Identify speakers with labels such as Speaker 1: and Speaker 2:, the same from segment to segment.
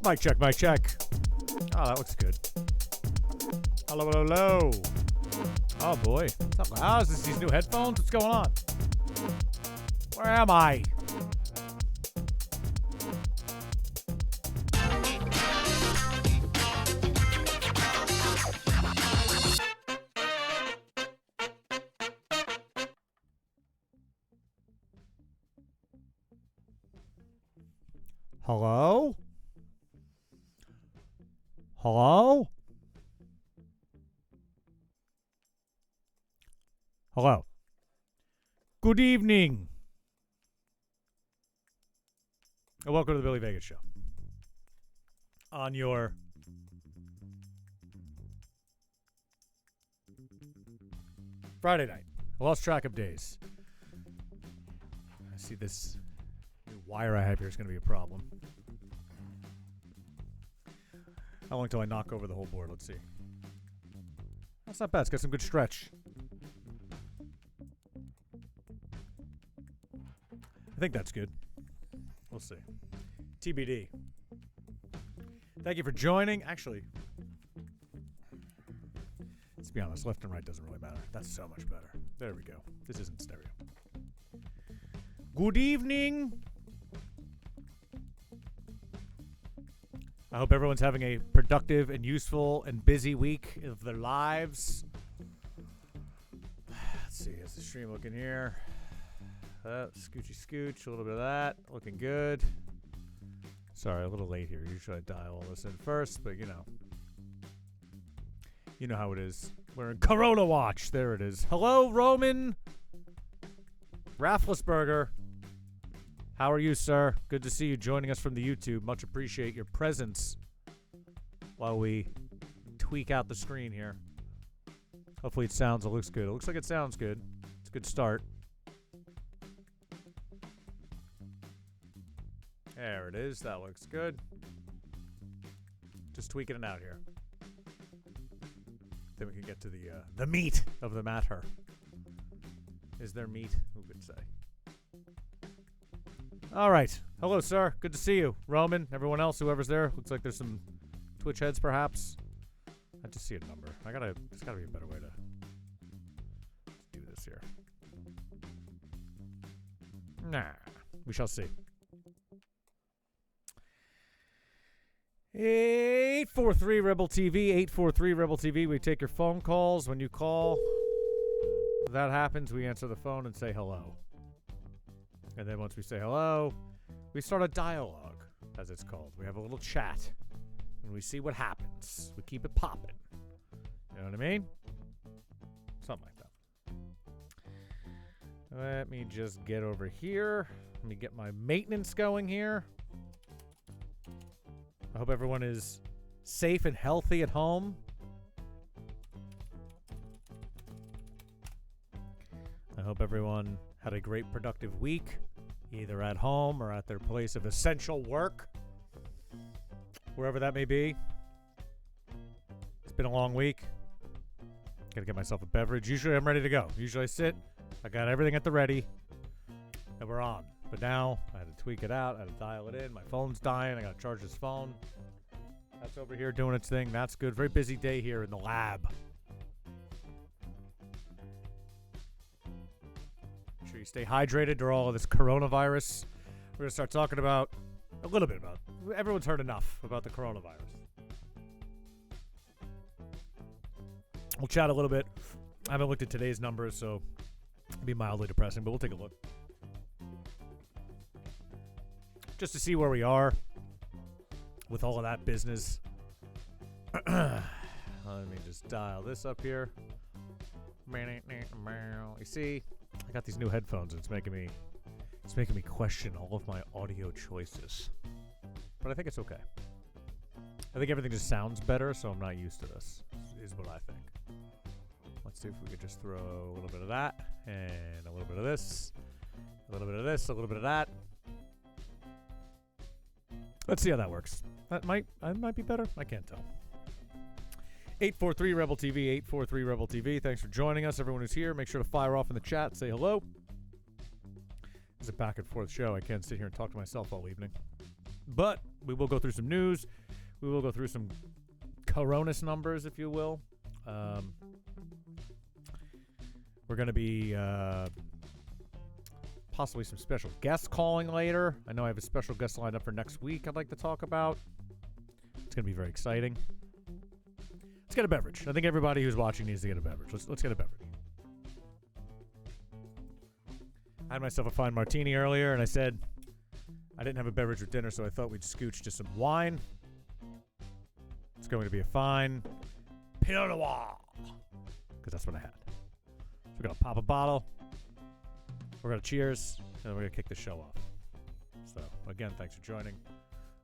Speaker 1: Mic check, mic check. Oh, that looks good. Hello, hello, hello. Oh boy. How is this? These new headphones? What's going on? Where am I? Hello? Hello? Hello. Good evening. And welcome to the Billy Vegas Show. On your Friday night. I lost track of days. I see this new wire I have here is going to be a problem. How long till I knock over the whole board? Let's see. That's not bad. It's got some good stretch. I think that's good. We'll see. TBD. Thank you for joining. Actually, let's be honest. Left and right doesn't really matter. That's so much better. There we go. This isn't stereo. Good evening. I hope everyone's having a productive and useful and busy week of their lives. Let's see. How's the stream looking here? Scoochy scooch. A little bit of that. Looking good. Sorry, a little late here. Usually I dial all this in first, but you know how it is. We're in Corona Watch. There it is. Hello, Roman Rafflesberger. How are you, sir? Good to see you joining us from the YouTube. Much appreciate your presence while we tweak out the screen here. Hopefully it sounds, it looks good. It looks like it sounds good. It's a good start. There it is. That looks good. Just tweaking it out here. Then we can get to the meat of the matter. Is there meat? Who could say? All right. Hello, sir. Good to see you. Roman, everyone else, whoever's there. Looks like there's some Twitch heads, perhaps. I just see a number. There's gotta be a better way to do this here. Nah. We shall see. 843 Rebel TV, 843 Rebel TV. We take your phone calls. When you call, that happens, we answer the phone and say hello. And then once we say hello, we start a dialogue, as it's called. We have a little chat, and we see what happens. We keep it popping. You know what I mean? Something like that. Let me just get over here. Let me get my maintenance going here. I hope everyone is safe and healthy at home. I hope everyone had a great productive week, either at home or at their place of essential work, wherever that may be. It's been a long week. Gotta get myself a beverage. Usually I'm ready to go. Usually I sit, I got everything at the ready, and we're on. But now I had to tweak it out. I had to dial it in. My phone's dying. I got to charge this phone. That's over here doing its thing. That's good. Very busy day here in the lab. Make sure you stay hydrated during all of this coronavirus. We're going to start talking about a little bit about. Everyone's heard enough about the coronavirus. We'll chat a little bit. I haven't looked at today's numbers, so it'll be mildly depressing, but we'll take a look. Just to see where we are with all of that business. Let me just dial this up here. You see, I got these new headphones, and it's making me question all of my audio choices. But I think it's okay. I think everything just sounds better, so I'm not used to this, is what I think. Let's see if we could just throw a little bit of that, and a little bit of this, a little bit of this, a little bit of that. Let's see how that works. That might be better. I can't tell. 843 Rebel TV, 843 Rebel TV. Thanks for joining us. Everyone who's here, make sure to fire off in the chat. Say hello. It's a back and forth show. I can't sit here and talk to myself all evening. But we will go through some news. We will go through some Coronis numbers, if you will. We're going to be possibly some special guests calling later. I know I have a special guest lined up for next week I'd like to talk about. It's going to be very exciting. Let's get a beverage. I think everybody who's watching needs to get a beverage. Let's get a beverage. I had myself a fine martini earlier, and I said I didn't have a beverage with dinner, so I thought we'd scooch to some wine. It's going to be a fine Pinot Noir, because that's what I had. So we're going to pop a bottle. We're going to cheers, and then we're going to kick the show off. So, again, thanks for joining.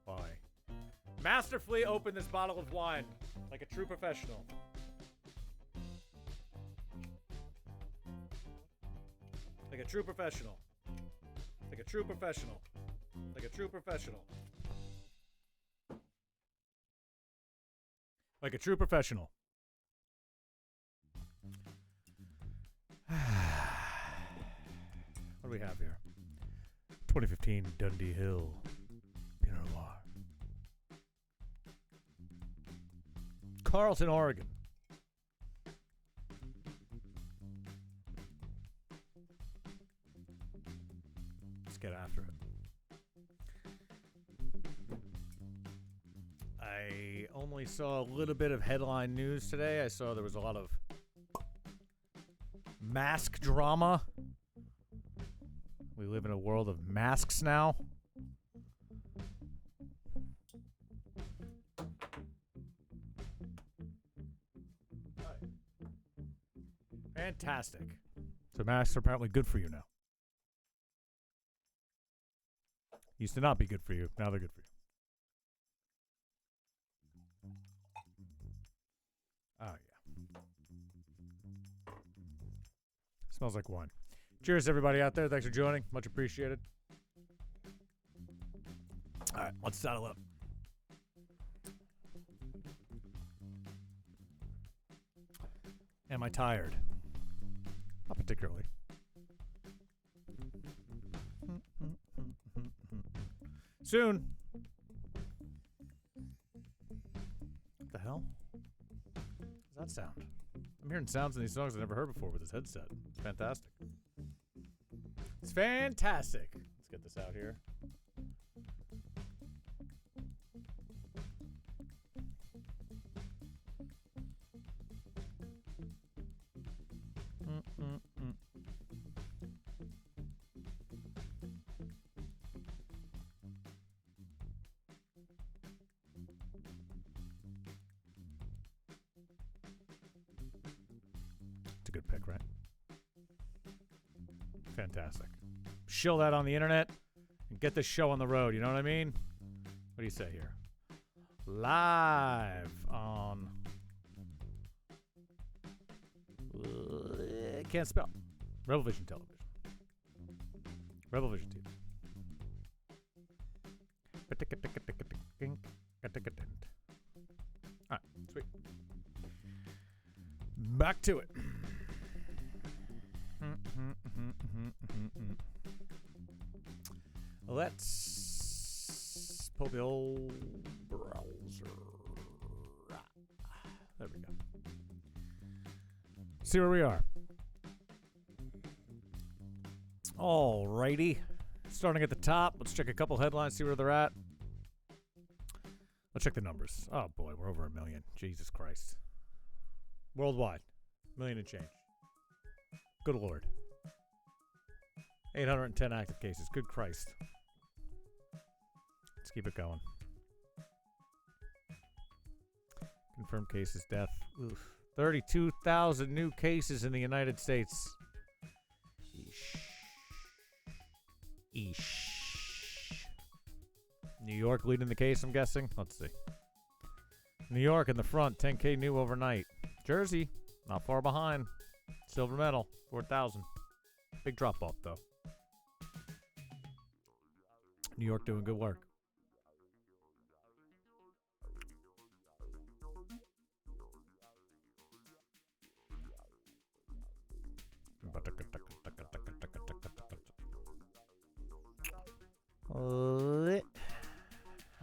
Speaker 1: Bye. Masterfully open this bottle of wine like a true professional. Like a true professional. Like a true professional. Like a true professional. Like a true professional. What do we have here? 2015 Dundee Hill Pinot Noir. Carlton, Oregon. Let's get after it. I only saw a little bit of headline news today. I saw there was a lot of mask drama. We live in a world of masks now. Fantastic. So masks are apparently good for you now. Used to not be good for you. Now they're good for you. Oh, yeah. Smells like wine. Cheers, everybody out there. Thanks for joining. Much appreciated. All right, let's saddle up. Am I tired? Not particularly. Soon. What the hell? What does that sound? I'm hearing sounds in these songs I've never heard before with this headset. It's fantastic. It's fantastic. Let's get this out here. It's a good pick, right? Fantastic. Shill that on the internet and get this show on the road. You know what I mean? What do you say here? Live on... can't spell. Rebel Vision Television. Rebel Vision TV. Alright, sweet. Back to it. Let's pull the old browser. There we go. See where we are. Alrighty. Starting at the top, let's check a couple headlines, see where they're at. Let's check the numbers. Oh boy, we're over 1 million. Jesus Christ. Worldwide. 1 million and change. Good Lord. 810 active cases. Good Christ. Let's keep it going. Confirmed cases, death. Oof. 32,000 new cases in the United States. Eesh. Eesh. New York leading the case, I'm guessing. Let's see. New York in the front, 10K new overnight. Jersey, not far behind. Silver medal, 4,000. Big drop off, though. New York doing good work.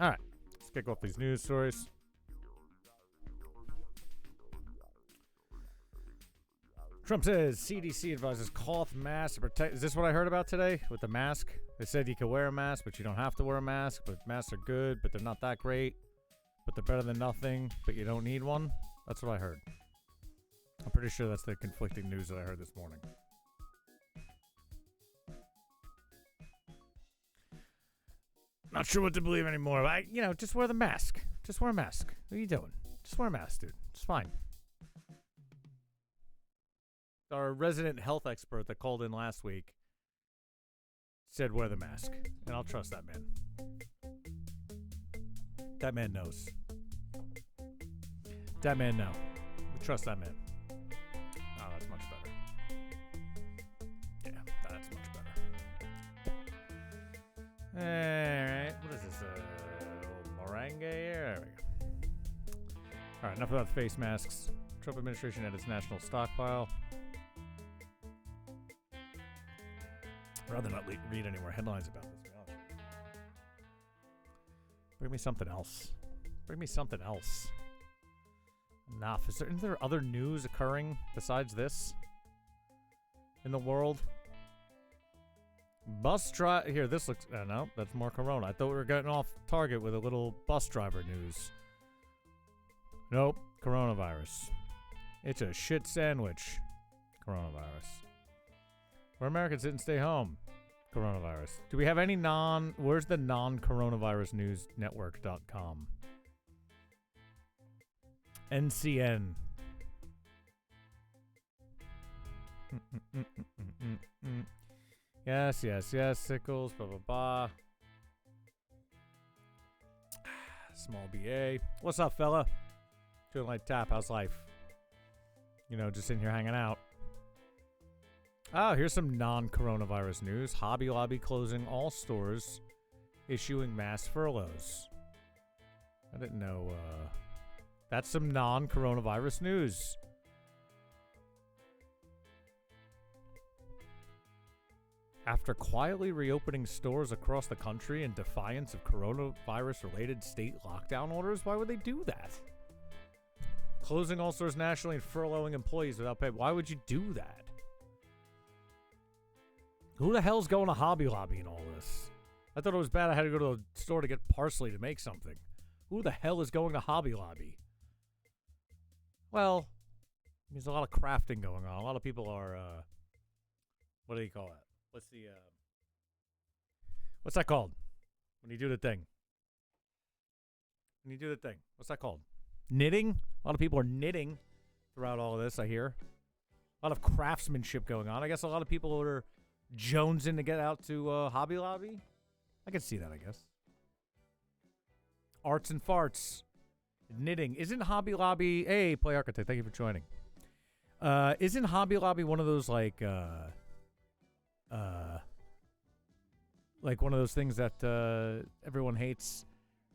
Speaker 1: All right, let's kick off these news stories. Trump says CDC advises cloth mask to protect. Is this what I heard about today with the mask? They said you can wear a mask, but you don't have to wear a mask. But masks are good, but they're not that great. But they're better than nothing, but you don't need one. That's what I heard. I'm pretty sure that's the conflicting news that I heard this morning. Not sure what to believe anymore. But just wear the mask. Just wear a mask. What are you doing? Just wear a mask, dude. It's fine. Our resident health expert that called in last week said wear the mask. And I'll trust that man. That man knows. That man knows. We trust that man. Oh, that's much better. Yeah, that's much better. Alright, what is this? Meringue here? There we go. Alright, enough about the face masks. Trump administration at its national stockpile. I'd rather not read any more headlines about this. Bring me something else. Bring me something else. Enough. Isn't there other news occurring besides this in the world? Bus driver. Here, this looks. No, that's more Corona. I thought we were getting off target with a little bus driver news. Nope. Coronavirus. It's a shit sandwich. Coronavirus. Where Americans didn't stay home. Coronavirus. Do we have any where's the non-coronavirus news network.com? NCN. Yes, Sickles, blah, blah, blah. Small BA. What's up, fella? Doing like tap. How's life? Just in here hanging out. Oh, here's some non-coronavirus news. Hobby Lobby closing all stores, issuing mass furloughs. I didn't know. That's some non-coronavirus news. After quietly reopening stores across the country in defiance of coronavirus-related state lockdown orders, why would they do that? Closing all stores nationally and furloughing employees without pay. Why would you do that? Who the hell's going to Hobby Lobby and all this? I thought it was bad I had to go to the store to get parsley to make something. Who the hell is going to Hobby Lobby? Well, there's a lot of crafting going on. A lot of people are, what do you call it? What's that called? When you do the thing. What's that called? Knitting? A lot of people are knitting throughout all of this, I hear. A lot of craftsmanship going on. I guess a lot of people are jonesing to get out to Hobby Lobby. I can see that, I guess. Arts and farts. Knitting. Isn't Hobby Lobby... Hey, Play Architect, thank you for joining. Isn't Hobby Lobby one of those, like one of those things that everyone hates?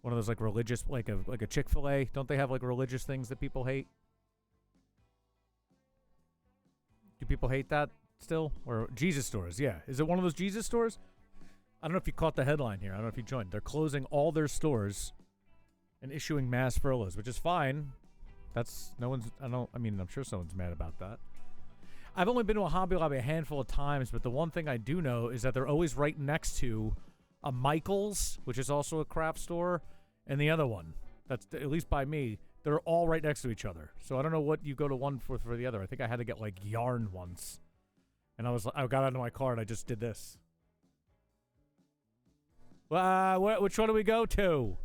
Speaker 1: One of those, like, religious... Like a Chick-fil-A? Don't they have, like, religious things that people hate? Do people hate that still? Or Jesus stores, yeah. Is it one of those Jesus stores? I don't know if you caught the headline here. I don't know if you joined. They're closing all their stores and issuing mass furloughs, which is fine. That's no one's. I'm sure someone's mad about that. I've only been to a Hobby Lobby a handful of times, but the one thing I do know is that they're always right next to a Michaels, which is also a craft store, and the other one. That's at least by me. They're all right next to each other. So I don't know what you go to one for the other. I think I had to get like yarn once, and I got out of my car and I just did this. Which one do we go to?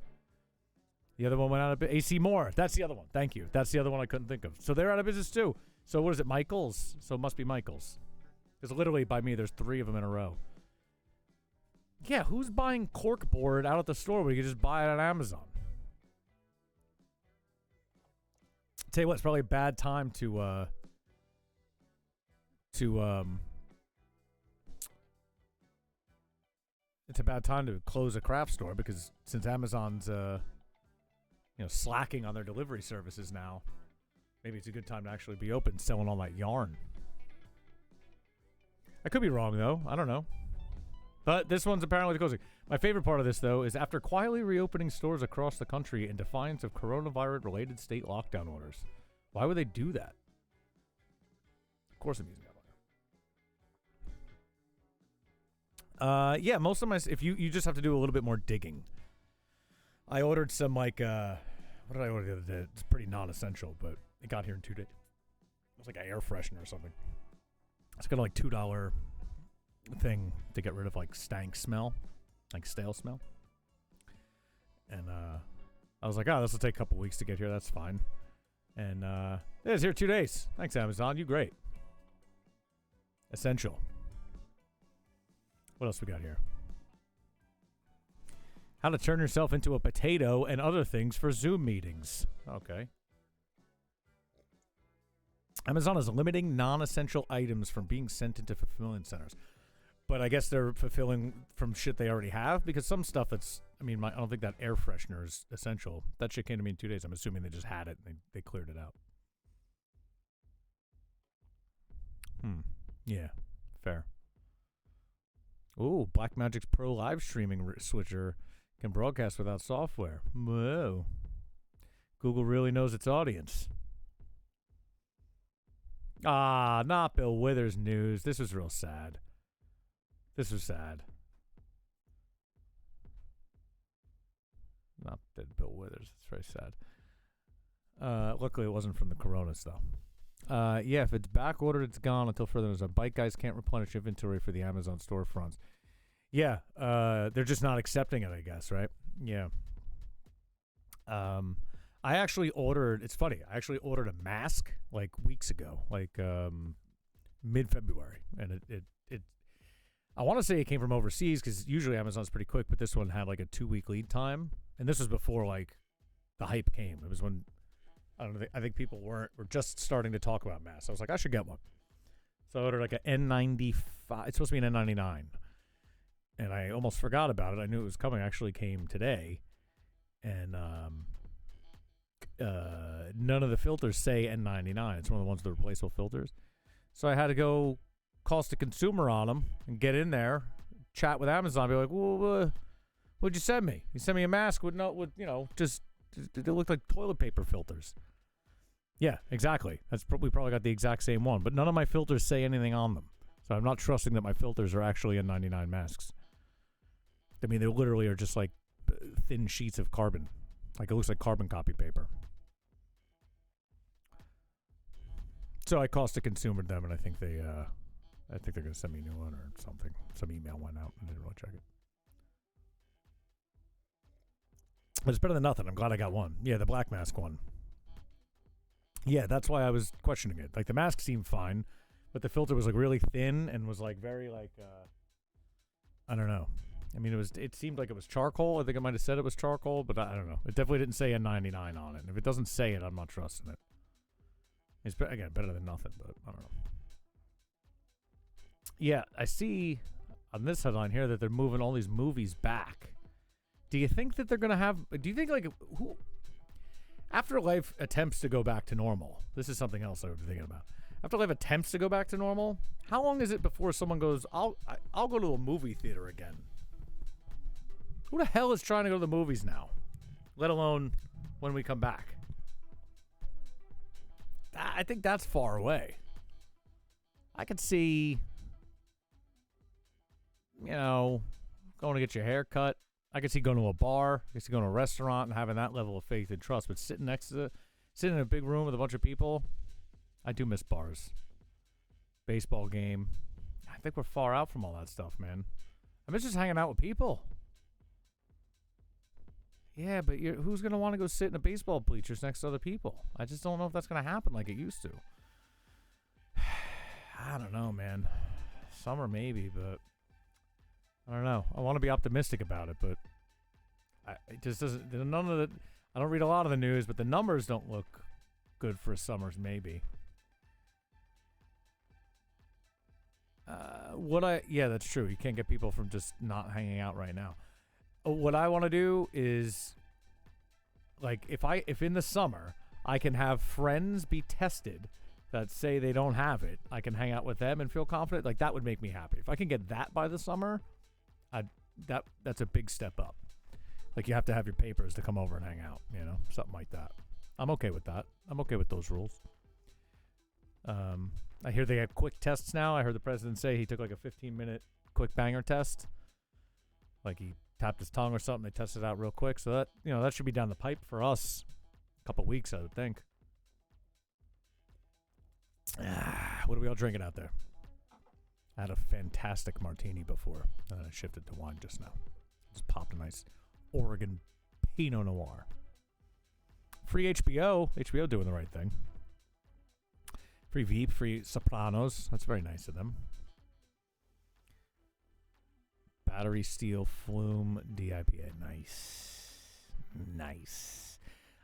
Speaker 1: The other one went out of business. AC Moore. That's the other one. Thank you. That's the other one I couldn't think of. So they're out of business too. So what is it, Michaels? So it must be Michaels. Because literally by me, there's 3 of them in a row. Yeah, who's buying corkboard out at the store where you can just buy it on Amazon? Tell you what, it's probably a bad time to it's a bad time to close a craft store because since Amazon's slacking on their delivery services now, maybe it's a good time to actually be open selling all that yarn. I could be wrong though. I don't know. But this one's apparently closing. My favorite part of this, though, is after quietly reopening stores across the country in defiance of coronavirus-related state lockdown orders. Why would they do that? Of course I'm using that one. Yeah, most of my... If you just have to do a little bit more digging. I ordered some, like, what did I order the other day? It's pretty non-essential, but it got here in 2 days. It was like an air freshener or something. It's got a, like, $2 thing to get rid of, like, stank smell. Like, stale smell. And, I was like, oh, this will take a couple weeks to get here. That's fine. And, it's here 2 days. Thanks, Amazon. You great. Essential. What else we got here? How to turn yourself into a potato and other things for Zoom meetings. Okay. Amazon is limiting non-essential items from being sent into fulfillment centers. But I guess they're fulfilling from shit they already have, because some stuff that's... I mean, I don't think that air freshener is essential. That shit came to me in 2 days. I'm assuming they just had it and they cleared it out. Yeah. Fair. Ooh, Blackmagic's Pro live streaming switcher can broadcast without software. Whoa. Google really knows its audience. Ah, not Bill Withers news. This was real sad. This was sad. Not dead Bill Withers. It's very sad. Luckily, it wasn't from the Coronas, though. Yeah, if it's back ordered, it's gone until further notice. Bike guys can't replenish inventory for the Amazon storefronts. Yeah, they're just not accepting it, I guess, right? Yeah. I actually ordered, it's funny, I actually ordered a mask like weeks ago, like mid-February, and it I want to say it came from overseas, because usually Amazon's pretty quick, but this one had like a 2-week lead time, and this was before like the hype came. It was when, I think people were just starting to talk about masks. I was like, I should get one. So I ordered like an N95, it's supposed to be an N99, and I almost forgot about it. I knew it was coming. It actually came today, and none of the filters say N99. It's one of the ones with the replaceable filters. So I had to go cost a consumer on them and get in there, chat with Amazon, be like, well, what'd you send me? You sent me a mask with just it looked like toilet paper filters. Yeah, exactly. We probably got the exact same one, but none of my filters say anything on them. So I'm not trusting that my filters are actually N99 masks. I mean, they literally are just like thin sheets of carbon. Like, it looks like carbon copy paper. So I cost a consumer them, and I think they're going to send me a new one or something. Some email went out. I didn't really check it. But it's better than nothing. I'm glad I got one. Yeah, the black mask one. Yeah, that's why I was questioning it. Like, the mask seemed fine, but the filter was like really thin and was like very like I don't know. I mean, it seemed like it was charcoal. I think I might have said it was charcoal, but I don't know. It definitely didn't say N99 on it. And if it doesn't say it, I'm not trusting it. It's again better than nothing, but I don't know. Yeah, I see on this headline here that they're moving all these movies back. Do you think that they're going to have... Do you think, like, who... Afterlife attempts to go back to normal. This is something else I've been thinking about. Afterlife attempts to go back to normal. How long is it before someone goes, I'll go to a movie theater again? Who the hell is trying to go to the movies now? Let alone when we come back. I think that's far away. I could see... going to get your hair cut. I could see going to a bar. I could see going to a restaurant and having that level of faith and trust. But sitting in a big room with a bunch of people, I do miss bars. Baseball game. I think we're far out from all that stuff, man. I miss just hanging out with people. Yeah, but who's going to want to go sit in a baseball bleachers next to other people? I just don't know if that's going to happen like it used to. I don't know, man. Summer maybe, but... I don't know. I want to be optimistic about it, but it just doesn't. None of the. I don't read a lot of the news, but the numbers don't look good for summers. Maybe. Yeah, that's true. You can't get people from just not hanging out right now. What I want to do is, like, if in the summer I can have friends be tested that say they don't have it, I can hang out with them and feel confident. Like, that would make me happy. If I can get that by the summer. that's a big step up. Like, you have to have your papers to come over and hang out, you know, something like that. I'm okay with that. I'm okay with those rules. I hear they have quick tests now. I heard the president say he took like a 15-minute quick banger test. Like, he tapped his tongue or something. They tested it out real quick. So that, you know, that should be down the pipe for us. A couple weeks, I would think. What are we all drinking out there? I had a fantastic martini before, and then I shifted to wine just now. Just popped a nice Oregon Pinot Noir. Free HBO. HBO doing the right thing. Free Veep, free Sopranos. That's very nice of them. Battery Steel Flume DIPA. Nice. Nice.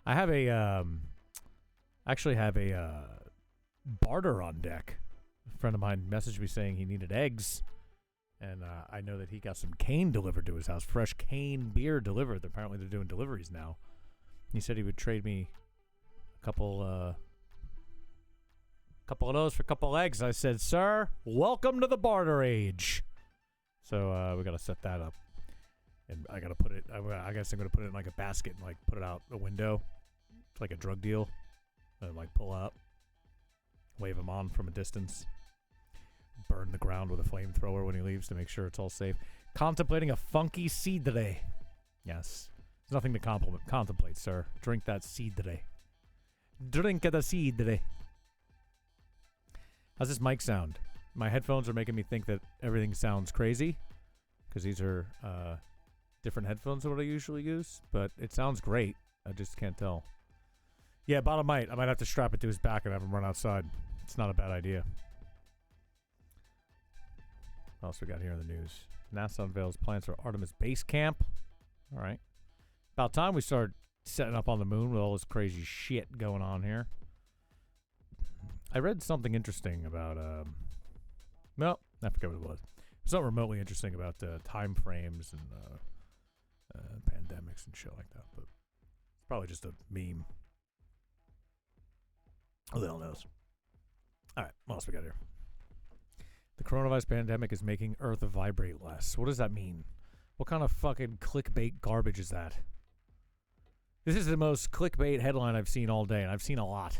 Speaker 1: I have a, actually have a barter on deck. A friend of mine messaged me saying he needed eggs. And I know that he got some cane delivered to his house. Fresh cane beer delivered. Apparently they're doing deliveries now. He said he would trade me a couple of those for a couple eggs. I said, sir, welcome to the barter age. So we got to set that up. And I got to put it, I guess I'm going to put it in like a basket and like put it out the window. It's like a drug deal. And like pull out. Wave him on from a distance. Burn the ground with a flamethrower when he leaves to make sure it's all safe. Contemplating a funky cidre. Yes. There's nothing to contemplate, sir. Drink that cidre. Drink the cidre. How's this mic sound? My headphones are making me think that everything sounds crazy. Because these are different headphones than what I usually use. But it sounds great. I just can't tell. Yeah, Bottom might. I might have to strap it to his back and have him run outside. It's not a bad idea. What else we got here in the news? NASA unveils plans for Artemis Base Camp. All right. About time we started setting up on the moon with all this crazy shit going on here. I read something interesting about, well, I forget what it was. It's not remotely interesting about time frames and pandemics and shit like that, but it's probably just a meme. Who the hell knows? All right, what else we got here? The coronavirus pandemic is making Earth vibrate less. What does that mean? What kind of fucking clickbait garbage is that? This is the most clickbait headline I've seen all day, and I've seen a lot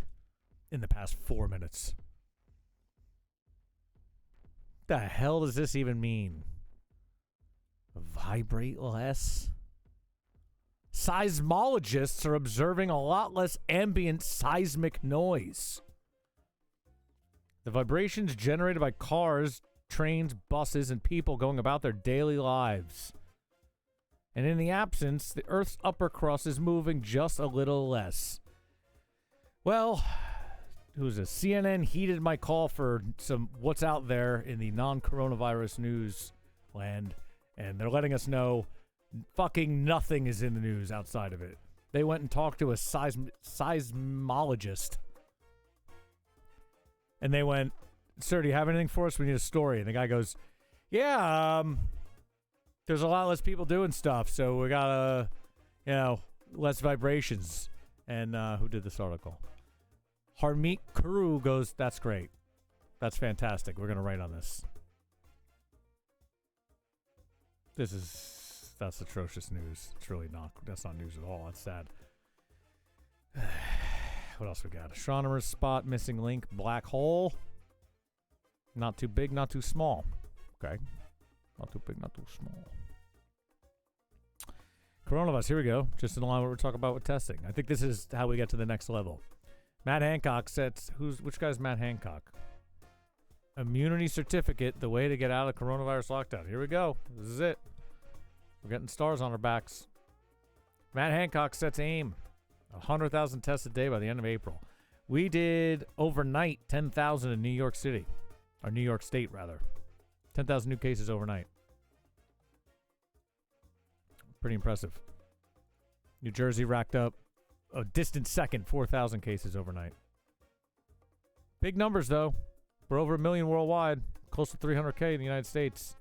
Speaker 1: in the past 4 minutes. The hell does this even mean? Vibrate less? Seismologists are observing a lot less ambient seismic noise. The vibrations generated by cars, trains, buses, and people going about their daily lives. And in the absence, the Earth's upper crust is moving just a little less. Well, who's this? CNN heeded my call for some what's out there in the non-coronavirus news land, and they're letting us know fucking nothing is in the news outside of it. They went and talked to a seismologist. And they went, sir, do you have anything for us? We need a story. And the guy goes, yeah, there's a lot less people doing stuff, so we got, less vibrations. And who did this article? Harmeet Kaur goes, that's great. That's fantastic. We're going to write on this. That's atrocious news. It's really not, that's not news at all. That's sad. What else we got? Astronomers spot missing link black hole. Not too big, not too small. Okay. Not too big, not too small. Coronavirus, here we go. Just in line with what we're talking about with testing. I think this is how we get to the next level. Matt Hancock sets, which guy's Matt Hancock? Immunity certificate, the way to get out of coronavirus lockdown. Here we go. This is it. We're getting stars on our backs. Matt Hancock sets aim. 100,000 tests a day by the end of April. We did overnight 10,000 in New York City. Or New York State, rather. 10,000 new cases overnight. Pretty impressive. New Jersey racked up a distant second 4,000 cases overnight. Big numbers, though. We're over 1 million worldwide. Close to 300K in the United States.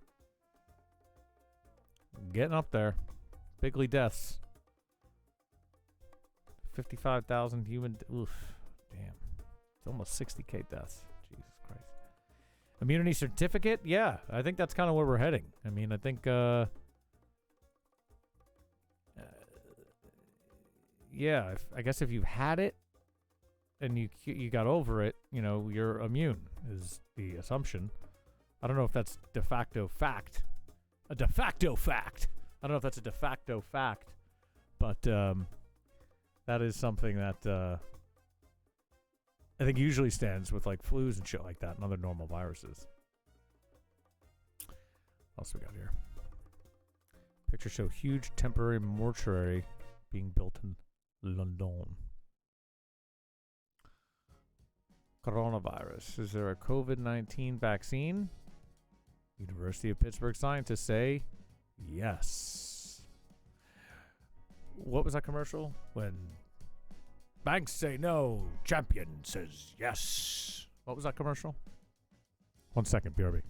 Speaker 1: Getting up there. Bigly deaths. 55,000 human. Oof. Damn. It's almost 60K deaths. Jesus Christ. Immunity certificate? Yeah. I think that's kind of where we're heading. I mean, I think yeah, I guess if you've had it and you got over it, you know, you're immune is the assumption. I don't know if that's de facto fact. A de facto fact. I don't know if that's a de facto fact, but that is something that I think usually stands with like flus and shit like that and other normal viruses. What else we got here? Pictures show huge temporary mortuary being built in London. Coronavirus. Is there a COVID-19 vaccine? University of Pittsburgh scientists say yes. What was that commercial? When banks say no, champion says yes. What was that commercial? 1 second, BRB.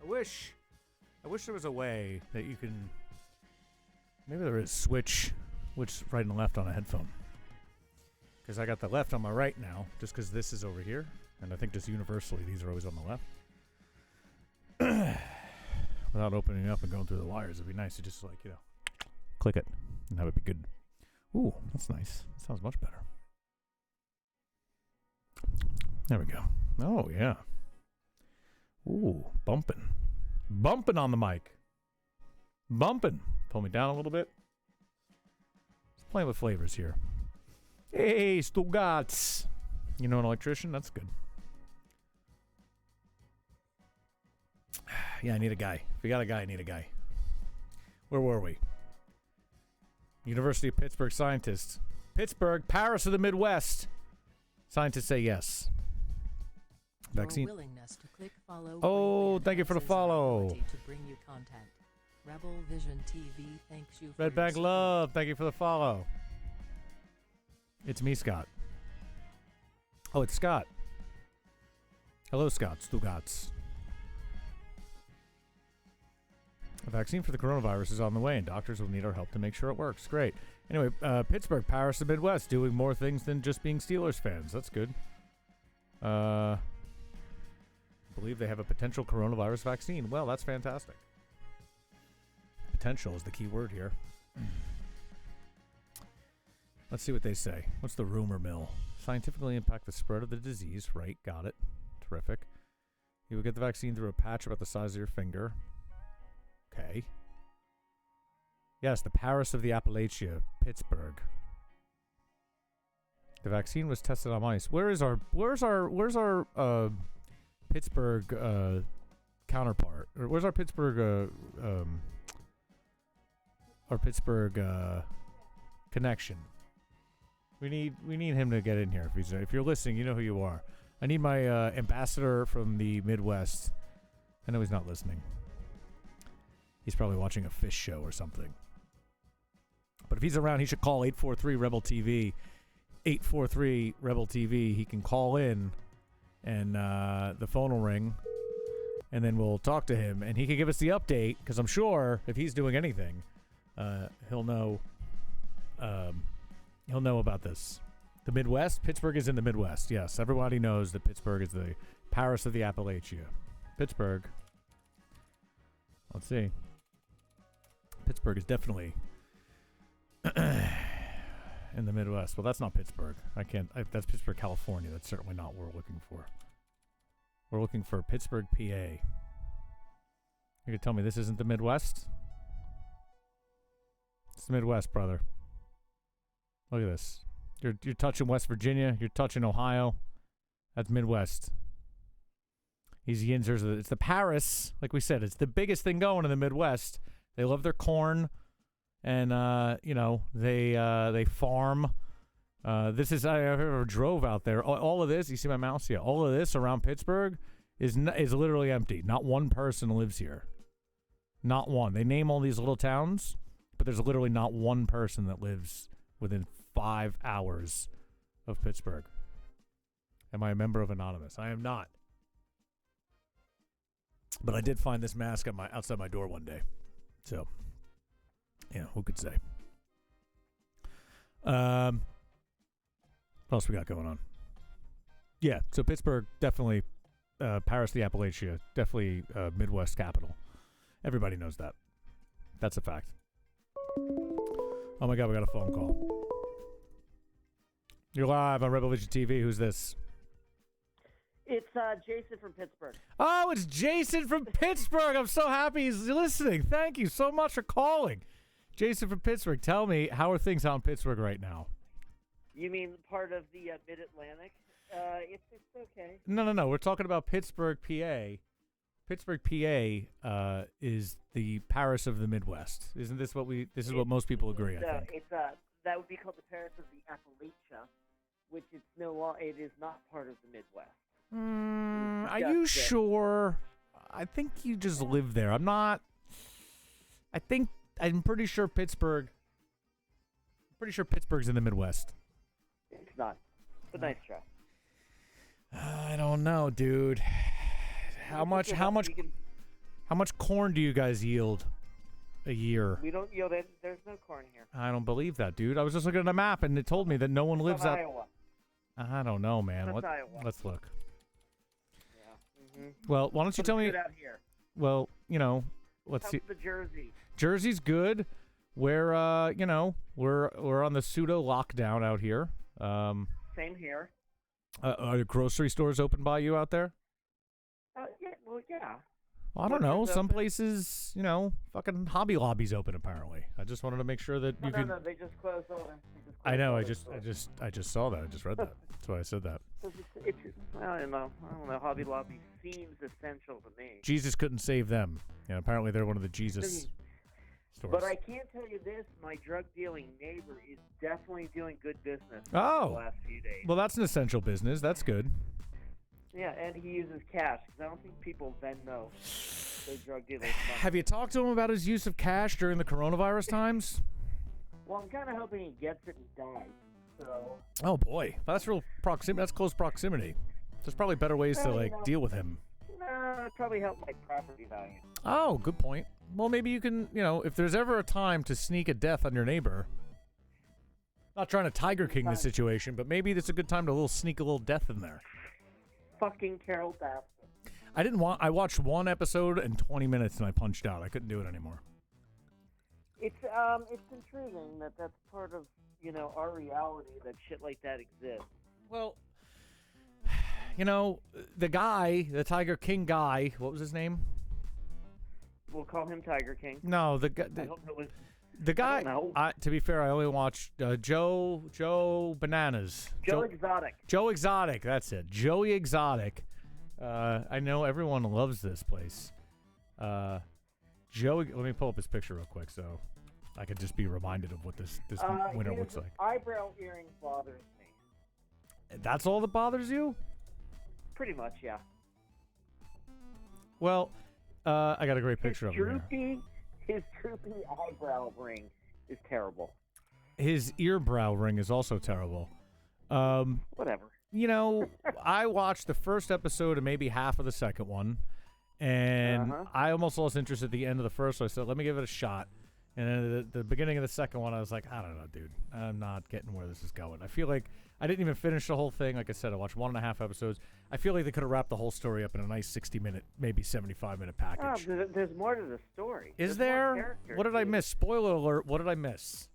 Speaker 1: I wish there was a way that you can. Maybe there is switch right and left on a headphone. Because I got the left on my right now, just because this is over here, and I think just universally these are always on the left. Without opening up and going through the wires, it'd be nice to just like click it and have it be good. Ooh, that's nice. That sounds much better. There we go. Oh yeah. Ooh, bumping on the mic. Bumping. Pull me down a little bit. Just playing with flavors here. Hey, Stugatz. You know an electrician? That's good. Yeah, I need a guy. If we got a guy, I need a guy. Where were we? University of Pittsburgh scientists. Pittsburgh, Paris of the Midwest. Scientists say yes. Vaccine.
Speaker 2: Willingness to click follow.
Speaker 1: Oh, thank you for the follow.
Speaker 2: To bring you content. Rebel Vision TV thanks you for
Speaker 1: Red Bag Love, thank you for the follow. It's me, Scott. Oh, it's Scott. Hello, Scott. Stugatz. A vaccine for the coronavirus is on the way, and doctors will need our help to make sure it works. Great. Anyway, Pittsburgh, Paris, the Midwest, doing more things than just being Steelers fans. That's good. I believe they have a potential coronavirus vaccine. Well, that's fantastic. Potential is the key word here. Let's see what they say. What's the rumor mill? Scientifically impact the spread of the disease. Right, got it. Terrific. You will get the vaccine through a patch about the size of your finger. Okay. Yes, the Paris of the Appalachia, Pittsburgh. The vaccine was tested on mice. Where's our Pittsburgh counterpart? Or where's our Pittsburgh connection? We need him to get in here. If you're listening, you know who you are. I need my ambassador from the Midwest. I know he's not listening. He's probably watching a fish show or something. But if he's around, he should call 843 Rebel TV. 843 Rebel TV. He can call in, and the phone will ring, and then we'll talk to him, and he can give us the update. Because I'm sure if he's doing anything, he'll know. He'll know about this. The Midwest. Pittsburgh is in the Midwest. Yes, everybody knows that Pittsburgh is the Paris of the Appalachia. Pittsburgh. Let's see. Pittsburgh is definitely in the Midwest. Well, that's not Pittsburgh. That's Pittsburgh, California. That's certainly not what we're looking for. We're looking for Pittsburgh, PA. You can tell me this isn't the Midwest? It's the Midwest, brother. Look at this. You're touching West Virginia. You're touching Ohio. That's Midwest. These Yinzers, it's the Paris. Like we said, it's the biggest thing going in the Midwest. They love their corn, and they farm This is I ever drove out there. All of this, you see my mouse? Yeah, all of this around Pittsburgh is literally empty. Not one person lives here. Not one. They name all these little towns, but there's literally not one person that lives within 5 hours of Pittsburgh. Am I a member of Anonymous? I am not. But I did find this mask outside my door one day. So, yeah, who could say? What else we got going on? Yeah, so Pittsburgh, definitely Paris the Appalachia, definitely Midwest capital. Everybody knows that. That's a fact. Oh my God, we got a phone call. You're live on Rebel Vision TV. Who's this?
Speaker 3: It's Jason from Pittsburgh.
Speaker 1: Oh, it's Jason from Pittsburgh. I'm so happy he's listening. Thank you so much for calling. Jason from Pittsburgh, tell me, how are things out in Pittsburgh right now?
Speaker 3: You mean part of the Mid-Atlantic? It's okay.
Speaker 1: No. We're talking about Pittsburgh, PA. Pittsburgh, PA is the Paris of the Midwest. Isn't this what this is what most people agree, I think.
Speaker 3: It's that would be called the Paris of the Appalachia, which it is not part of the Midwest.
Speaker 1: Are you sure? I think you just live there. I'm pretty sure Pittsburgh's in the Midwest.
Speaker 3: It's not. But nice try.
Speaker 1: I don't know, dude. How much corn do you guys yield a year?
Speaker 3: We don't yield it. There's no corn here.
Speaker 1: I don't believe that, dude. I was just looking at a map and it told me that no one lives out.
Speaker 3: Iowa.
Speaker 1: I don't know, man.
Speaker 3: That's Iowa.
Speaker 1: Let's look.
Speaker 3: Yeah. Mm-hmm.
Speaker 1: Well, why don't you tell me?
Speaker 3: Out here.
Speaker 1: Well, let's see.
Speaker 3: How's the Jersey?
Speaker 1: Jersey's good. We're we're on the pseudo lockdown out here.
Speaker 3: Same here.
Speaker 1: Are the grocery stores open by you out there?
Speaker 3: Yeah. Well, yeah.
Speaker 1: Well, I don't know. Some places, fucking Hobby Lobby's open apparently. I just wanted to make sure that you could.
Speaker 3: No, they just closed all them.
Speaker 1: I know. I just saw that. I just read that. That's why I said that.
Speaker 3: I don't know. Hobby Lobby seems essential to me.
Speaker 1: Jesus couldn't save them. Apparently they're one of the Jesus stores.
Speaker 3: But I can tell you this: my drug dealing neighbor is definitely doing good business.
Speaker 1: Oh,
Speaker 3: the last few days.
Speaker 1: Well, that's an essential business. That's good.
Speaker 3: Yeah, and he uses cash because I don't think people then know their drug dealers.
Speaker 1: Have you talked to him about his use of cash during the coronavirus times?
Speaker 3: Well, I'm kind of hoping he gets it and dies. So.
Speaker 1: Oh boy, that's real proximity. That's close proximity. There's probably better ways to deal with him.
Speaker 3: No, it'd probably help my property value.
Speaker 1: Oh, good point. Well, maybe you can, if there's ever a time to sneak a death on your neighbor. Not trying to Tiger King the situation, but maybe it's a good time to sneak a little death in there.
Speaker 3: Fucking Carol Baskin.
Speaker 1: I watched one episode and 20 minutes and I punched out. I couldn't do it anymore.
Speaker 3: It's intriguing that that's part of, our reality, that shit like that exists.
Speaker 1: Well, the guy, the Tiger King guy, what was his name?
Speaker 3: We'll call him Tiger King.
Speaker 1: No, the guy. The guy. To be fair, I only watched Joe Bananas.
Speaker 3: Joe Exotic.
Speaker 1: Joe Exotic. That's it. Joey Exotic. I know everyone loves this place. Joey. Let me pull up his picture real quick so I could just be reminded of what this winter looks like.
Speaker 3: Eyebrow earring bothers me.
Speaker 1: That's all that bothers you?
Speaker 3: Pretty much, yeah.
Speaker 1: Well, I got a great picture of him here.
Speaker 3: His droopy eyebrow ring is terrible.
Speaker 1: His earbrow ring is also terrible.
Speaker 3: Whatever.
Speaker 1: I watched the first episode and maybe half of the second one, and I almost lost interest at the end of the first one. I said, let me give it a shot. And then at the beginning of the second one, I was like, I don't know, dude. I'm not getting where this is going. I feel like I didn't even finish the whole thing. Like I said, I watched 1.5 episodes. I feel like they could have wrapped the whole story up in a nice 60-minute, maybe 75-minute package.
Speaker 3: There's more to the story.
Speaker 1: Is there? What did I miss? Spoiler alert, what did I miss?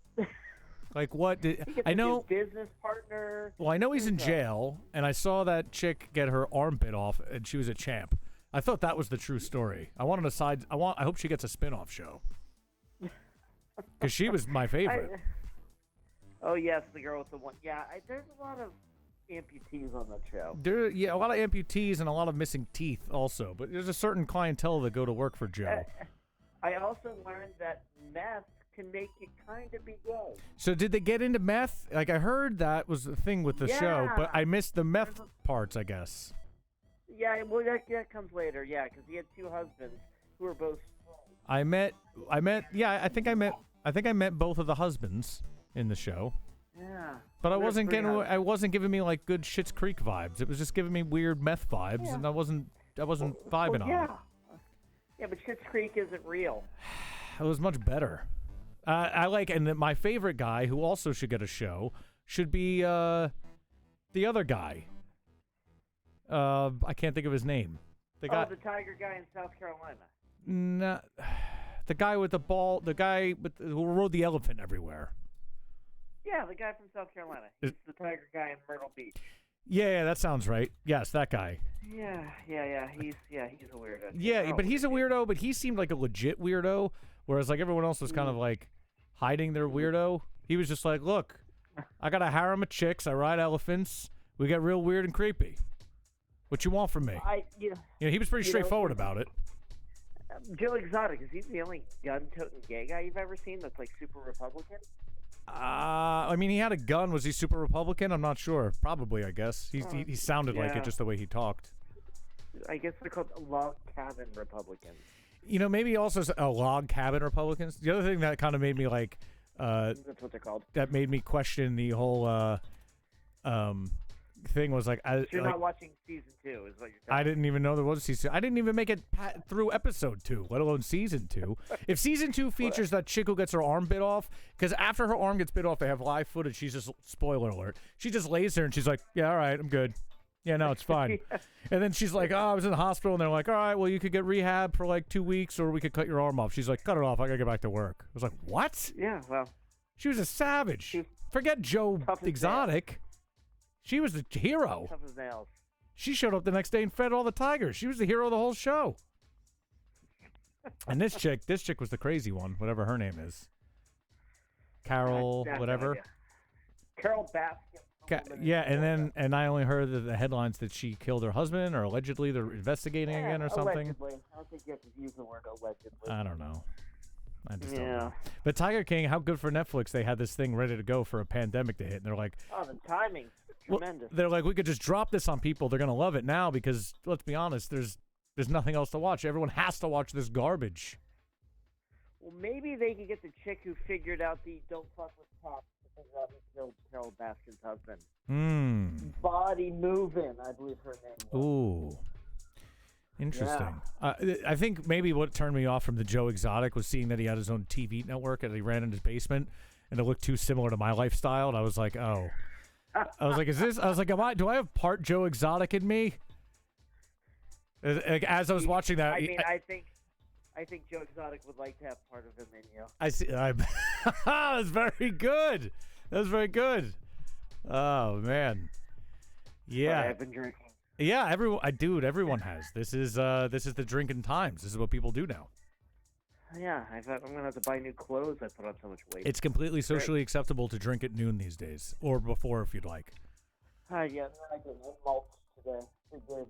Speaker 1: Like what did I know?
Speaker 3: Business partner.
Speaker 1: Well, I know he's in jail, and I saw that chick get her arm bit off, and she was a champ. I thought that was the true story. I hope she gets a spin-off show. Because she was my favorite.
Speaker 3: Oh yes, the girl with the one. Yeah, there's a lot of amputees on the show.
Speaker 1: A lot of amputees and a lot of missing teeth also. But there's a certain clientele that go to work for Joe.
Speaker 3: I also learned that meth can make you kind of be gay.
Speaker 1: So did they get into meth? Like, I heard that was the thing with the show, but I missed the meth parts, I guess.
Speaker 3: Yeah, well, that comes later. Yeah, because he had two husbands who were both.
Speaker 1: I met. Yeah, I think I met both of the husbands in the show.
Speaker 3: Yeah.
Speaker 1: But I
Speaker 3: They're
Speaker 1: wasn't
Speaker 3: pretty
Speaker 1: getting.
Speaker 3: hot.
Speaker 1: I wasn't giving me like good Schitt's Creek vibes. It was just giving me weird meth vibes, and I wasn't vibing on
Speaker 3: yeah.
Speaker 1: it.
Speaker 3: Yeah, but Schitt's Creek isn't real.
Speaker 1: It was much better. I like, and my favorite guy, who also should get a show, should be the other guy. I can't think of his name. The guy,
Speaker 3: the tiger guy in South Carolina.
Speaker 1: nah, the guy with the ball, the guy who rode the elephant everywhere.
Speaker 3: Yeah, the guy from South Carolina. He's the tiger guy in Myrtle Beach.
Speaker 1: Yeah, that sounds right. Yes, that guy.
Speaker 3: Yeah. He's a weirdo.
Speaker 1: Yeah, but he's a weirdo, but he seemed like a legit weirdo, whereas like everyone else was kind of like hiding their weirdo. He was just like, look, I got a harem of chicks, I ride elephants, we get real weird and creepy. What you want from me? He was pretty straightforward about it.
Speaker 3: Joe Exotic, is he the only gun-toting gay guy you've ever seen that's like super Republican?
Speaker 1: I mean, he had a gun. Was he super Republican? I'm not sure. Probably, I guess. He sounded like
Speaker 3: yeah.
Speaker 1: it just the way he talked.
Speaker 3: I guess they're called log cabin Republicans.
Speaker 1: Maybe also log cabin Republicans. The other thing that kind of made me like,
Speaker 3: That's what they're called.
Speaker 1: that made me question the whole thing was like,
Speaker 3: You're not watching season 2, is what you're
Speaker 1: I
Speaker 3: telling me.
Speaker 1: didn't even know there was a season. I didn't even make it through episode 2, let alone season 2. If season 2 features that chick who gets her arm bit off, because after her arm gets bit off, they have live footage. She's just, spoiler alert, she just lays there and she's like, yeah, all right, I'm good. Yeah, no, it's fine. And then she's like, I was in the hospital. And they're like, all right, well, you could get rehab for like 2 weeks or we could cut your arm off. She's like, cut it off. I got to get back to work. I was like, what?
Speaker 3: Yeah, well.
Speaker 1: She was a savage.
Speaker 3: She's
Speaker 1: Forget Joe
Speaker 3: tough as
Speaker 1: Exotic. She was the hero.
Speaker 3: Tough as nails.
Speaker 1: She showed up the next day and fed all the tigers. She was the hero of the whole show. And this chick was the crazy one, whatever her name is. Carol,
Speaker 3: I have no
Speaker 1: whatever.
Speaker 3: idea. Carol Baskin.
Speaker 1: Yeah, and I only heard the headlines that she killed her husband, or allegedly they're investigating again or something.
Speaker 3: Allegedly. I don't think you have to use the word allegedly.
Speaker 1: I don't know. I just don't
Speaker 3: Yeah.
Speaker 1: know. But Tiger King, how good for Netflix. They had this thing ready to go for a pandemic to hit, and they're like,
Speaker 3: Oh, the timing's
Speaker 1: well,
Speaker 3: tremendous.
Speaker 1: they're like, we could just drop this on people. They're gonna love it now because let's be honest, there's nothing else to watch. Everyone has to watch this garbage.
Speaker 3: Well, maybe they could get the chick who figured out the don't fuck with cops to figure out who killed Carol Baskin's husband. Body moving, I believe her name was.
Speaker 1: Ooh. Interesting. I think maybe what turned me off from the Joe Exotic was seeing that he had his own TV network and he ran in his basement and it looked too similar to my lifestyle. And I was like, oh. I was like, do I have part Joe Exotic in me? As I was watching that.
Speaker 3: I mean, I think Joe Exotic would like to have part of him in you.
Speaker 1: I see. That's very good. That's very good. Oh, man. Yeah.
Speaker 3: Sorry, I've been drinking.
Speaker 1: Yeah, everyone has. This is the drinking times. This is what people do now.
Speaker 3: Yeah, I'm gonna have to buy new clothes. I put on so much weight.
Speaker 1: It's completely socially acceptable to drink at noon these days, or before if you'd like.
Speaker 3: Yeah, I did mulch today. We did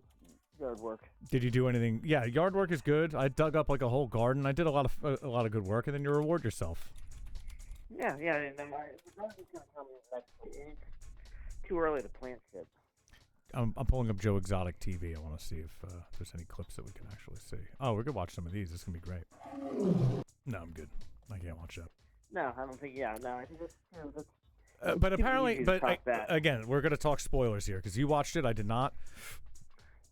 Speaker 3: yard work.
Speaker 1: Did you do anything? Yeah, yard work is good. I dug up like a whole garden. I did a lot of good work, and then you reward yourself.
Speaker 3: Yeah, and then the garden's gonna come in next week. It's too early to plant shit.
Speaker 1: I'm pulling up Joe Exotic TV. I want to see if there's any clips that we can actually see. Oh, we could watch some of these. This is gonna be great. No, I'm good. I can't watch that.
Speaker 3: No, I don't think. Yeah, no, I think that's
Speaker 1: but
Speaker 3: too
Speaker 1: apparently,
Speaker 3: easy to top that.
Speaker 1: again, we're gonna talk spoilers here because you watched it. I did not.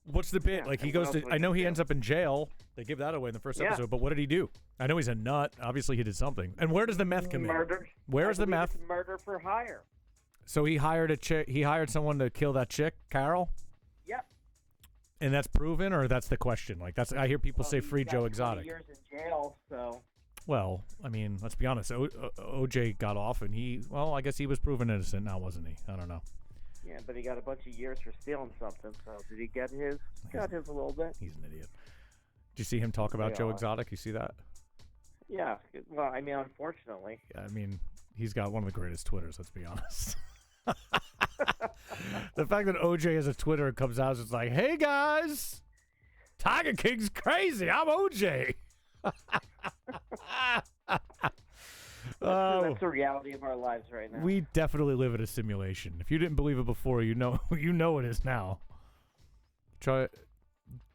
Speaker 1: What's the bit?
Speaker 3: Yeah,
Speaker 1: like he
Speaker 3: and
Speaker 1: goes
Speaker 3: what
Speaker 1: to.
Speaker 3: else would
Speaker 1: I know
Speaker 3: you
Speaker 1: he
Speaker 3: do?
Speaker 1: ends up in jail. They give that away in the first
Speaker 3: Yeah.
Speaker 1: episode. But what did he do? I know he's a nut. Obviously, he did something. And where does the meth come in?
Speaker 3: Murder.
Speaker 1: Where's
Speaker 3: I
Speaker 1: the
Speaker 3: believe
Speaker 1: meth?
Speaker 3: it's murder for hire.
Speaker 1: So he hired a chick. He hired someone to kill that chick, Carol.
Speaker 3: Yep.
Speaker 1: And that's proven, or that's the question. Like that's. I hear people say
Speaker 3: He's
Speaker 1: free
Speaker 3: got
Speaker 1: Joe
Speaker 3: 20
Speaker 1: Exotic.
Speaker 3: years in jail, so.
Speaker 1: Well, I mean, let's be honest. OJ got off, and I guess he was proven innocent now, wasn't he? I don't know.
Speaker 3: Yeah, but he got a bunch of years for stealing something. So did he get his? Got his a little bit.
Speaker 1: He's an idiot. Did you see him talk about
Speaker 3: They
Speaker 1: Joe
Speaker 3: are.
Speaker 1: Exotic? You see that?
Speaker 3: Yeah. Well, I mean, unfortunately.
Speaker 1: I mean, he's got one of the greatest Twitters, let's be honest. The fact that OJ has a Twitter and comes out and is like, hey guys, Tiger King's crazy. I'm OJ.
Speaker 3: That's the reality of our lives right now.
Speaker 1: We definitely live in a simulation. If you didn't believe it before, you know it is now.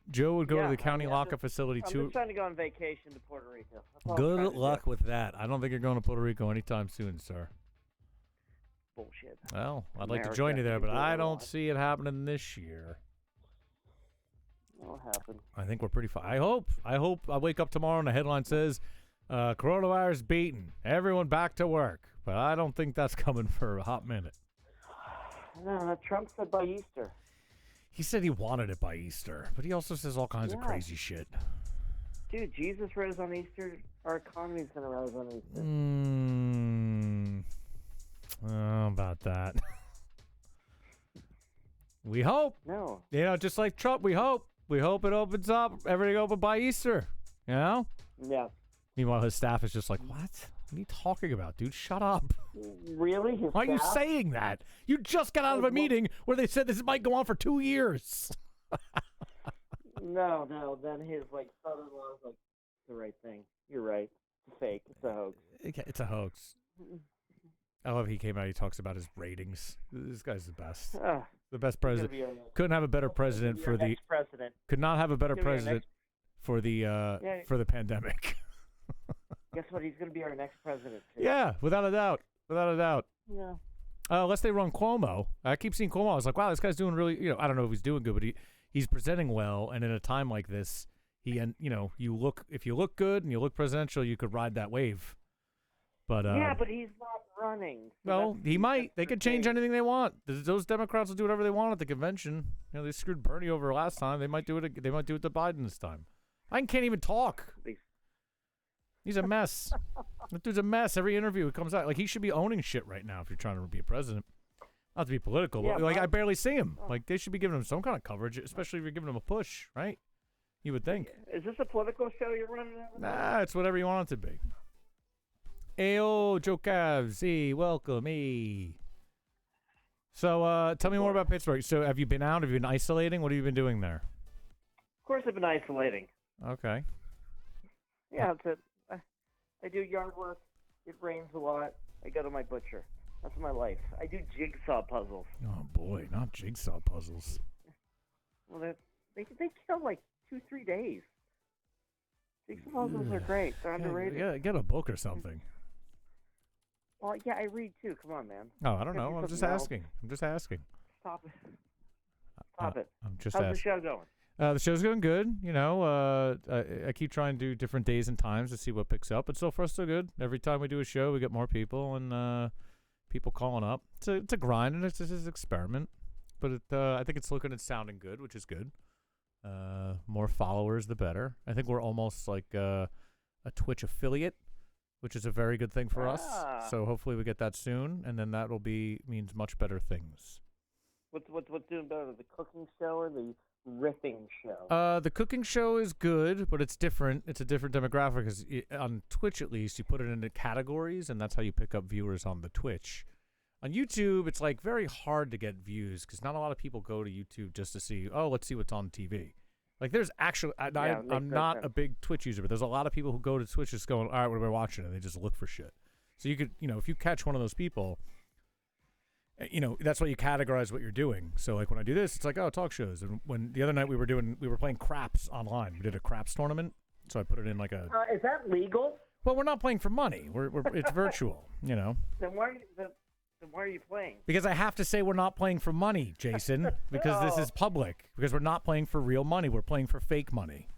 Speaker 1: Joe would go to the county lockup facility too.
Speaker 3: I'm just trying to go on vacation to Puerto Rico.
Speaker 1: Good luck with that. I don't think you're going to Puerto Rico anytime soon, sir.
Speaker 3: Bullshit.
Speaker 1: Well, I'd like to join you there, but I don't see it happening this year.
Speaker 3: It'll happen.
Speaker 1: I think we're pretty fine. I hope I wake up tomorrow and the headline says, coronavirus beaten. Everyone back to work. But I don't think that's coming for a hot minute.
Speaker 3: No, Trump said by Easter.
Speaker 1: He said he wanted it by Easter, but he also says all kinds of crazy shit.
Speaker 3: Dude, Jesus rose on Easter. Our economy's going to rise on Easter.
Speaker 1: Oh, about that. We hope.
Speaker 3: No.
Speaker 1: You know, just like Trump, we hope. We hope it opens up. Everything open by Easter. You know?
Speaker 3: Yeah.
Speaker 1: Meanwhile, his staff is just like, what? What are you talking about, dude? Shut up.
Speaker 3: Really?
Speaker 1: Why are you saying that? You just got out of a meeting where they said this might go on for 2 years.
Speaker 3: No. Then his son-in-law was like, it's the right thing. You're right. It's fake. It's a hoax.
Speaker 1: It's a hoax. I love he came out. He talks about his ratings. This guy's the best. The best president. Couldn't have a better president for the.
Speaker 3: President.
Speaker 1: Could not have a better president for the pandemic.
Speaker 3: Guess what? He's going to be our next president, too.
Speaker 1: Yeah, without a doubt.
Speaker 3: Yeah.
Speaker 1: Unless they run Cuomo. I keep seeing Cuomo. I was like, wow, this guy's doing really, I don't know if he's doing good, but he's presenting well. And in a time like this, if you look good and you look presidential, you could ride that wave. But
Speaker 3: yeah, but he's not running. So
Speaker 1: well, he might. They could change anything they want. Those Democrats will do whatever they want at the convention. They screwed Bernie over last time. They might do it. They might do it to Biden this time. Biden can't even talk. He's a mess. That dude's a mess. Every interview it comes out. Like, he should be owning shit right now if you're trying to be a president. Not to be political, but I barely see him. Like, they should be giving him some kind of coverage, especially if you're giving him a push, right? You would think.
Speaker 3: Is this a political show you're running?
Speaker 1: Nah, it's whatever you want it to be. Ayo, Joe Cavs. Welcome. So, tell me more about Pittsburgh. So, have you been out? Have you been isolating? What have you been doing there?
Speaker 3: Of course I've been isolating.
Speaker 1: Okay.
Speaker 3: Yeah, I do yard work. It rains a lot. I go to my butcher. That's my life. I do jigsaw puzzles.
Speaker 1: Oh, boy. Not jigsaw puzzles.
Speaker 3: Well, they kill 2-3 days. Jigsaw puzzles are great. They're underrated.
Speaker 1: Yeah, get a book or something.
Speaker 3: Well, yeah, I read too. Come on, man.
Speaker 1: Oh, I don't know. I'm just asking.
Speaker 3: Stop it.
Speaker 1: I'm just
Speaker 3: How's
Speaker 1: asking.
Speaker 3: the show going?
Speaker 1: The show's going good. I keep trying to do different days and times to see what picks up. But so far, so good. Every time we do a show, we get more people and people calling up. It's a grind, and it's just an experiment. But I think it's looking and sounding good, which is good. More followers, the better. I think we're almost like a Twitch affiliate, which is a very good thing for us. So hopefully we get that soon, and then that will means much better things.
Speaker 3: What's doing better, the cooking show or the riffing show?
Speaker 1: The cooking show is good, but it's different. It's a different demographic. Because on Twitch, at least, you put it into categories, and that's how you pick up viewers on the Twitch. On YouTube, it's very hard to get views because not a lot of people go to YouTube just to see, let's see what's on TV. There's actually, I'm not a big Twitch user, but there's a lot of people who go to Twitch just going, all right, what am I watching? And they just look for shit. So you could, if you catch one of those people, that's why you categorize what you're doing. So when I do this, it's talk shows. And when the other night we were playing craps online. We did a craps tournament. So I put it in
Speaker 3: is that legal?
Speaker 1: Well, we're not playing for money. It's virtual,
Speaker 3: Then why are you playing?
Speaker 1: Because I have to say we're not playing for money, Jason, because this is public. Because we're not playing for real money. We're playing for fake money.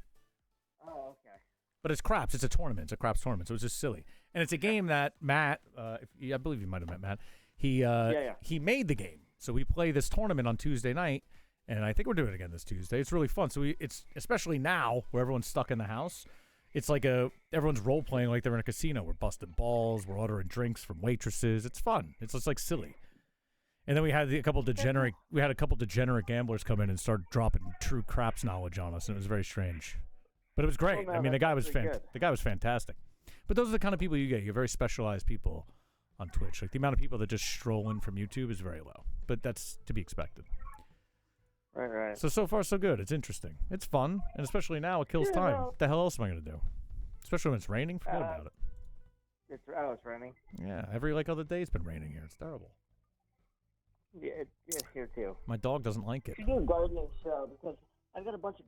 Speaker 3: Oh, okay.
Speaker 1: But it's craps. It's a tournament. It's a craps tournament. So it's just silly. And it's a game that Matt, I believe you might have met Matt, he made the game. So we play this tournament on Tuesday night, and I think we're doing it again this Tuesday. It's really fun. So it's especially now where everyone's stuck in the house. It's everyone's role playing like they're in a casino. We're busting balls. We're ordering drinks from waitresses. It's fun. It's just silly. And then we had a couple degenerate gamblers come in and start dropping true craps knowledge on us, and it was very strange. But it was great.
Speaker 3: Oh, no,
Speaker 1: the guy was fantastic. But those are the kind of people you get. You get very specialized people on Twitch. The amount of people that just stroll in from YouTube is very low. But that's to be expected.
Speaker 3: Right.
Speaker 1: So far, so good. It's interesting. It's fun. And especially now, it kills time. What the hell else am I going to do? Especially when it's raining, forget about it.
Speaker 3: It's raining.
Speaker 1: Yeah, every other day it's been raining here. It's terrible.
Speaker 3: Yeah, it's here too.
Speaker 1: My dog doesn't like it.
Speaker 3: We should do a gardening show because I've got a bunch of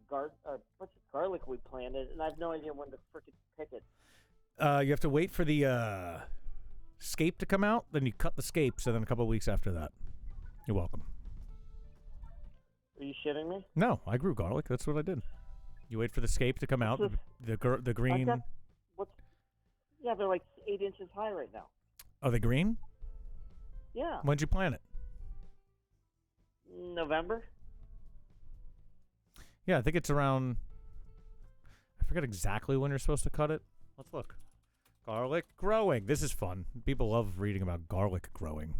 Speaker 3: garlic we planted, and I have no idea when to frickin' pick it.
Speaker 1: You have to wait for the scape to come out, then you cut the scapes, and then a couple of weeks after that. You're welcome.
Speaker 3: Are you shitting me?
Speaker 1: No, I grew garlic. That's what I did. You wait for the scape to come out, the green.
Speaker 3: Yeah, they're like 8 inches high right now.
Speaker 1: Are they green?
Speaker 3: Yeah.
Speaker 1: When'd you plant it?
Speaker 3: November.
Speaker 1: Yeah, I think it's around. I forget exactly when you're supposed to cut it. Let's look. Garlic growing. This is fun. People love reading about garlic growing.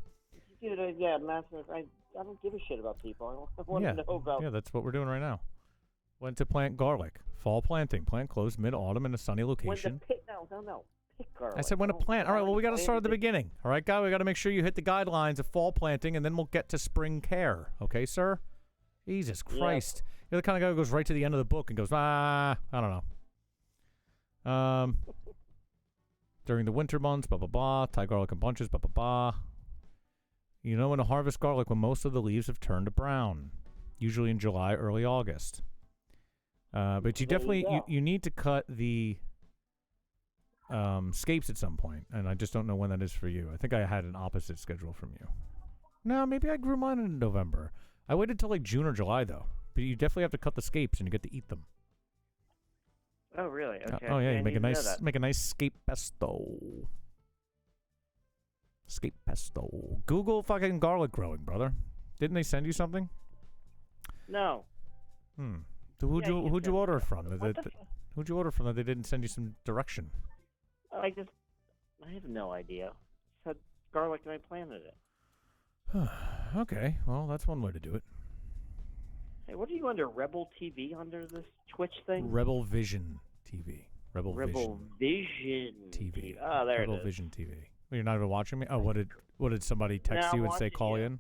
Speaker 3: Dude, yeah, massive. I don't give a shit about people. I want to know about.
Speaker 1: Yeah, that's what we're doing right now. When to plant garlic. Fall planting. Plant closed mid-autumn in a sunny location.
Speaker 3: When to pick? No. Pick garlic.
Speaker 1: I said when to plant. All right, well, we got to start at the beginning. All right, guy, we got to make sure you hit the guidelines of fall planting, and then we'll get to spring care. Okay, sir? Jesus Christ.
Speaker 3: Yep.
Speaker 1: You're the kind of guy who goes right to the end of the book and goes, I don't know. During the winter months, blah, blah, blah. Tie garlic in bunches, blah, blah, blah. You know when to harvest garlic when most of the leaves have turned to brown. Usually in July, early August. But you definitely, you need to cut the scapes at some point, and I just don't know when that is for you. I think I had an opposite schedule from you. No, maybe I grew mine in November. I waited till like June or July, though. But you definitely have to cut the scapes, and you get to eat them.
Speaker 3: Oh, really? Okay.
Speaker 1: Oh, yeah, you make a nice scape pesto. Scape pesto. Google fucking garlic growing, brother. Didn't they send you something?
Speaker 3: No.
Speaker 1: Who'd you order it from? Who'd you order from that they didn't send you some direction?
Speaker 3: I have no idea. It said garlic and I planted it.
Speaker 1: Okay, well, that's one way to do it.
Speaker 3: Hey, what are you under? Rebel TV under this Twitch thing?
Speaker 1: Rebel Vision TV. Rebel
Speaker 3: Vision
Speaker 1: TV.
Speaker 3: Oh, there
Speaker 1: Rebel
Speaker 3: it is.
Speaker 1: Vision TV. Well, you're not even watching me? Oh, what did somebody text you and say call in?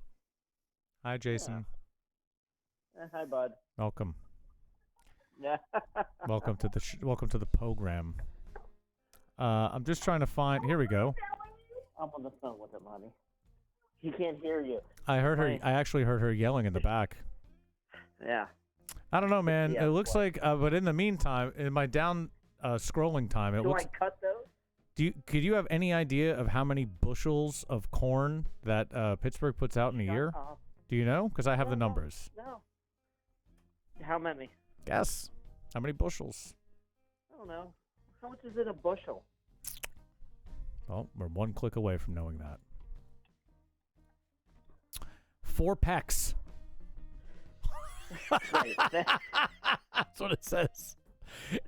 Speaker 1: Hi, Jason.
Speaker 3: Yeah. Hi, bud.
Speaker 1: Welcome.
Speaker 3: Yeah.
Speaker 1: welcome to the program. I'm just trying to find. Here we go.
Speaker 3: I'm on the phone with him, honey. He can't hear you.
Speaker 1: I heard her. I actually heard her yelling in the back.
Speaker 3: Yeah.
Speaker 1: I don't know, man.
Speaker 3: Yeah,
Speaker 1: it looks like. But in the meantime, in my down scrolling time, it looks.
Speaker 3: Do I cut those?
Speaker 1: Could you have any idea of how many bushels of corn that Pittsburgh puts out in a year? Do you know? Because I have the numbers.
Speaker 3: No. How many?
Speaker 1: Guess. How many bushels?
Speaker 3: I don't know. How much is in a bushel?
Speaker 1: Well, we're one click away from knowing that. 4 pecks. That's what it says.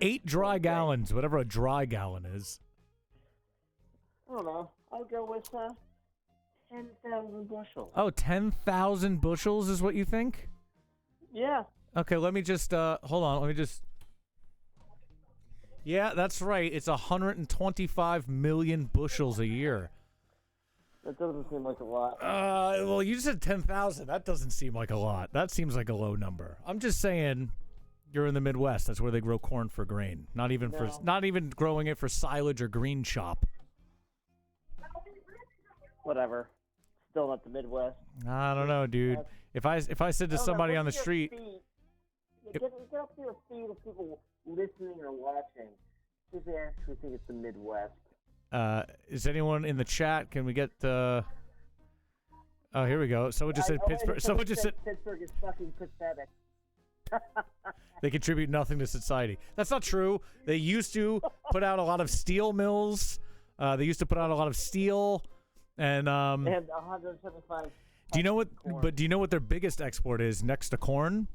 Speaker 1: 8 dry gallons, whatever a dry gallon is.
Speaker 3: I don't know. I'll go with 10,000 bushels.
Speaker 1: Oh, 10,000 bushels is what you think?
Speaker 3: Yeah.
Speaker 1: Okay, let me just, hold on. Let me just. Yeah, that's right. It's 125 million bushels a year.
Speaker 3: That doesn't seem like a lot.
Speaker 1: Well, you said 10,000. That doesn't seem like a lot. That seems like a low number. I'm just saying, you're in the Midwest. That's where they grow corn for grain. Not even growing it for silage or green chop.
Speaker 3: Whatever. Still not the Midwest.
Speaker 1: I don't know, dude. If I said to somebody on the street,
Speaker 3: get up to your feed of people listening or watching. See if they actually think it's the Midwest.
Speaker 1: Is anyone in the chat? Can we get? Oh, here we go. Someone just said Pittsburgh. Someone just said
Speaker 3: Pittsburgh is fucking pathetic.
Speaker 1: They contribute nothing to society. That's not true. They used to put out a lot of steel mills. They used to put out a lot of steel, and
Speaker 3: they had 175.
Speaker 1: Do you know what?
Speaker 3: Corn.
Speaker 1: But do you know what their biggest export is next to corn?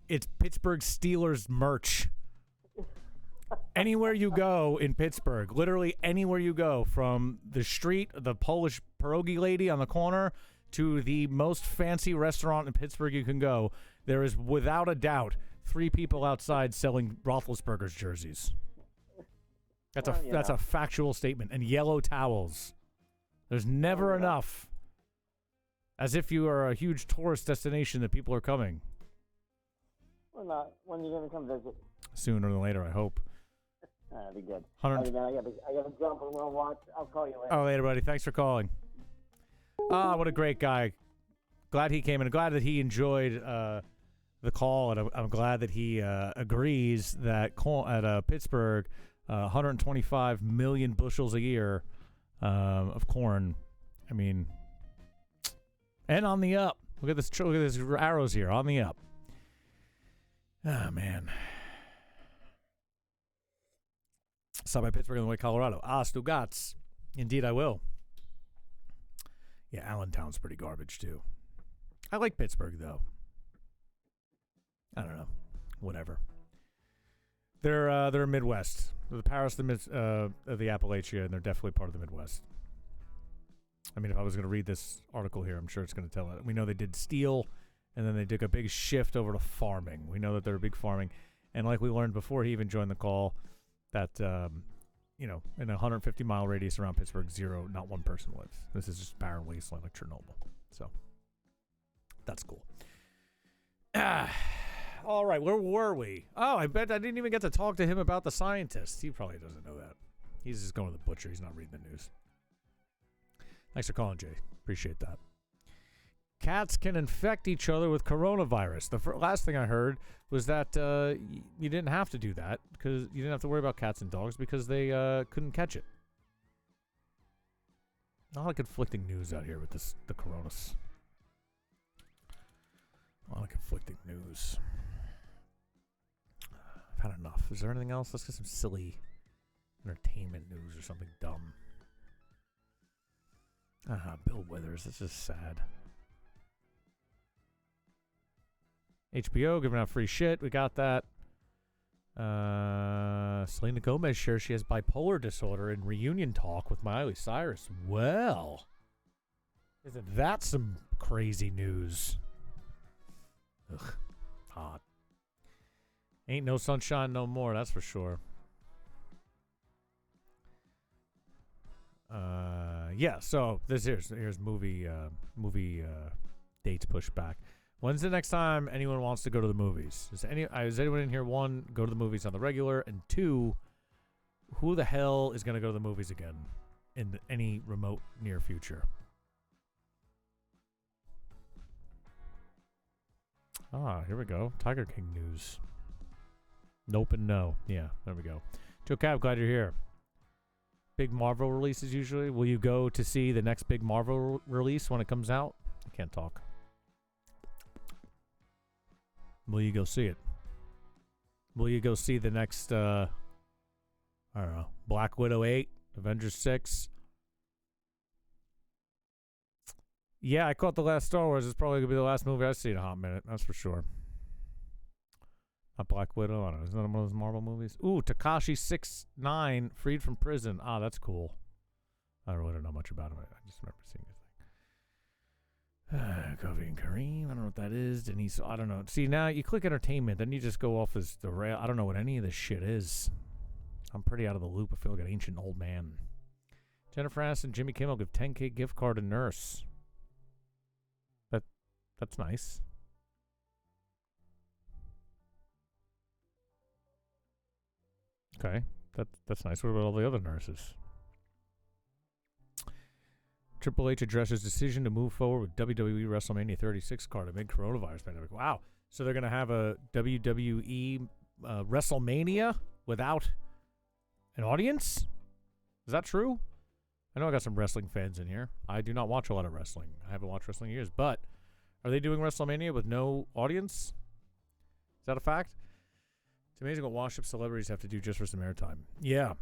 Speaker 1: It's Pittsburgh Steelers merch. Anywhere you go in Pittsburgh, literally anywhere you go, from the street, the Polish pierogi lady on the corner, to the most fancy restaurant in Pittsburgh you can go, there is without a doubt 3 people outside selling Roethlisberger's jerseys. That's a factual statement. And yellow towels. There's never enough. As if you are a huge tourist destination that people are coming.
Speaker 3: We're not. When are you going to come visit?
Speaker 1: Sooner than later, I hope.
Speaker 3: That'd be good.
Speaker 1: 100.
Speaker 3: All right, man, I gotta jump and we'll watch. I'll call you later.
Speaker 1: Oh, later, buddy. Thanks for calling. What a great guy. Glad he came in. Glad that he enjoyed the call, and I'm glad that he agrees that at Pittsburgh, 125 million bushels a year of corn. I mean, and on the up. Look at this. Look at these arrows here on the up. Oh man. Stop by Pittsburgh on the way, Colorado. Stugotz. Indeed, I will. Yeah, Allentown's pretty garbage too. I like Pittsburgh though. I don't know. Whatever. They're Midwest. They're the Paris of the Appalachia, and they're definitely part of the Midwest. I mean, if I was going to read this article here, I'm sure it's going to tell it. We know they did steel, and then they took a big shift over to farming. We know that they're big farming. And like we learned before he even joined the call, that, in a 150-mile radius around Pittsburgh, not one person lives. This is just barren wasteland like Chernobyl. So, that's cool. All right, where were we? Oh, I bet I didn't even get to talk to him about the scientists. He probably doesn't know that. He's just going to the butcher. He's not reading the news. Thanks for calling, Jay. Appreciate that. Cats can infect each other with coronavirus. The last thing I heard was that you didn't have to do that because you didn't have to worry about cats and dogs because they couldn't catch it. A lot of conflicting news out here with the coronas. A lot of conflicting news. I've had enough. Is there anything else? Let's get some silly entertainment news or something dumb. Bill Withers. This is sad. HBO giving out free shit. We got that. Selena Gomez shares she has bipolar disorder in reunion talk with Miley Cyrus. Well, isn't that some crazy news? Ugh, hot. Ain't no sunshine no more, that's for sure. Yeah, so here's movie dates pushed back. When's the next time anyone wants to go to the movies? Does anyone in here, one, go to the movies on the regular, and two, who the hell is going to go to the movies again in any remote near future? Here we go. Tiger King news. Nope and no. Yeah, there we go. Joe Cav, glad you're here. Big Marvel releases usually. Will you go to see the next big Marvel release when it comes out? I can't talk. Will you go see it? Will you go see the next, I don't know, Black Widow 8, Avengers 6? Yeah, I caught the last Star Wars. It's probably going to be the last movie I see in a hot minute. That's for sure. Not Black Widow. I don't know. Isn't that one of those Marvel movies? Ooh, Tekashi 6ix9ine freed from prison. That's cool. I really don't know much about him. I just remember seeing his thing. Kofi and Kareem. I don't know what that is. Denise. I don't know. See, now you click entertainment, then you just go off as the rail. I don't know what any of this shit is. I'm pretty out of the loop. I feel like an ancient old man. Jennifer Aniston, Jimmy Kimmel give $10K gift card to Nurse. That's nice. Okay, that's nice. What about all the other nurses? Triple H addresses decision to move forward with WWE WrestleMania 36 card amid coronavirus pandemic. Wow. So they're going to have a WWE WrestleMania without an audience? Is that true? I know I got some wrestling fans in here. I do not watch a lot of wrestling. I haven't watched wrestling in years. But are they doing WrestleMania with no audience? Is that a fact? It's amazing what washed-up celebrities have to do just for some airtime. Yeah.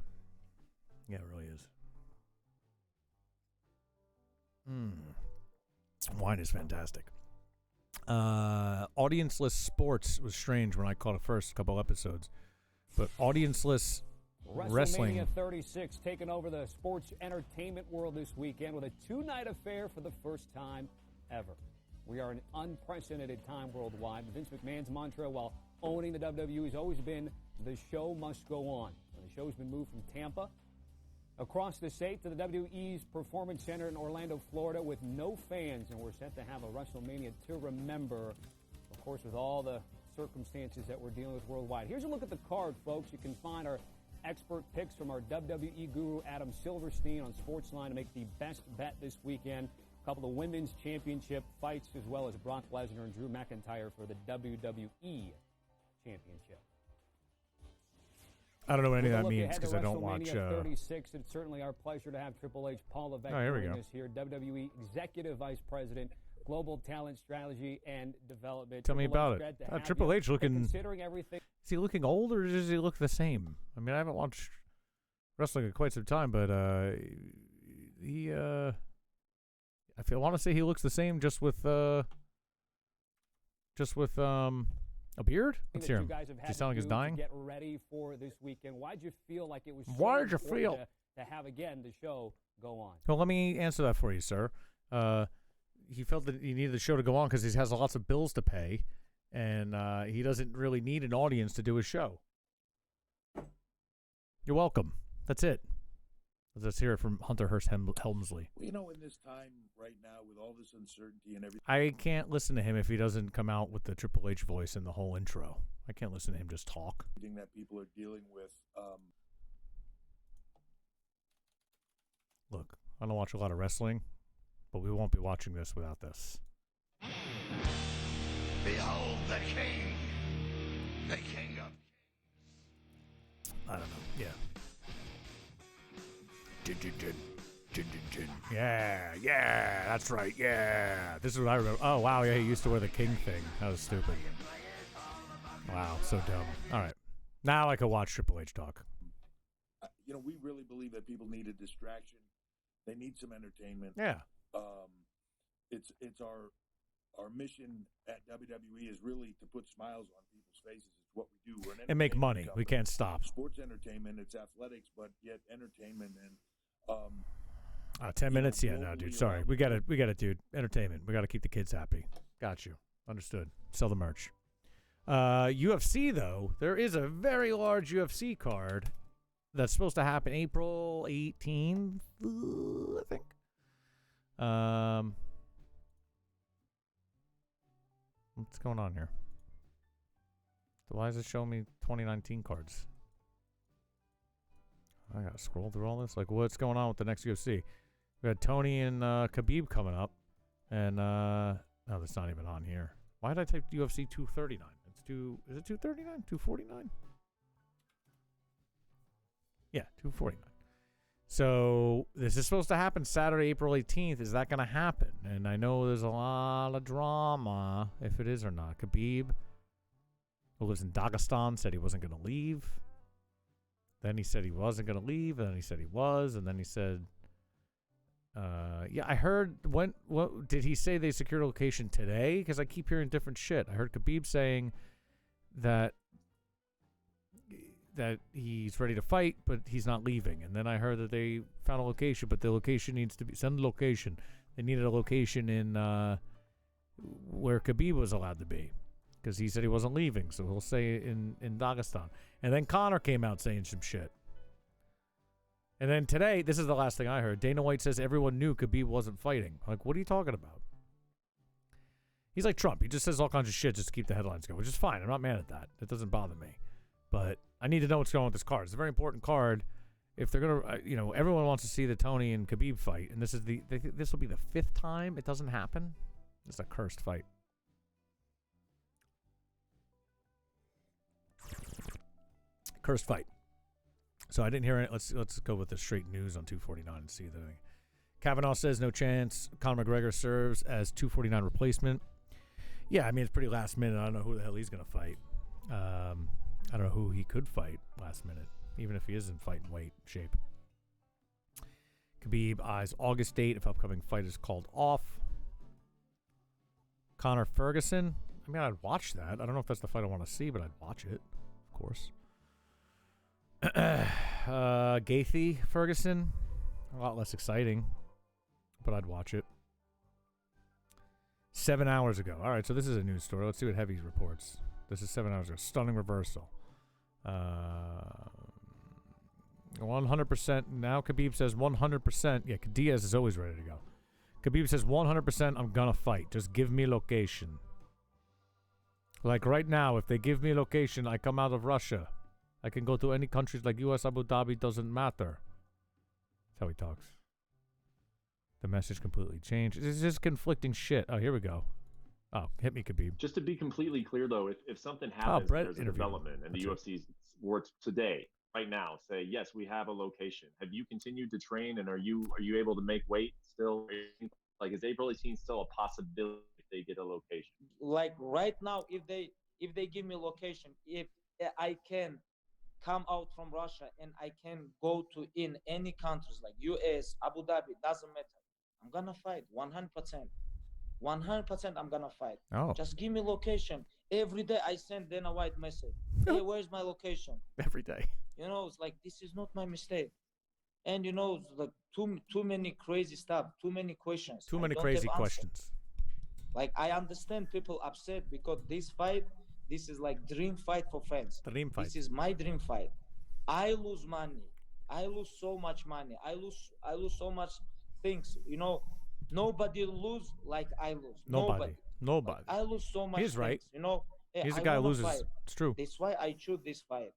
Speaker 1: Yeah, it really is. Wine is fantastic. Audienceless sports was strange when I caught it first, a couple episodes. But audienceless wrestling.
Speaker 4: WrestleMania 36 taking over the sports entertainment world this weekend with a two-night affair for the first time ever. We are in an unprecedented time worldwide. Vince McMahon's mantra while owning the WWE has always been, the show must go on. And the show's been moved from Tampa across the state to the WWE's Performance Center in Orlando, Florida, with no fans. And we're set to have a WrestleMania to remember, of course, with all the circumstances that we're dealing with worldwide. Here's a look at the card, folks. You can find our expert picks from our WWE guru Adam Silverstein on Sportsline to make the best bet this weekend. A couple of women's championship fights, as well as Brock Lesnar and Drew McIntyre for the WWE championship.
Speaker 1: I don't know what any of that means because I don't watch.
Speaker 4: 36. It's certainly our pleasure to have Triple H, Paul Levesque, joining us here, WWE Executive Vice President, Global Talent Strategy and Development.
Speaker 1: Tell me about it. Triple H looking.
Speaker 4: Considering everything,
Speaker 1: is he looking old or does he look the same? I mean, I haven't watched wrestling in quite some time, but he. I want to say he looks the same, just with a beard. Let's hear him. Does he sound like he's dying?
Speaker 4: Get ready for this weekend. Why'd you feel like it was?
Speaker 1: Why did you feel
Speaker 4: to have again the show go on?
Speaker 1: Well, let me answer that for you, sir. He felt that he needed the show to go on because he has lots of bills to pay, and he doesn't really need an audience to do his show. You're welcome. That's it. Let's hear it from Hunter Hearst Helmsley.
Speaker 5: Well, you know, in this time right now, with all this uncertainty and everything,
Speaker 1: I can't listen to him if he doesn't come out with the Triple H voice in the whole intro. I can't listen to him just talk.
Speaker 5: That people are dealing with.
Speaker 1: Look, I don't watch a lot of wrestling, but we won't be watching this without this.
Speaker 6: Behold the king of...
Speaker 1: I don't know. Yeah. Yeah, that's right. Yeah, this is what I remember. Oh wow, yeah, he used to wear the king thing. That was stupid. Wow, so dumb. All right, now I can watch Triple H talk.
Speaker 5: You know, we really believe that people need a distraction. They need some entertainment.
Speaker 1: Yeah.
Speaker 5: It's our mission at WWE is really to put smiles on people's faces. It's what we do. We're an
Speaker 1: and make money.
Speaker 5: company.
Speaker 1: We can't stop.
Speaker 5: Sports entertainment. It's athletics, but yet entertainment and.
Speaker 1: 10 minutes? Yeah, no, dude. Sorry. We got it, dude. Entertainment. We got to keep the kids happy. Got you. Understood. Sell the merch. UFC, though, there is a very large UFC card that's supposed to happen April 18th, I think. What's going on here? So why is it showing me 2019 cards? I gotta scroll through all this. Like, what's going on with the next UFC? We had Tony and Khabib coming up, and no, that's not even on here. Why did I type UFC 239? It's is it 239? 249? Yeah, 249. So this is supposed to happen Saturday, April 18th. Is that gonna happen? And I know there's a lot of drama if it is or not. Khabib, who lives in Dagestan, said he wasn't gonna leave. Then he said he wasn't going to leave, and then he said he was, and then he said, yeah, I heard, what did he say they secured a location today? Because I keep hearing different shit. I heard Khabib saying that he's ready to fight, but he's not leaving. And then I heard that they found a location, but the location needs to be, send the location. They needed a location in where Khabib was allowed to be. Because he said he wasn't leaving, so he'll say in Dagestan. And then Conor came out saying some shit. And then today, this is the last thing I heard, Dana White says everyone knew Khabib wasn't fighting. Like, what are you talking about? He's like Trump. He just says all kinds of shit just to keep the headlines going, which is fine. I'm not mad at that. It doesn't bother me. But I need to know what's going on with this card. It's a very important card. If they're going to, everyone wants to see the Tony and Khabib fight. And this will be the 5th time it doesn't happen. It's a cursed fight. Cursed fight. So I didn't hear it. Let's go with the straight news on 249 and see the thing. Kavanaugh says no chance. Conor McGregor serves as 249 replacement. Yeah, I mean, it's pretty last minute. I don't know who the hell he's going to fight. I don't know who he could fight last minute, even if he is in fighting weight shape. Khabib eyes August date if upcoming fight is called off. Conor Ferguson. I mean, I'd watch that. I don't know if that's the fight I want to see, but I'd watch it, of course. Gaethje Ferguson, a lot less exciting, but I'd watch it. 7 hours ago. All right, so this is a news story. Let's see what Heavy reports. This is 7 hours ago. Stunning reversal. 100%. Now Khabib says 100%. Yeah, Diaz is always ready to go. Khabib says 100% I'm gonna fight. Just give me location. Like right now, if they give me location, I come out of Russia. I can go to any countries like U.S., Abu Dhabi, doesn't matter. That's how he talks. The message completely changed. It's just conflicting shit. Oh, here we go. Oh, hit me, Khabib.
Speaker 7: Just to be completely clear, though, if something happens,
Speaker 1: Brett
Speaker 7: there's a
Speaker 1: interviewed
Speaker 7: development, and
Speaker 1: That's
Speaker 7: the
Speaker 1: right.
Speaker 7: UFC's works today, right now, say yes, we have a location. Have you continued to train, and are you able to make weight still? Like, is April 18th still a possibility if they get a location?
Speaker 8: Like right now, if they give me location, if I can come out from Russia and I can go to in any countries like US, Abu Dhabi, doesn't matter. I'm gonna fight 100%. 100% I'm gonna fight.
Speaker 1: Oh,
Speaker 8: Just give me location. Every day I send Dana White message. Hey, where's my location?
Speaker 1: every day.
Speaker 8: You know, it's like this is not my mistake. And you know, it's like too many crazy stuff, too many questions.
Speaker 1: Too
Speaker 8: I
Speaker 1: many
Speaker 8: don't
Speaker 1: crazy
Speaker 8: have answer.
Speaker 1: questions.
Speaker 8: Like I understand people upset because this fight, this is like dream fight for fans.
Speaker 1: Dream fight.
Speaker 8: This is my dream fight. I lose money. I lose so much money. I lose so much things. You know, nobody lose like I lose.
Speaker 1: Nobody.
Speaker 8: Like, I lose so much.
Speaker 1: He's right.
Speaker 8: things, you know,
Speaker 1: He's
Speaker 8: I
Speaker 1: a guy who
Speaker 8: wanna
Speaker 1: loses.
Speaker 8: fight.
Speaker 1: It's true.
Speaker 8: That's why I choose this fight,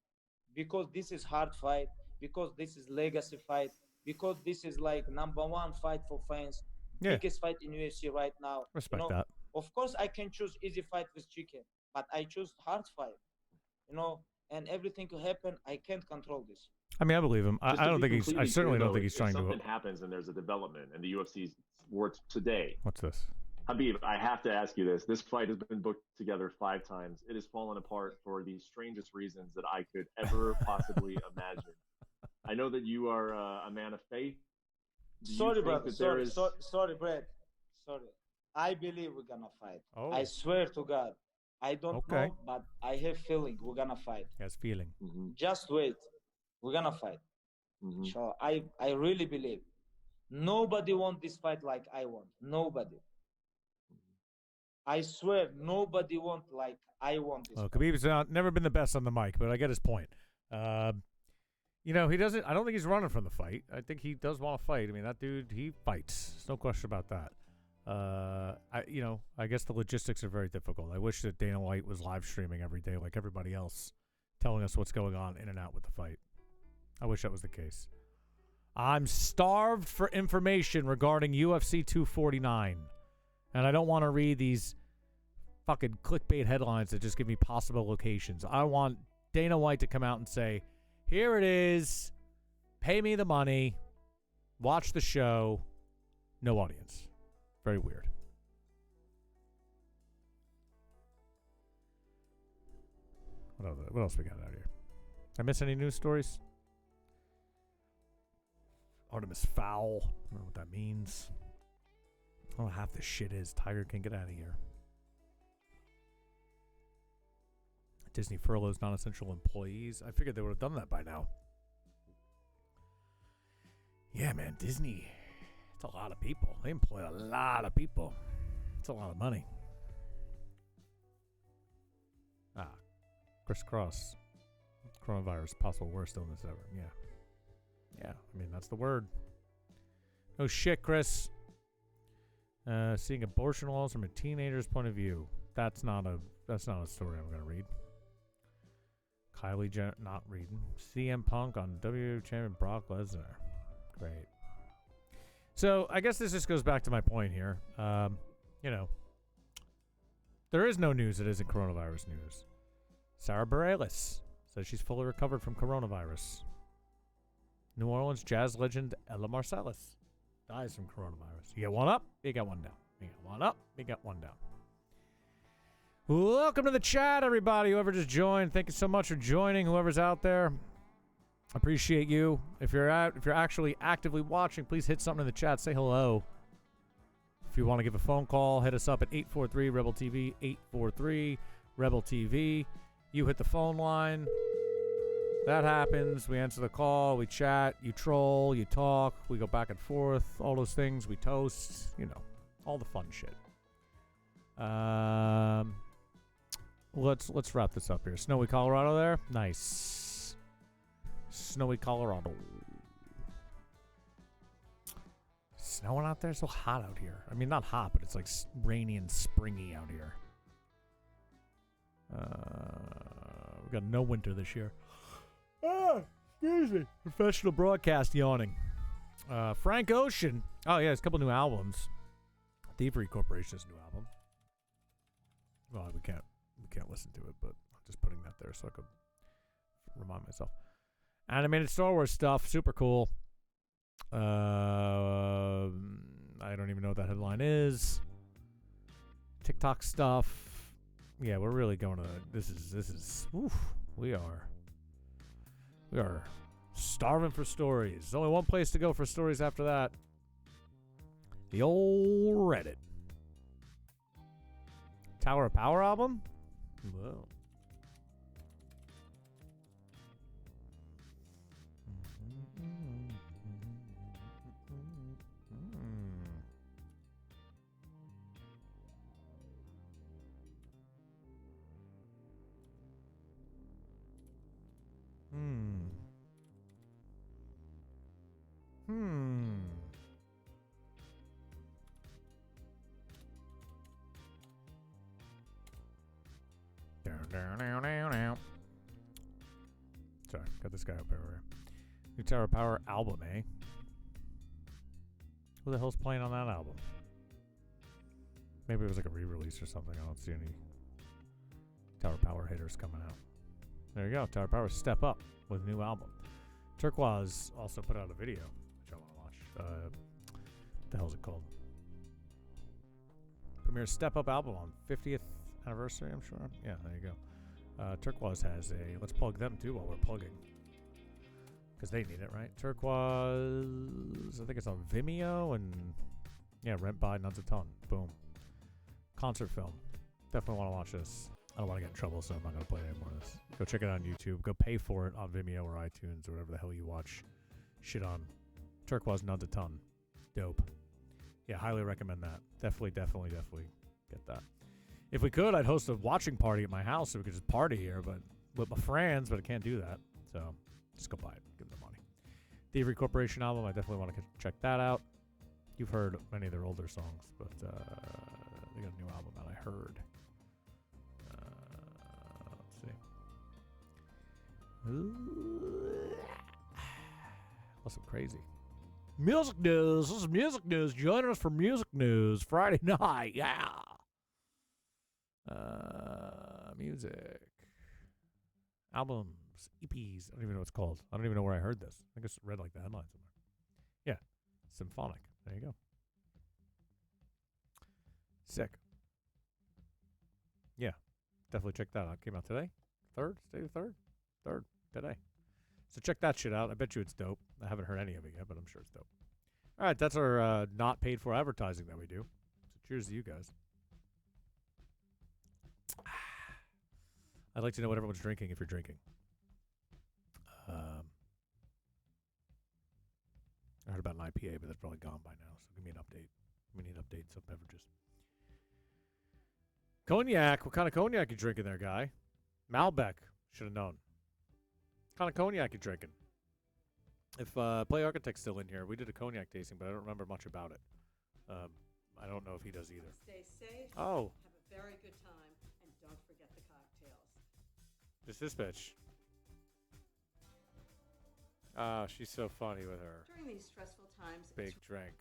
Speaker 8: because this is hard fight, because this is legacy fight, because this is like #1 fight for fans,
Speaker 1: Yeah.
Speaker 8: biggest fight in UFC right now.
Speaker 1: Respect
Speaker 8: you know,
Speaker 1: that.
Speaker 8: Of course, I can choose easy fight with Chicken, but I choose hard fight. You know, and everything could happen. I can't control this.
Speaker 1: I mean, I believe him.
Speaker 7: Just
Speaker 1: I
Speaker 7: to
Speaker 1: don't
Speaker 7: be
Speaker 1: think he's. I
Speaker 7: completely
Speaker 1: certainly
Speaker 7: clear,
Speaker 1: don't think
Speaker 7: though,
Speaker 1: he's
Speaker 7: if
Speaker 1: trying
Speaker 7: something
Speaker 1: to.
Speaker 7: happens and there's a development, and the UFC's works today.
Speaker 1: What's this?
Speaker 7: Habib, I have to ask you this. This fight has been booked together 5 times. It has fallen apart for the strangest reasons that I could ever possibly imagine. I know that you are a man of faith. Do you
Speaker 8: Sorry,
Speaker 7: think
Speaker 8: brother.
Speaker 7: that there
Speaker 8: Sorry, Brad. Sorry. I believe we're gonna fight.
Speaker 1: Oh.
Speaker 8: I swear to God. I don't
Speaker 1: Okay.
Speaker 8: know, but I have feeling we're gonna fight.
Speaker 1: He has feeling.
Speaker 8: Just wait. We're gonna fight. So I really believe. Nobody want this fight like I want. Nobody. I swear, nobody want like I want this.
Speaker 1: Well,
Speaker 8: fight.
Speaker 1: Khabib's never been the best on the mic, but I get his point. You know, he doesn't. I don't think he's running from the fight. I think he does want to fight. I mean, that dude, he fights. There's no question about that. I guess the logistics are very difficult. I wish that Dana White was live streaming every day like everybody else, telling us what's going on in and out with the fight. I wish that was the case. I'm starved for information regarding UFC 249, and I don't want to read these fucking clickbait headlines that just give me possible locations. I want Dana White to come out and say, here it is, pay me the money, watch the show, no audience. Very weird. What else we got out here? Did I miss any news stories? Artemis Fowl. I don't know what that means. I don't know half this shit is. Tiger can get out of here. Disney furloughs non-essential employees. I figured they would have done that by now. Yeah, man, Disney. It's a lot of people. They employ a lot of people. It's a lot of money. Crisscross. Coronavirus, possible worst illness ever. Yeah. Yeah, I mean, that's the word. No shit, Chris. Seeing abortion laws from a teenager's point of view. That's not a story I'm going to read. Kylie Jenner, not reading. CM Punk on WWE Champion Brock Lesnar. Great. So, I guess this just goes back to my point here. There is no news that isn't coronavirus news. Sarah Bareilles says she's fully recovered from coronavirus. New Orleans jazz legend Ella Marsalis dies from coronavirus. You get one up, you get one down. You get one up, you get one down. Welcome to the chat, everybody. Whoever just joined, thank you so much for joining. Whoever's out there, appreciate you. If you're actually actively watching, please hit something in the chat. Say hello. If you want to give a phone call, hit us up at 843 Rebel TV. 843 Rebel TV. You hit the phone line. That happens. We answer the call. We chat. You troll. You talk. We go back and forth. All those things. We toast. You know, all the fun shit. Let's wrap this up here. Snowy Colorado there. Nice. Snowy Colorado. Snowing out there. It's so hot out here. I mean, not hot, but it's like rainy and springy out here. We got no winter this year. Oh, excuse me. Professional broadcast yawning. Frank Ocean. Oh, yeah, there's a couple new albums. Thievery Corporation's new album. Well, we can't listen to it, but I'm just putting that there so I could remind myself. Animated Star Wars stuff, super cool. I don't even know what that headline is. TikTok stuff. Yeah, we're really going to. This is. Oof, we are starving for stories. There's only one place to go for stories after that. The old Reddit. Tower of Power album? Whoa. Sorry, got this guy up everywhere. New Tower of Power album, eh? Who the hell's playing on that album? Maybe it was like a re-release or something. I don't see any Tower Power hitters coming out. There you go. Tower Power Step Up with a new album. Turquoise also put out a video, which I want to watch. What the hell is it called? Premiere Step Up album on 50th anniversary, I'm sure. Yeah, there you go. Turquoise has a... Let's plug them too while we're plugging. Because they need it, right? Turquoise... I think it's on Vimeo and... Yeah, Rent by Nuns a Ton. Boom. Concert film. Definitely want to watch this. I don't want to get in trouble, so I'm not going to play any more of this. Go check it out on YouTube. Go pay for it on Vimeo or iTunes or whatever the hell you watch shit on. Turquoise Nuns a Ton. Dope. Yeah, highly recommend that. Definitely get that. If we could, I'd host a watching party at my house so we could just party here, but with my friends, but I can't do that. So just go buy it. Give them the money. Thievery Corporation album, I definitely want to check that out. You've heard many of their older songs, but they got a new album out, I heard. Let's see. What's up crazy? Music news. This is music news. Join us for music news Friday night. Yeah. Music. Albums. EPs. I don't even know what it's called. I don't even know where I heard this. I think I read like the headline somewhere. Yeah. Symphonic. There you go. Sick. Yeah. Definitely check that out. Came out today. Third? Third. Today. So check that shit out. I bet you it's dope. I haven't heard any of it yet, but I'm sure it's dope. All right. That's our not paid for advertising that we do. So cheers to you guys. I'd like to know what everyone's drinking if you're drinking. I heard about an IPA, but that's probably gone by now. So give me an update. We need updates of beverages. Cognac. What kind of cognac you drinking there, guy? Malbec. Should have known. What kind of cognac you drinking? If Play Architect's still in here, we did a cognac tasting, but I don't remember much about it. I don't know if he does either.
Speaker 9: Stay safe.
Speaker 1: Oh.
Speaker 9: Have a very good time, and don't forget the cocktails.
Speaker 1: Just this bitch. She's so funny with her
Speaker 9: During these stressful times,
Speaker 1: big
Speaker 9: it's
Speaker 1: drink.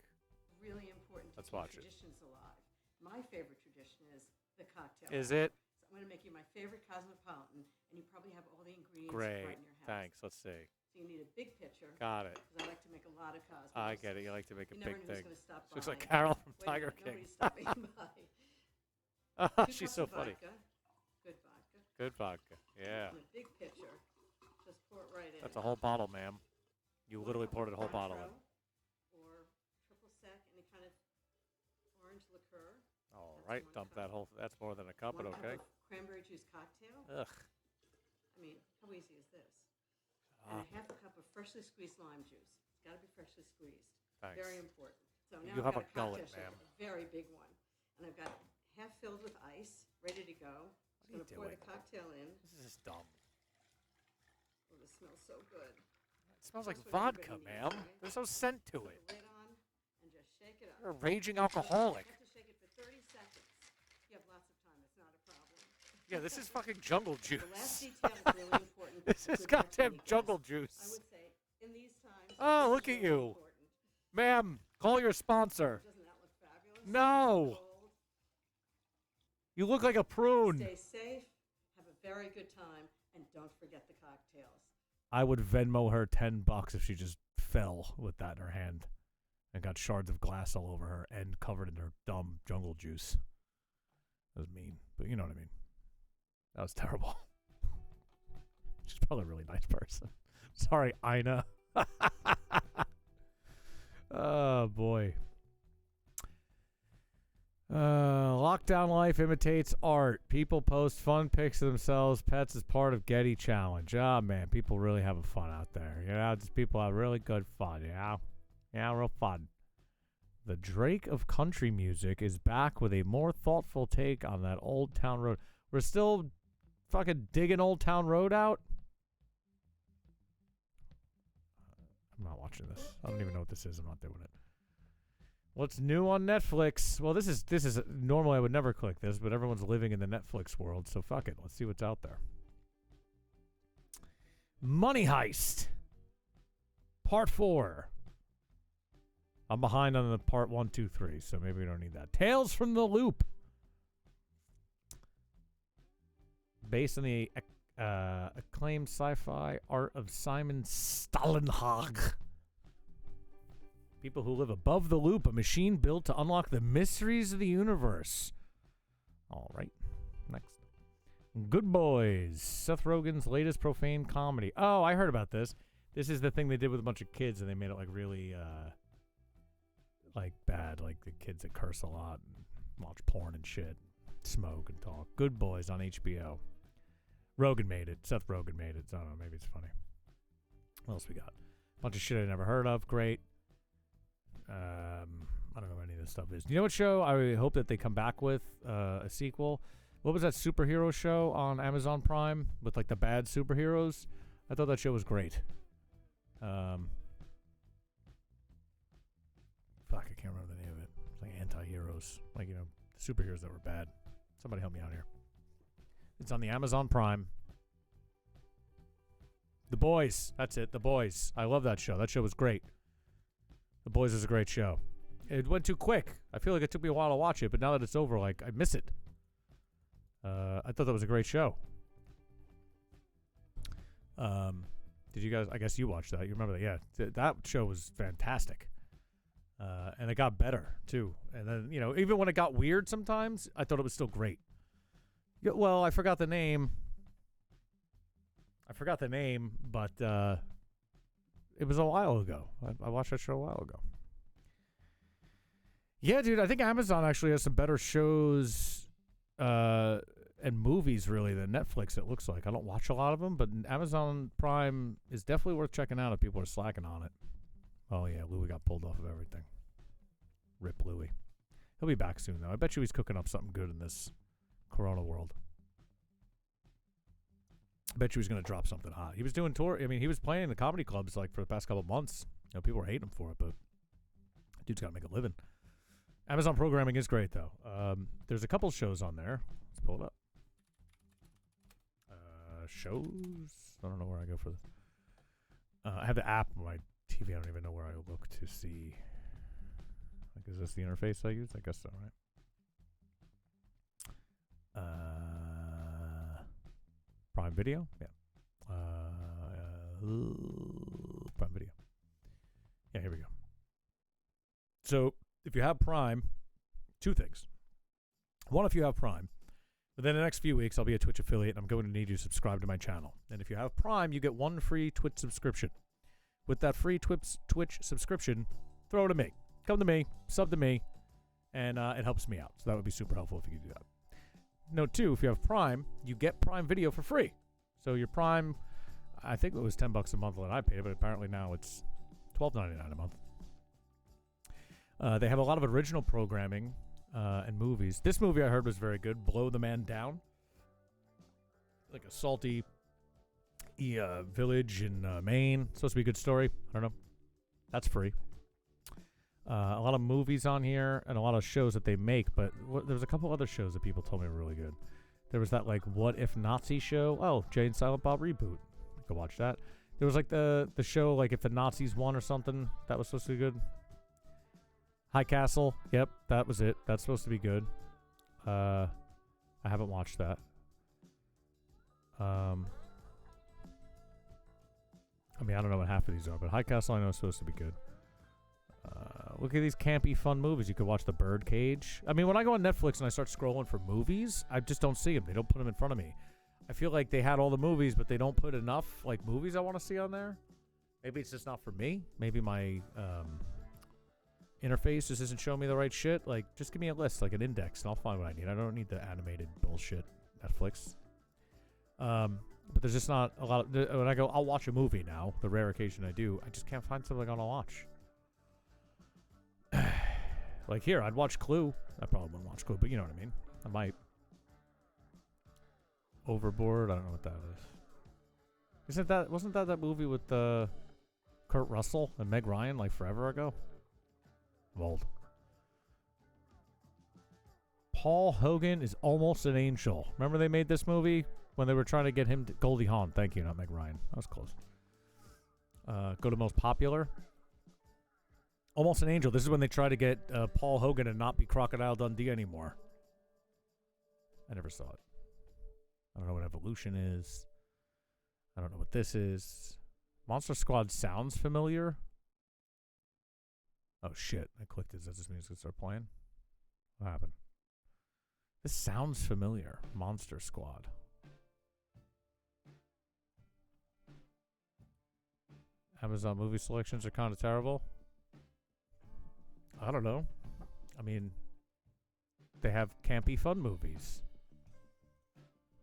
Speaker 9: really important to
Speaker 1: Let's
Speaker 9: keep
Speaker 1: watch it.
Speaker 9: traditions alive. My favorite tradition is the cocktail.
Speaker 1: Is it?
Speaker 9: So I'm going to make you my favorite cosmopolitan, and you probably have all the ingredients
Speaker 1: Great.
Speaker 9: right in your house.
Speaker 1: Thanks. Let's see.
Speaker 9: So you need a big pitcher.
Speaker 1: Got it.
Speaker 9: Because I like to make a lot of cosmos.
Speaker 1: I get it. You like to make a
Speaker 9: You never
Speaker 1: big
Speaker 9: knew who's
Speaker 1: thing.
Speaker 9: gonna stop
Speaker 1: She looks like
Speaker 9: by.
Speaker 1: Carol from
Speaker 9: Wait a
Speaker 1: Tiger
Speaker 9: minute,
Speaker 1: King.
Speaker 9: nobody's stopping by. 2
Speaker 1: She's
Speaker 9: cups
Speaker 1: so
Speaker 9: of
Speaker 1: funny.
Speaker 9: Vodka. Good vodka.
Speaker 1: Good vodka. Yeah.
Speaker 9: In a big pitcher. Just pour it right in.
Speaker 1: That's a whole bottle, ma'am. You literally poured a whole bottle in.
Speaker 9: Or triple sec, any kind of orange liqueur.
Speaker 1: All
Speaker 9: That's
Speaker 1: right.
Speaker 9: 1
Speaker 1: Dump
Speaker 9: cup.
Speaker 1: that whole. That's more than a cup, but
Speaker 9: 1
Speaker 1: okay.
Speaker 9: cup of cranberry juice cocktail.
Speaker 1: Ugh.
Speaker 9: I mean, how easy is this?
Speaker 1: Ah.
Speaker 9: And a half a cup of freshly squeezed lime juice. It's got to be freshly squeezed.
Speaker 1: Thanks.
Speaker 9: Very important. So now
Speaker 1: You
Speaker 9: I've
Speaker 1: have
Speaker 9: got
Speaker 1: a gullet,
Speaker 9: cocktail shaker,
Speaker 1: ma'am.
Speaker 9: a very big one, and I've got half filled with ice, ready to go.
Speaker 1: What are you
Speaker 9: Just gonna pour
Speaker 1: doing?
Speaker 9: the cocktail in.
Speaker 1: This is dumb.
Speaker 9: Oh, this smells so good.
Speaker 1: It smells like
Speaker 9: That's what
Speaker 1: vodka,
Speaker 9: everybody
Speaker 1: ma'am.
Speaker 9: needs, right?
Speaker 1: There's no scent to
Speaker 9: Put
Speaker 1: it.
Speaker 9: the lid on and just shake it up.
Speaker 1: You're a raging alcoholic.
Speaker 9: You have to shake it for 30 seconds. You have lots of time. It's not a problem.
Speaker 1: Yeah, this is fucking jungle juice.
Speaker 9: The last detail is really important.
Speaker 1: This
Speaker 9: for
Speaker 1: is
Speaker 9: good
Speaker 1: goddamn
Speaker 9: technique.
Speaker 1: jungle
Speaker 9: I
Speaker 1: juice.
Speaker 9: would say in these times.
Speaker 1: Oh,
Speaker 9: this
Speaker 1: look
Speaker 9: is
Speaker 1: at
Speaker 9: really
Speaker 1: you.
Speaker 9: important.
Speaker 1: Ma'am, call your sponsor.
Speaker 9: Doesn't that look fabulous?
Speaker 1: No.
Speaker 9: Gold.
Speaker 1: You look like a prune.
Speaker 9: Stay safe. Have a very good time, and don't forget the cocktails.
Speaker 1: I would Venmo her $10 if she just fell with that in her hand and got shards of glass all over her and covered in her dumb jungle juice. That was mean, but you know what I mean. That was terrible. She's probably a really nice person. Sorry, Ina. Oh, boy. Lockdown life imitates art. People post fun pics of themselves, pets as part of Getty Challenge. Oh, man, people really having fun out there. You know, just people have really good fun, you know? Yeah, real fun. The Drake of country music is back with a more thoughtful take on that Old Town Road. We're still fucking digging Old Town Road out? I'm not watching this. I don't even know what this is. I'm not doing it. What's new on Netflix? Well, this is normally I would never click this, but everyone's living in the Netflix world, so fuck it. Let's see what's out there. Money Heist. Part 4. I'm behind on the part 1, 2, 3, so maybe we don't need that. Tales from the Loop. Based on the acclaimed sci-fi art of Simon Stalenhag. People who live above the loop, a machine built to unlock the mysteries of the universe. All right, next. Good Boys, Seth Rogen's latest profane comedy. Oh, I heard about this. This is the thing they did with a bunch of kids, and they made it like really, like bad, like the kids that curse a lot and watch porn and shit, smoke and talk. Good Boys on HBO. Rogen made it. Seth Rogen made it. So I don't know. Maybe it's funny. What else we got? A bunch of shit I never heard of. Great. I don't know what any of this stuff is. You know what show I hope that they come back with a sequel? What was that superhero show on Amazon Prime with like the bad superheroes? I thought that show was great. Fuck, I can't remember the name of it. It's like anti-heroes. Like, you know, superheroes that were bad. Somebody help me out here. It's on the Amazon Prime. The Boys. That's it. The Boys. I love that show. That show was great. The Boys is a great show. It went too quick. I feel like it took me a while to watch it, but now that it's over, like, I miss it. I thought that was a great show. Did you guys, I guess you watched that. You remember that? Yeah. That show was fantastic. And it got better, too. And then, you know, even when it got weird sometimes, I thought it was still great. Yeah, well, I forgot the name. But it was a while ago. I watched that show a while ago. Yeah, dude, I think Amazon actually has some better shows and movies, really, than Netflix, it looks like. I don't watch a lot of them, but Amazon Prime is definitely worth checking out if people are slacking on it. Oh, yeah, Louis got pulled off of everything. Rip Louis. He'll be back soon, though. I bet you he's cooking up something good in this Corona world. I bet you he's going to drop something hot. He was doing tour. I mean, he was playing in the comedy clubs like for the past couple of months. You know, people were hating him for it, but dude's got to make a living. Amazon programming is great, though. There's a couple shows on there. Let's pull it up. Shows. I don't know where I go for this. I have the app on my TV. I don't even know where I look to see. Like, is this the interface I use? I guess so, right? Prime Video? Yeah. Prime Video. Yeah, here we go. So, if you have Prime, two things. One, if you have Prime, within the next few weeks, I'll be a Twitch affiliate, and I'm going to need you to subscribe to my channel. And if you have Prime, you get one free Twitch subscription. With that free Twitch subscription, throw it to me. Come to me, sub to me, and it helps me out. So that would be super helpful if you could do that. Note 2, if you have Prime, you get Prime Video for free. So your Prime, I think it was $10 a month when I paid it, but apparently now it's $12.99 a month. They have a lot of original programming and movies. This movie I heard was very good, Blow the Man Down. Like a salty village in Maine. Supposed to be a good story. I don't know. That's free. A lot of movies on here and a lot of shows that they make, but there's a couple other shows that people told me were really good. There was that like What If Nazi show. Oh, Jay and Silent Bob reboot. You could watch that. There was like the show like If the Nazis Won or something. That was supposed to be good. High Castle. Yep, that was it. That's supposed to be good. I haven't watched that. I mean, I don't know what half of these are, but High Castle I know is supposed to be good. Look at these campy, fun movies. You could watch The Birdcage. I mean, when I go on Netflix and I start scrolling for movies, I just don't see them. They don't put them in front of me. I feel like they had all the movies, but they don't put enough like movies I want to see on there. Maybe it's just not for me. Maybe my interface just isn't showing me the right shit. Like, just give me a list, like an index, and I'll find what I need. I don't need the animated bullshit Netflix. But there's just not a lot of... When I go, I'll watch a movie now, the rare occasion I do, I just can't find something I want to watch. Like here, I'd watch Clue. I probably wouldn't watch Clue, but you know what I mean. I might. Overboard, I don't know what that is. Wasn't that movie with Kurt Russell and Meg Ryan like forever ago? I'm old. Paul Hogan is almost an angel. Remember they made this movie when they were trying to get him to Goldie Hawn. Thank you, not Meg Ryan. That was close. Go to most popular. Almost an Angel. This is when they try to get Paul Hogan to not be Crocodile Dundee anymore. I never saw it. I don't know what Evolution is. I don't know what this is. Monster Squad sounds familiar. Oh, shit. I clicked it. Does that just mean it's going to start playing? What happened? This sounds familiar. Monster Squad. Amazon movie selections are kind of terrible. I don't know. I mean, they have campy fun movies.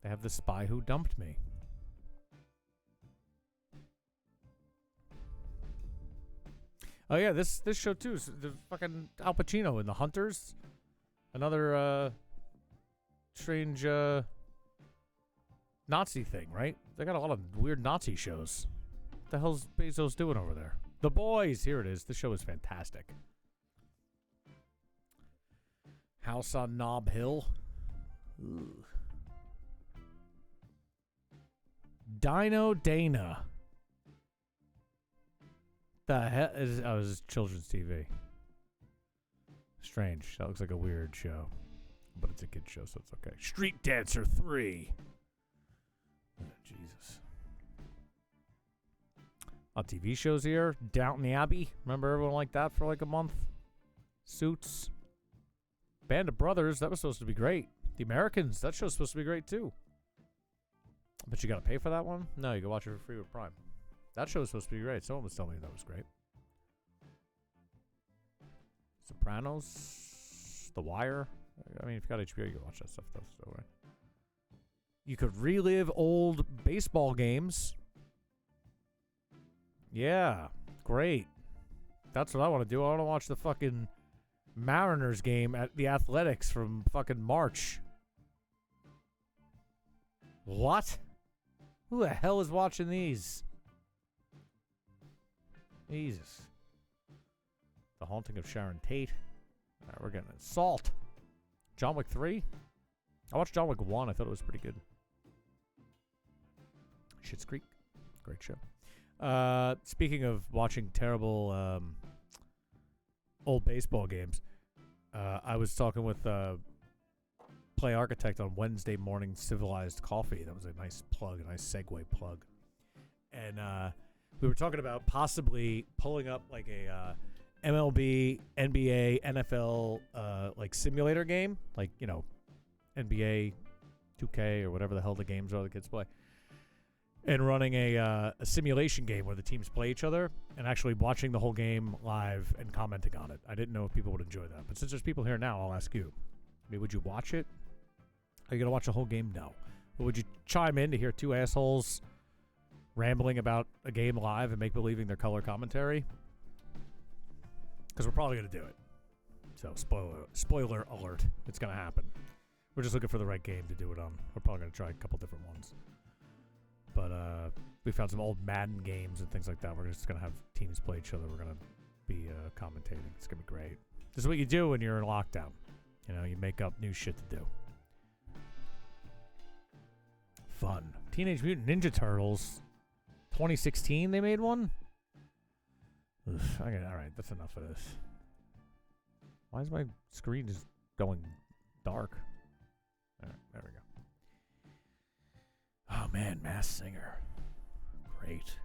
Speaker 1: They have The Spy Who Dumped Me. Oh yeah, this show too is the fucking Al Pacino in The Hunters. Another strange Nazi thing, right? They got a lot of weird Nazi shows. What the hell's Bezos doing over there? The Boys, here it is. This show is fantastic. House on Nob Hill. Ooh. Dino Dana. The hell is... Oh, this is children's TV. Strange. That looks like a weird show. But it's a kid show, so it's okay. Street Dancer 3. Oh, Jesus. TV shows here. Downton Abbey. Remember everyone like that for like a month? Suits. Band of Brothers. That was supposed to be great. The Americans. That show's supposed to be great too. But you gotta pay for that one? No, you can watch it for free with Prime. That show was supposed to be great. Someone was telling me that was great. Sopranos. The Wire. I mean, if you got HBO, you can watch that stuff though. So, right. You could relive old baseball games. Yeah, great. That's what I want to do. I want to watch the fucking Mariners game at the Athletics from fucking March. What? Who the hell is watching these? Jesus. The Haunting of Sharon Tate. All right, we're getting it. Salt. John Wick 3? I watched John Wick 1. I thought it was pretty good. Schitt's Creek. Great show. Speaking of watching terrible old baseball games, I was talking with Play Architect on Wednesday morning Civilized Coffee. That was a nice plug, a nice segue plug. And we were talking about possibly pulling up like a MLB, NBA, NFL like simulator game, like, you know, NBA 2K or whatever the hell the games are the kids play, and running a simulation game where the teams play each other and actually watching the whole game live and commenting on it. I didn't know if people would enjoy that, but since there's people here now, I'll ask you. I mean, would you watch it? Are you going to watch the whole game? No. But would you chime in to hear two assholes rambling about a game live and make believing their color commentary? Because we're probably going to do it. So, spoiler alert. It's going to happen. We're just looking for the right game to do it on. We're probably going to try a couple different ones. But we found some old Madden games and things like that. We're just going to have teams play each other. We're going to be commentating. It's going to be great. This is what you do when you're in lockdown. You know, you make up new shit to do. fun. Teenage Mutant Ninja Turtles, 2016. They made one. Ugh, okay, all right, that's enough of this. Why is my screen just going dark? All right, there we go. Oh man, Masked Singer, great.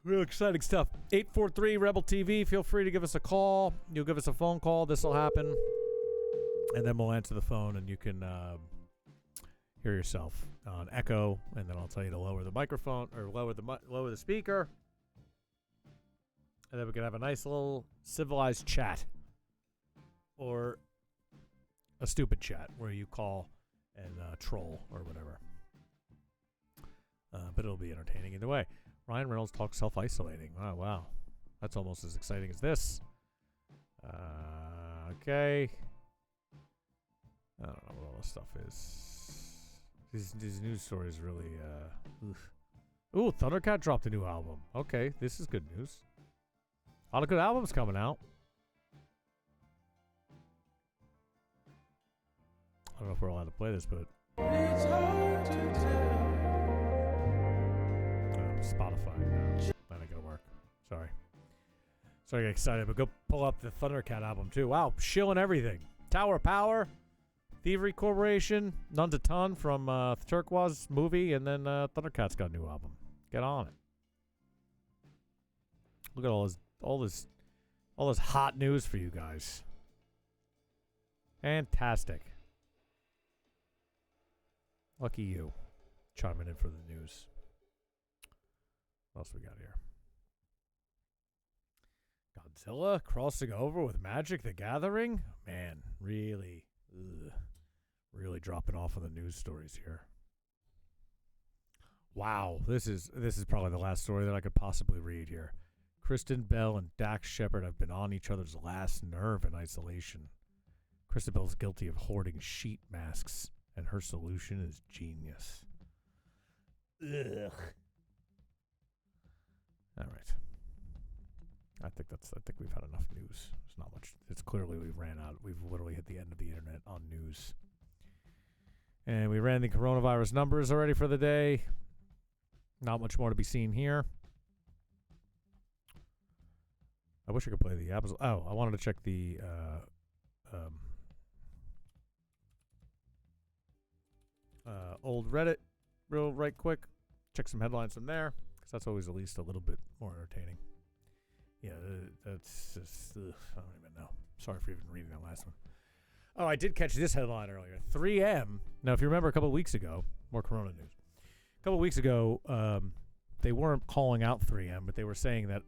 Speaker 1: Real exciting stuff. 843 Rebel TV. Feel free to give us a call. You'll give us a phone call. This will happen, and then we'll answer the phone, and you can hear yourself on echo, and then I'll tell you to lower the microphone or lower the speaker, and then we can have a nice little civilized chat, or a stupid chat where you call and troll or whatever. But it'll be entertaining either way. Ryan Reynolds talks self-isolating. Oh, wow. That's almost as exciting as this. Okay. I don't know what all this stuff is. These news stories really, Ooh, Thundercat dropped a new album. Okay, this is good news. A lot of good albums coming out. I don't know if we're allowed to play this, but... It's hard to tell. Spotify. No, that ain't gonna work. Sorry. Sorry to get excited, but go pull up the Thundercat album too. Wow, shilling everything. Tower of Power, Thievery Corporation, None to Ton from the Turquoise movie, and then Thundercat's got a new album. Get on it. Look at all this hot news for you guys. Fantastic. Lucky you, chiming in for the news. What else we got here? Godzilla crossing over with Magic the Gathering? Man, really dropping off on the news stories here. Wow, this is probably the last story that I could possibly read here. Kristen Bell and Dax Shepard have been on each other's last nerve in isolation. Kristen Bell's guilty of hoarding sheet masks, and her solution is genius. Ugh. All right. I think we've had enough news. There's not much. It's clearly we've ran out. We've literally hit the end of the internet on news. And we ran the coronavirus numbers already for the day. Not much more to be seen here. I wish I could play the apples. Oh, I wanted to check the old Reddit right quick. Check some headlines from there. That's always at least a little bit more entertaining. Yeah, that's just... I don't even know. Sorry for even reading that last one. Oh, I did catch this headline earlier. 3M. Now, if you remember a couple of weeks ago, more Corona news. A couple of weeks ago, they weren't calling out 3M, but they were saying that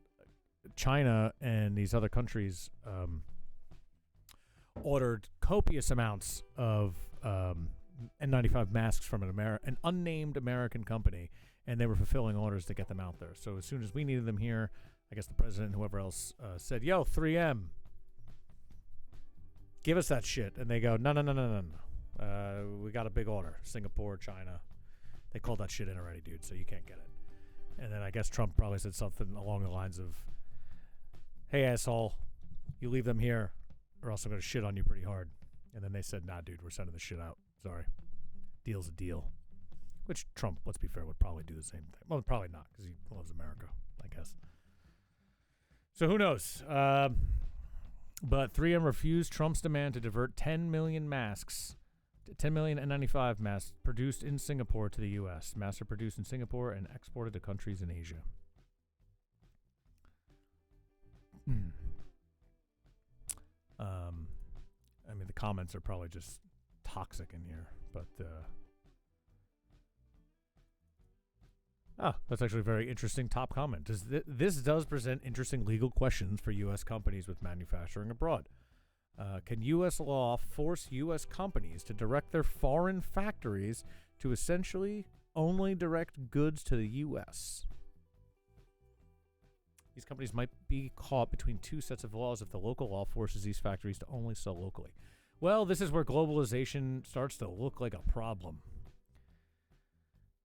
Speaker 1: China and these other countries ordered copious amounts of N95 masks from an unnamed American company, and they were fulfilling orders to get them out there. So as soon as we needed them here, I guess the president and whoever else said, yo, 3M, give us that shit. And they go, no. We got a big order. Singapore, China. They called that shit in already, dude, so you can't get it. And then I guess Trump probably said something along the lines of, hey, asshole, you leave them here or else I'm going to shit on you pretty hard. And then they said, nah, dude, we're sending the shit out. Sorry. Deal's a deal. Which Trump, let's be fair, would probably do the same thing. Well, probably not, because he loves America, I guess. So who knows? But 3M refused Trump's demand to divert 10 million masks, 10 million N95 masks produced in Singapore to the U.S. Masks are produced in Singapore and exported to countries in Asia. I mean, the comments are probably just toxic in here, but... that's actually a very interesting top comment. This does present interesting legal questions for U.S. companies with manufacturing abroad. Can U.S. law force U.S. companies to direct their foreign factories to essentially only direct goods to the U.S.? These companies might be caught between two sets of laws if the local law forces these factories to only sell locally. Well, this is where globalization starts to look like a problem.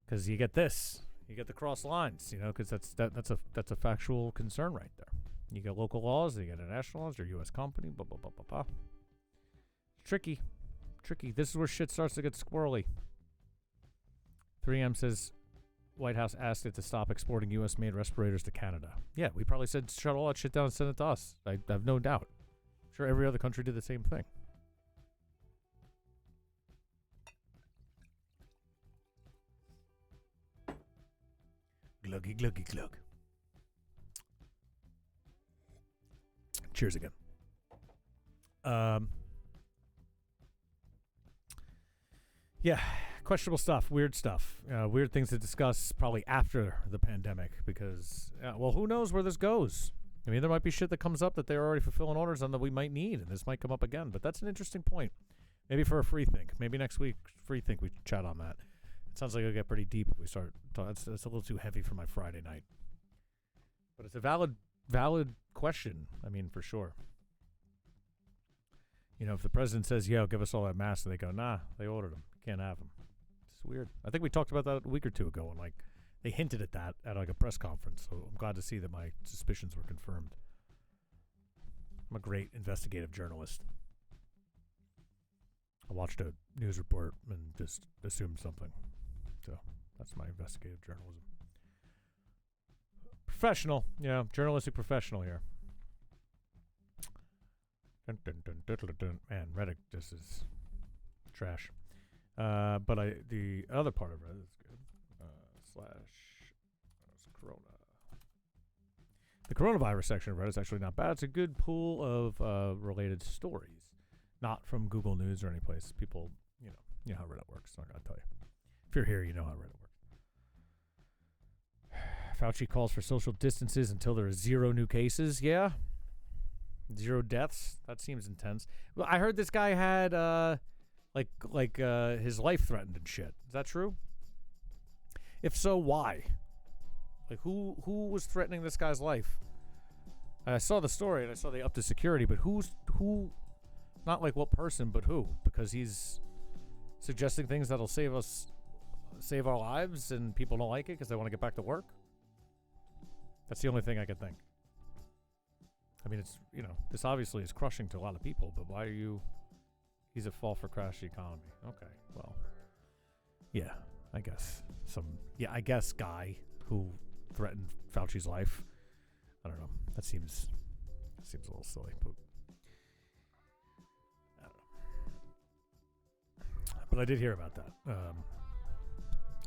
Speaker 1: Because you get this. You get the cross lines, because that's a factual concern right there. You get local laws, you get international laws, you're a U.S. company, blah, blah, blah, blah, blah. Tricky. This is where shit starts to get squirrely. 3M says White House asked it to stop exporting U.S.-made respirators to Canada. Yeah, we probably said shut all that shit down and send it to us. I have no doubt. I'm sure every other country did the same thing. Gluggy, gluggy, glug. Cheers again. Yeah, questionable stuff, weird stuff, weird things to discuss probably after the pandemic because, well, who knows where this goes? I mean, there might be shit that comes up that they're already fulfilling orders on that we might need, and this might come up again. But that's an interesting point. Maybe for a free think. Maybe next week, free think, we chat on that. It sounds like it'll get pretty deep if we start talking. It's a little too heavy for my Friday night. But it's a valid question, I mean, for sure. You know, if the president says, yeah, give us all that mask, and they go, nah, they ordered them. Can't have them. It's weird. I think we talked about that a week or two ago, and like they hinted at that at like a press conference. So I'm glad to see that my suspicions were confirmed. I'm a great investigative journalist. I watched a news report and just assumed something. So that's my investigative journalism. Professional, yeah, journalistic professional here. Dun, dun, dun, dun, dun, dun. Man, Reddit, this is trash. But the other part of Reddit is good. Corona. The coronavirus section of Reddit is actually not bad. It's a good pool of related stories, not from Google News or any place. People, you know how Reddit works. I'm not gonna tell you. If you're here, you know how Reddit works. Fauci calls for social distances until there are 0 new cases. Yeah. 0 deaths. That seems intense. Well, I heard this guy had his life threatened and shit. Is that true? If so, why? Like who was threatening this guy's life? I saw the story and I saw they upped the security, but who? Not like what person, but who? Because he's suggesting things that'll save our lives, and people don't like it because they want to get back to work. That's the only thing I could think. I mean, it's, this obviously is crushing to a lot of people, but why are you... He's at fault for crash the economy. Okay, well, yeah, I guess. I guess guy who threatened Fauci's life. I don't know. That seems a little silly, but I don't know. But I did hear about that.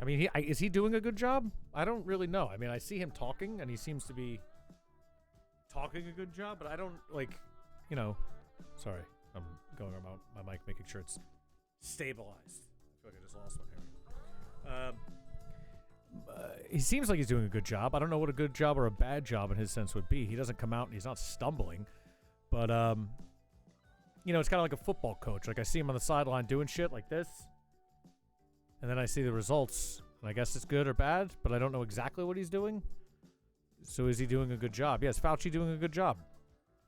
Speaker 1: I mean, is he doing a good job? I don't really know. I mean, I see him talking, and he seems to be talking a good job, but I don't, sorry, I'm going on my mic, making sure it's stabilized. I feel like I just lost one here. He seems like he's doing a good job. I don't know what a good job or a bad job in his sense would be. He doesn't come out and he's not stumbling, but, it's kind of like a football coach. Like, I see him on the sideline doing shit like this, and then I see the results, and I guess it's good or bad, but I don't know exactly what he's doing. So is he doing a good job? Yes, Fauci doing a good job.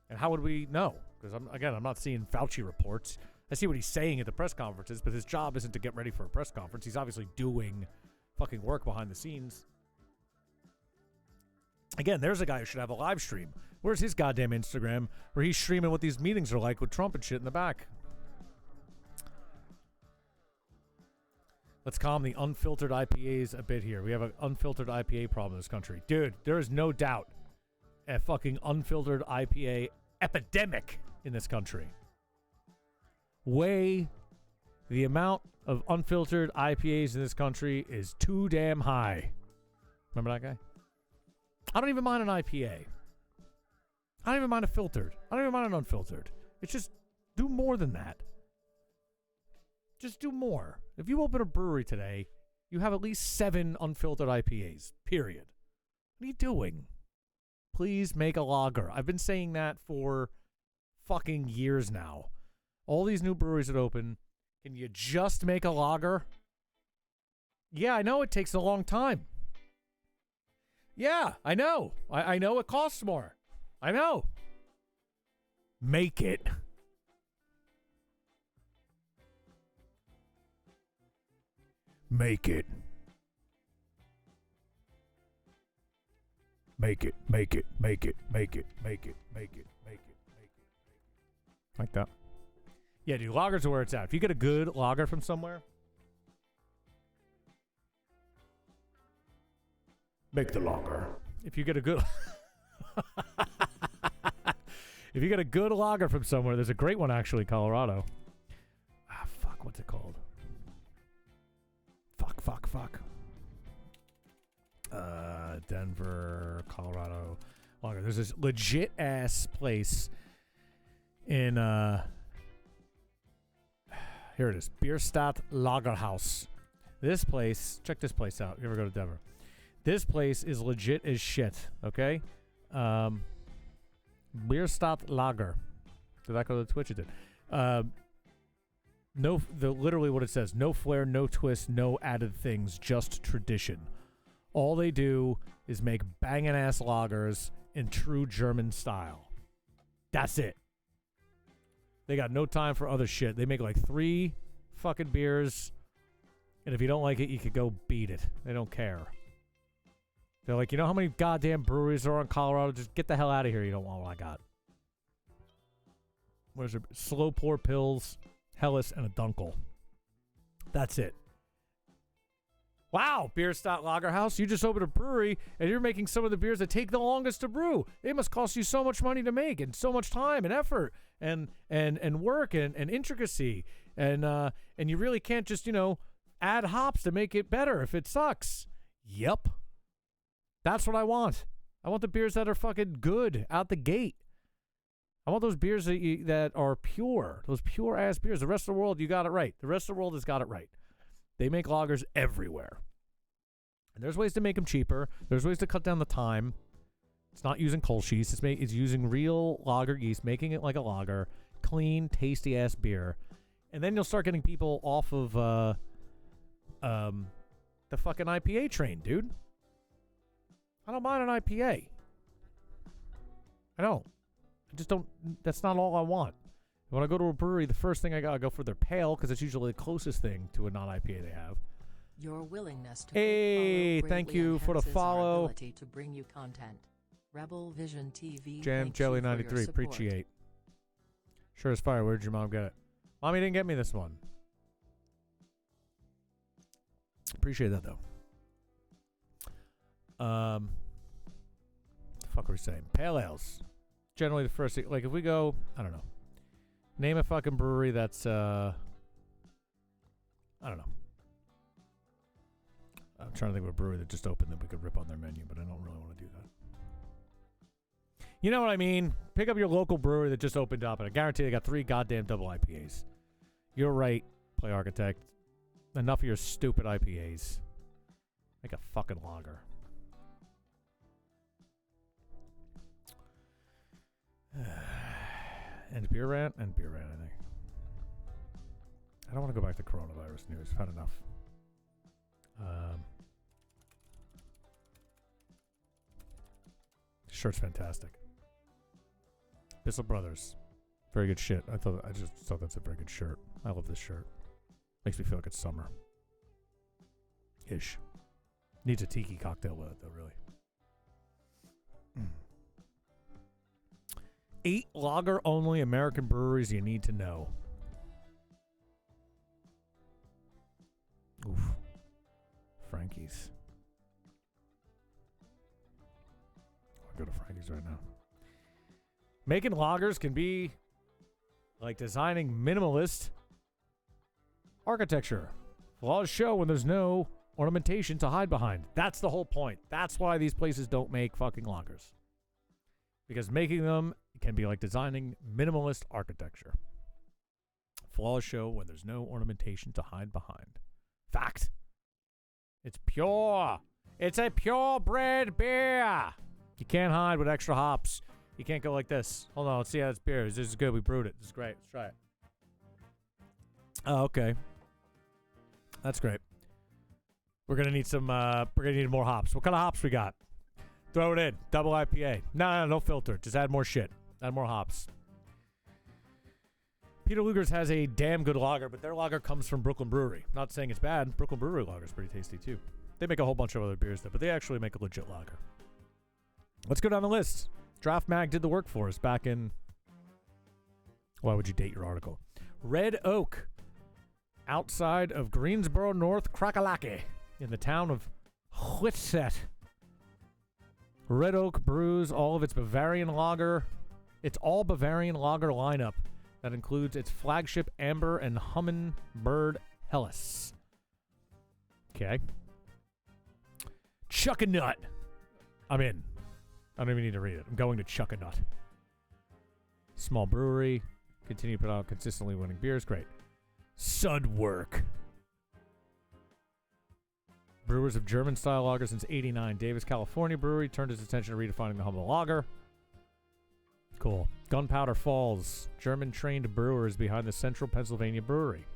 Speaker 1: And how would we know? Because, I'm not seeing Fauci reports. I see what he's saying at the press conferences, but his job isn't to get ready for a press conference. He's obviously doing fucking work behind the scenes. Again, there's a guy who should have a live stream. Where's his goddamn Instagram where he's streaming what these meetings are like with Trump and shit in the back? Let's calm the unfiltered IPAs a bit here. We have an unfiltered IPA problem in this country. Dude, there is no doubt a fucking unfiltered IPA epidemic in this country. The amount of unfiltered IPAs in this country is too damn high. Remember that guy? I don't even mind an IPA. I don't even mind a filtered. I don't even mind an unfiltered. It's just do more than that. Just do more. If you open a brewery today, you have at least 7 unfiltered IPAs, period. What are you doing? Please make a lager. I've been saying that for fucking years now. All these new breweries that open, can you just make a lager? Yeah, I know it takes a long time. Yeah, I know. I know it costs more. I know. Make it. Make it. Make it, make it, make it, make it, make it, make it, make it, make it. Like that. Yeah, dude, lagers are where it's at. If you get a good lager from somewhere, make the lager. If you get a good if you get a good lager from somewhere, there's a great one actually, Colorado. Fuck, what's it called? Fuck. Denver, Colorado lager. There's this legit ass place in here it is, Bierstadt Lagerhaus. This place, check this place out. You ever go to Denver? This place is legit as shit, okay? Bierstadt Lager. Did that go to Twitch? It did. Literally what it says, no flair, no twist, no added things, just tradition. All they do is make banging ass lagers in true German style. That's it. They got no time for other shit. They make like 3 fucking beers, and if you don't like it, you could go beat it. They don't care. They're like, you know how many goddamn breweries there are in Colorado? Just get the hell out of here. You don't want what I got. What is it? Slow pour pills, Helles, and a Dunkel. That's it. Wow, Bierstadt Lagerhaus, you just opened a brewery, and you're making some of the beers that take the longest to brew. They must cost you so much money to make, and so much time and effort, and work and intricacy, and you really can't just, add hops to make it better if it sucks. Yep. That's what I want. I want the beers that are fucking good out the gate. I want those beers that are pure. Those pure ass beers. The rest of the world, you got it right. The rest of the world has got it right. They make lagers everywhere. And there's ways to make them cheaper. There's ways to cut down the time. It's not using Kolsch's. It's using real lager yeast, making it like a lager. Clean, tasty ass beer. And then you'll start getting people off of the fucking IPA train, dude. I don't mind an IPA. I don't. I just don't. That's not all I want. When I go to a brewery, the first thing I go for their pale, because it's usually the closest thing to a non-IPA they have.
Speaker 2: Your willingness to
Speaker 1: hey, thank you for the follow.
Speaker 2: Ability to bring you content. Rebel Vision TV.
Speaker 1: Jam Jelly 93, appreciate. Sure as fire. Where'd your mom get it? Mommy didn't get me this one. Appreciate that though. The fuck are we saying? Pale ales. Generally the first thing, like if we go, I don't know. Name a fucking brewery that's I don't know. I'm trying to think of a brewery that just opened that we could rip on their menu, but I don't really want to do that. You know what I mean? Pick up your local brewery that just opened up, and I guarantee they got 3 goddamn double IPAs. You're right, Play Architect. Enough of your stupid IPAs. Make a fucking lager. And beer rant, I think. I don't want to go back to coronavirus news. I've had enough. Shirt's fantastic. Bissell Brothers. Very good shit. I just thought that's a very good shirt. I love this shirt. Makes me feel like it's summer. Ish. Needs a tiki cocktail with it, though, really. 8 lager-only American breweries you need to know. Oof. Frankie's. I'll go to Frankie's right now. Making lagers can be like designing minimalist architecture. Flaws show when there's no ornamentation to hide behind. That's the whole point. That's why these places don't make fucking lagers. Because making them can be like designing minimalist architecture. Flaws show when there's no ornamentation to hide behind. Fact. It's pure. It's a purebred beer. You can't hide with extra hops. You can't go like this. Hold on, let's see how this beer is. This is good. We brewed it. This is great. Let's try it. Oh, okay. That's great. We're gonna need some. We're gonna need more hops. What kind of hops we got? Throw it in. Double IPA. No filter. Just add more shit. Add more hops. Peter Luger's has a damn good lager, but their lager comes from Brooklyn Brewery. Not saying it's bad. Brooklyn Brewery lager is pretty tasty too. They make a whole bunch of other beers though, but they actually make a legit lager. Let's go down the list. Draft Mag did the work for us back in... Why would you date your article? Red Oak. Outside of Greensboro, North Kakalaki. In the town of Whitsett. Red Oak brews all of its Bavarian lager. It's all Bavarian lager lineup that includes its flagship Amber and Hummingbird Helles. Okay. Chuck a Nut. I'm in. I don't even need to read it. I'm going to Chuck a Nut. Small brewery. Continue to put out consistently winning beers. Great. Sudwork. Brewers of German-style lager since '89. Davis, California brewery turned its attention to redefining the humble lager. Cool. Gunpowder Falls. German-trained brewers behind the Central Pennsylvania Brewery,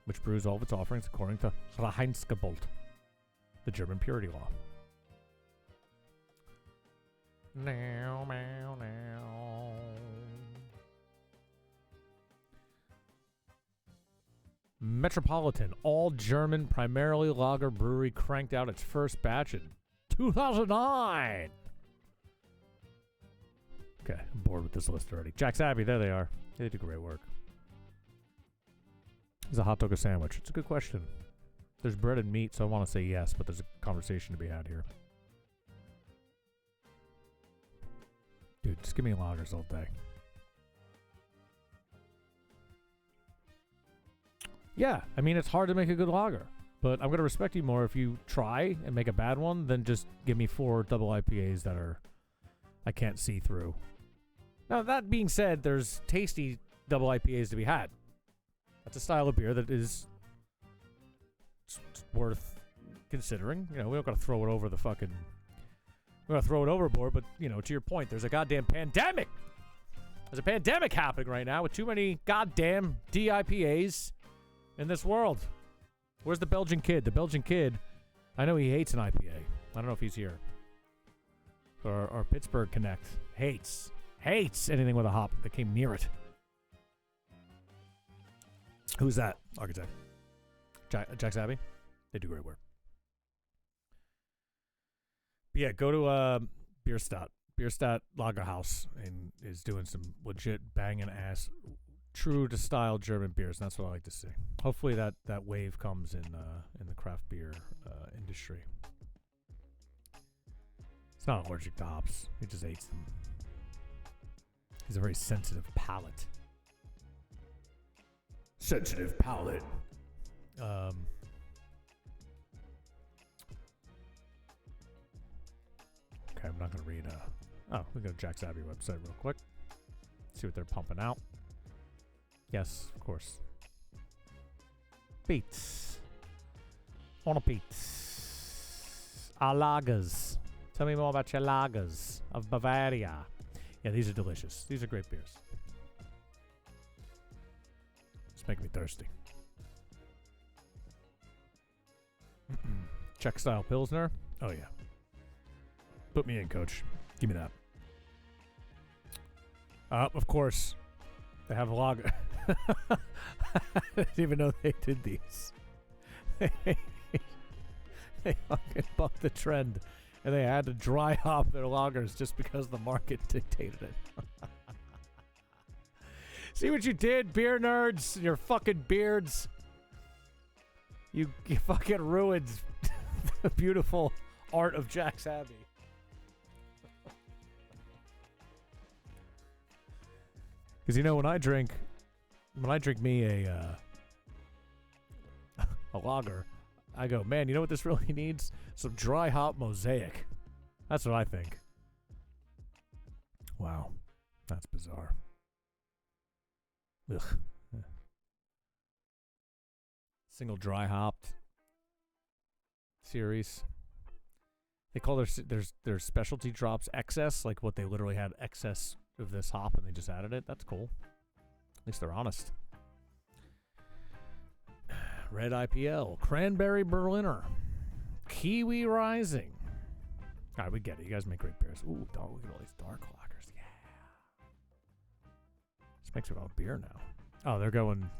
Speaker 1: which brews all of its offerings according to Reinheitsgebot, the German purity law. Now, now, now. Metropolitan, all German, primarily lager brewery cranked out its first batch in 2009. Okay, I'm bored with this list already. Jack's Abbey, there they are. They do great work. Is a hot dog a sandwich? It's a good question. There's bread and meat, so I want to say yes, but there's a conversation to be had here. Dude, just give me lagers all day. Yeah, I mean, it's hard to make a good lager, but I'm going to respect you more if you try and make a bad one than just give me 4 double IPAs that I can't see through. Now, that being said, there's tasty double IPAs to be had. That's a style of beer that is worth considering. You know, we don't got to throw it over the fucking... We're going to throw it overboard, but, you know, to your point, there's a goddamn pandemic. There's a pandemic happening right now with too many goddamn DIPAs in this world. Where's the Belgian kid? The Belgian kid, I know he hates an IPA. I don't know if he's here. Or Pittsburgh Connect. Hates anything with a hop that came near it. Who's that? Architect. Jack's Abbey? They do great work. But yeah, go to Bierstadt. Bierstadt Lager House and is doing some legit banging ass, true to style German beers. And that's what I like to see. Hopefully that wave comes in the craft beer industry. He's not allergic to hops. He just hates them. He's a very sensitive palate. Sensitive palate. Okay, I'm not going to read. We go to Jack's Abbey website real quick. See what they're pumping out. Yes, of course. Beats. On a beats. Our lagers. Tell me more about your lagers of Bavaria. Yeah, these are delicious. These are great beers. Just make me thirsty. Czech style Pilsner. Oh, yeah. Put me in, coach. Give me that. Of course, they have a lager. I didn't even know they did these. They fucking bucked the trend, and they had to dry hop their lagers just because the market dictated it. See what you did, beer nerds? Your fucking beards. You fucking ruined the beautiful art of Jack's Abbey. Because, you know, when I drink me a lager, I go, man, you know what this really needs? Some dry hop mosaic. That's what I think. Wow. That's bizarre. Ugh. Single dry hopped series. They call their specialty drops excess, like what they literally had excess of this hop and they just added it. That's cool. At least they're honest. Red IPL, Cranberry Berliner, Kiwi Rising. All right, we get it. You guys make great beers. Ooh, look at all these dark lagers. Yeah. This makes me want beer now. Oh, they're going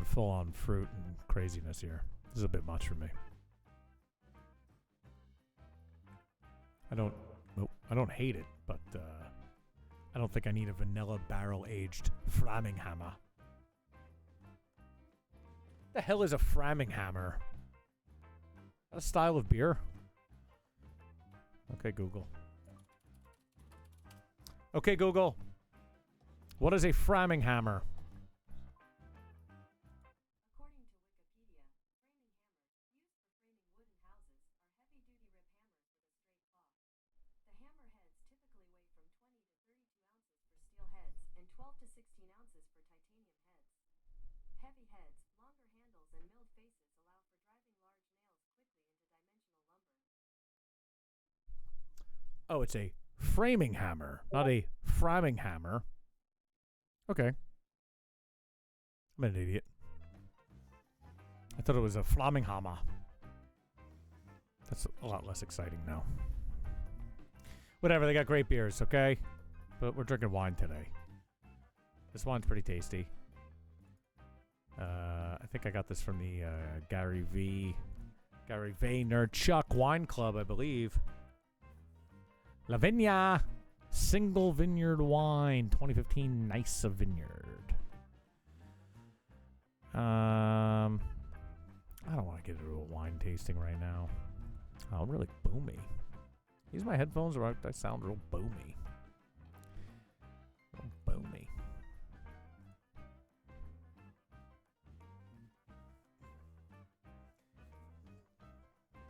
Speaker 1: full on fruit and craziness here. This is a bit much for me. I don't hate it, but I don't think I need a vanilla barrel-aged Framingham. The hell is a Framingham? That a style of beer? Okay, Google. Okay, Google. What is a framing hammer?
Speaker 10: According to Wikipedia, framing hammers, used for framing wooden houses, are heavy-duty rip hammers with a straight claw. The hammer heads typically weigh from 20 to 32 ounces for steel heads and 12 to 16 ounces for titanium heads. Heavy heads, longer handles, and milled faces allow for driving large nails quickly into dimensional lumber.
Speaker 1: Oh, it's a framing hammer, not a framing hammer. Okay. I'm an idiot. I thought it was a flaming hammer. That's a lot less exciting now. Whatever, they got great beers, okay? But we're drinking wine today. This wine's pretty tasty. I think I got this from the Gary Vaynerchuk Wine Club, I believe. La Vigna Single Vineyard Wine 2015 Nysa Vineyard. I don't want to get into a wine tasting right now. Oh, I'm really boomy. Use my headphones or I sound real boomy. Real boomy.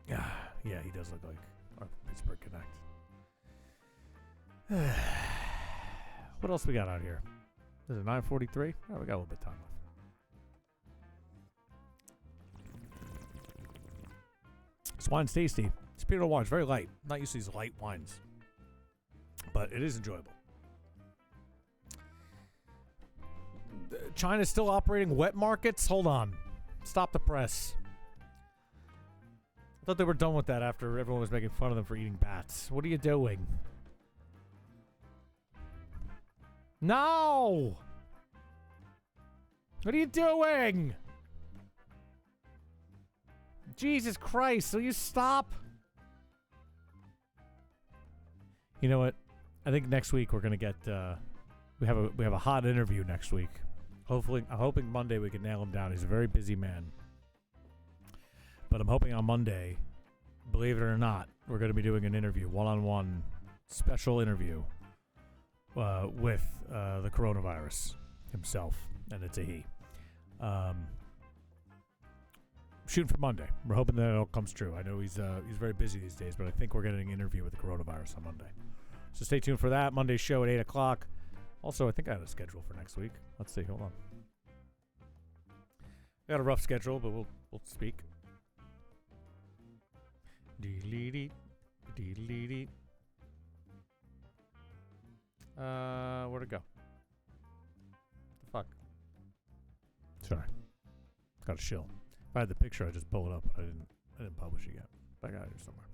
Speaker 1: Yeah, he does look like our Pittsburgh Connect. What else we got out here? Is it 9:43? Oh, we got a little bit of time left. This wine's tasty. It's Pinot wine. It's very light. I'm not used to these light wines, but it is enjoyable. China's still operating wet markets? Hold on. Stop the press. I thought they were done with that after everyone was making fun of them for eating bats. What are you doing? No! What are you doing? Jesus Christ, will you stop? You know what? I think next week we're gonna get we have a hot interview next week. Hopefully, I'm hoping Monday we can nail him down. He's a very busy man. But I'm hoping on Monday, believe it or not, we're going to be doing an interview, one-on-one special interview with the coronavirus himself, and it's a he. Shooting for Monday. We're hoping that it all comes true. I know he's very busy these days, but I think we're getting an interview with the coronavirus on Monday. So stay tuned for that. Monday's show at 8 o'clock. Also, I think I had a schedule for next week. Let's see. Hold on. I got a rough schedule, but we'll speak. Dee-lee-dee. Dee-lee-dee. Where'd it go? The fuck? Sorry. Got a shill. If I had the picture, I'd just pull it up, but I didn't publish it yet. But I got it here somewhere.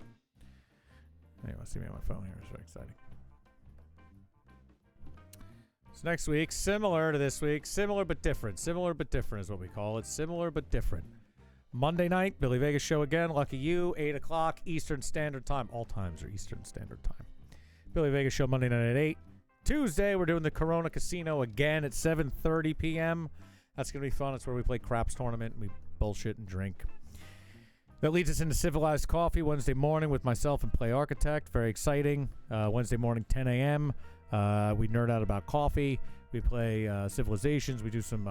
Speaker 1: Anyway, see me on my phone here. It's very exciting. So next week, similar to this week, similar but different. Similar but different is what we call it. Similar but different. Monday night, Billy Vegas show again. Lucky you, 8 o'clock Eastern Standard Time. All times are Eastern Standard Time. Billy Vegas show Monday night at 8. Tuesday, we're doing the Corona Casino again at 7:30 p.m. That's going to be fun. It's where we play craps tournament and we bullshit and drink. That leads us into Civilized Coffee Wednesday morning with myself and Play Architect. Very exciting. Wednesday morning, 10 a.m. We nerd out about coffee. We play Civilizations. We do some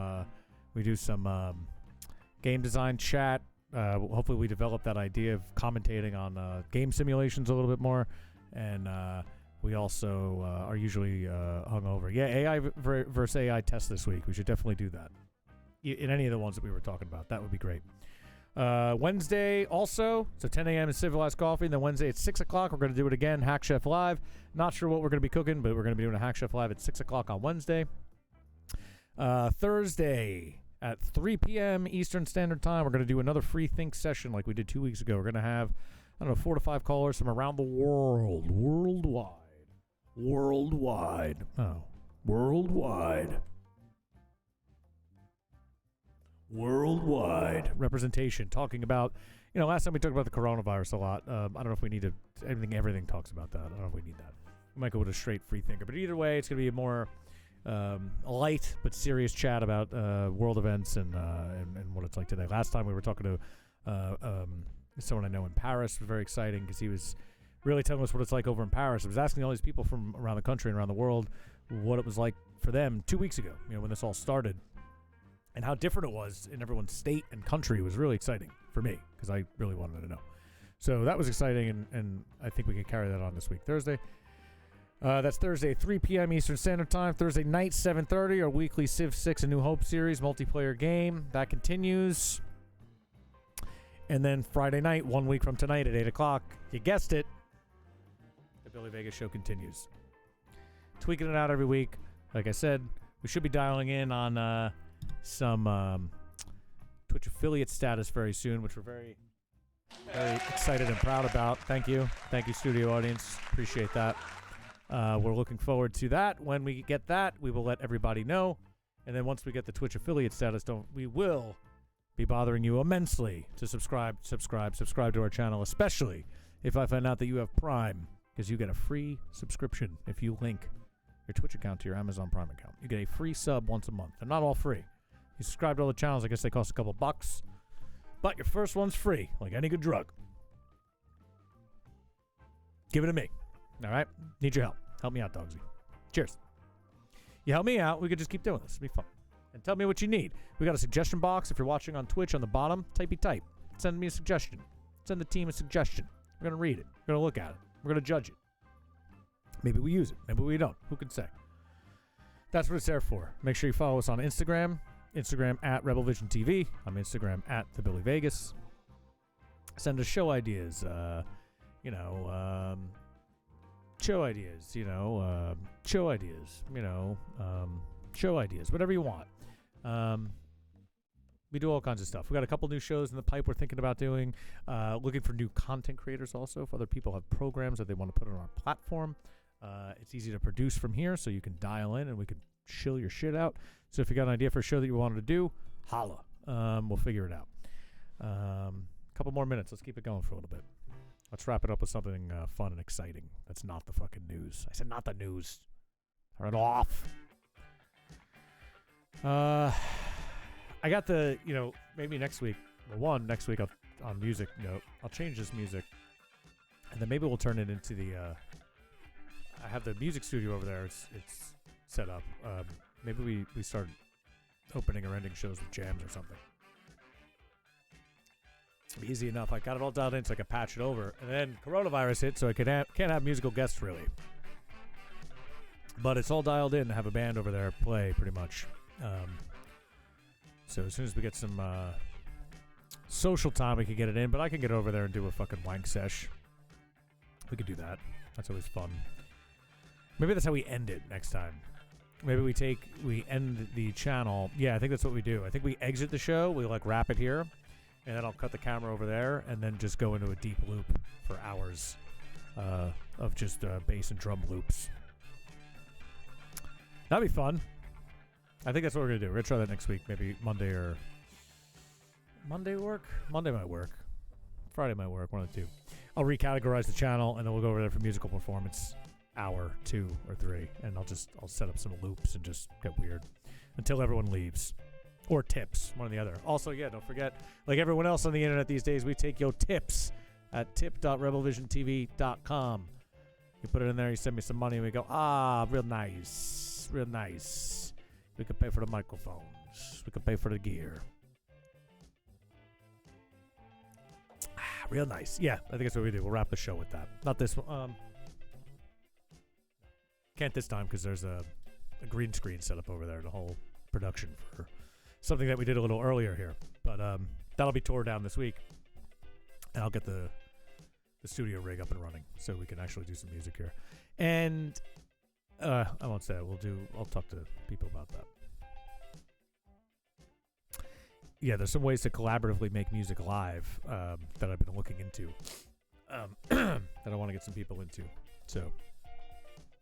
Speaker 1: game design chat. Hopefully we develop that idea of commentating on game simulations a little bit more. And we also are usually hungover. Yeah, AI versus AI test this week. We should definitely do that. In any of the ones that we were talking about. That would be great. Wednesday also, so 10 a.m. is Civilized Coffee, and then Wednesday at 6 o'clock, we're going to do it again, Hack Chef Live. Not sure what we're going to be cooking, but we're going to be doing a Hack Chef Live at 6 o'clock on Wednesday. Thursday at 3 p.m. Eastern Standard Time, we're going to do another free think session like we did 2 weeks ago. We're going to have, 4 to 5 callers from around the world. Worldwide. Worldwide representation, talking about, last time we talked about the coronavirus a lot. I don't know if we need to, everything talks about that. I don't know if we need that. We might go with a straight free thinker, but either way, it's going to be a more light but serious chat about world events and what it's like today. Last time we were talking to someone I know in Paris. It was very exciting because he was really telling us what it's like over in Paris. I was asking all these people from around the country and around the world what it was like for them 2 weeks ago, when this all started, and how different it was in everyone's state and country. It was really exciting for me because I really wanted to know. So that was exciting, and I think we can carry that on this week. Thursday. That's Thursday, 3 p.m. Eastern Standard Time. Thursday night, 7:30, our weekly Civ 6 A New Hope series multiplayer game. That continues. And then Friday night, 1 week from tonight at 8 o'clock, you guessed it, the Billy Vegas show continues. Tweaking it out every week. Like I said, we should be dialing in on some Twitch affiliate status very soon, which we're very, very excited and proud about. Thank you. Thank you, studio audience. Appreciate that. We're looking forward to that. When we get that, we will let everybody know. And then once we get the Twitch affiliate status, we will be bothering you immensely to subscribe to our channel, especially if I find out that you have Prime, because you get a free subscription if you link your Twitch account to your Amazon Prime account. You get a free sub once a month. They're not all free. You subscribe to all the channels, I guess they cost a couple bucks, but your first one's free, like any good drug. Give it to me. All right? Need your help. Help me out, Dogsy. Cheers. You help me out, we could just keep doing this. It'll be fun. And tell me what you need. We got a suggestion box. If you're watching on Twitch on the bottom, type. Send me a suggestion. Send the team a suggestion. We're going to read it. We're going to look at it. We're going to judge it. Maybe we use it. Maybe we don't. Who can say? That's what it's there for. Make sure you follow us on Instagram. Instagram at RebelVisionTV. I'm Instagram at TheBillyVegas. Send us show ideas. Show ideas. Show ideas. Whatever you want. We do all kinds of stuff. We got a couple new shows in the pipe we're thinking about doing. Looking for new content creators also. If other people have programs that they want to put on our platform, it's easy to produce from here, so you can dial in and we can shill your shit out. So if you got an idea for a show that you wanted to do, holla. We'll figure it out. Couple more minutes. Let's keep it going for a little bit. Let's wrap it up with something fun and exciting. That's not the fucking news. I said not the news. Turn it off. I got the, maybe next week. Well, next week on music note, I'll change this music. And then maybe we'll turn it into the, I have the music studio over there. It's set up. Maybe we start opening or ending shows with jams or something. It'll be easy enough. I got it all dialed in so I can patch it over. And then coronavirus hit, so I can't have musical guests really. But it's all dialed in to have a band over there play pretty much. So as soon as we get some social time, we can get it in. But I can get over there and do a fucking wank sesh. We could do that. That's always fun. Maybe that's how we end it next time. Maybe we end the channel. Yeah, I think that's what we do. I think we exit the show. We wrap it here. And then I'll cut the camera over there and then just go into a deep loop for hours of just bass and drum loops. That'd be fun. I think that's what we're going to do. We're going to try that next week. Maybe Monday or... Monday work? Monday might work. Friday might work. One of the two. I'll recategorize the channel, and then we'll go over there for musical performance. Hour, 2 or 3. And I'll set up some loops and just get weird. Until everyone leaves. Or tips. One or the other. Also, yeah, don't forget, like everyone else on the internet these days, we take your tips at tip.rebelvisiontv.com. You put it in there, you send me some money, and we go, real nice. Real nice. We can pay for the microphones. We can pay for the gear. Real nice. Yeah, I think that's what we do. We'll wrap the show with that. Not this one. Can't this time because there's a green screen set up over there, the whole production for something that we did a little earlier here. But that'll be tore down this week. And I'll get the studio rig up and running so we can actually do some music here. And I won't say it. I'll talk to people about that. Yeah, there's some ways to collaboratively make music live that I've been looking into that I want to get some people into. So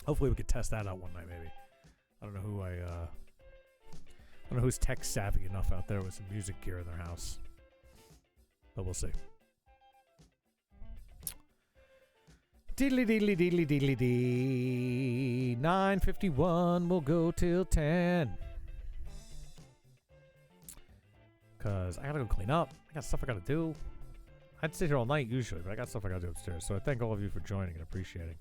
Speaker 1: hopefully we could test that out one night maybe. I don't know who's tech savvy enough out there with some music gear in their house. But we'll see. Diddly diddly diddly diddly dee. 9:51 will go till 10. Cause I gotta go clean up. I got stuff I gotta do. I'd sit here all night usually, but I got stuff I got to do upstairs. So I thank all of you for joining and appreciating.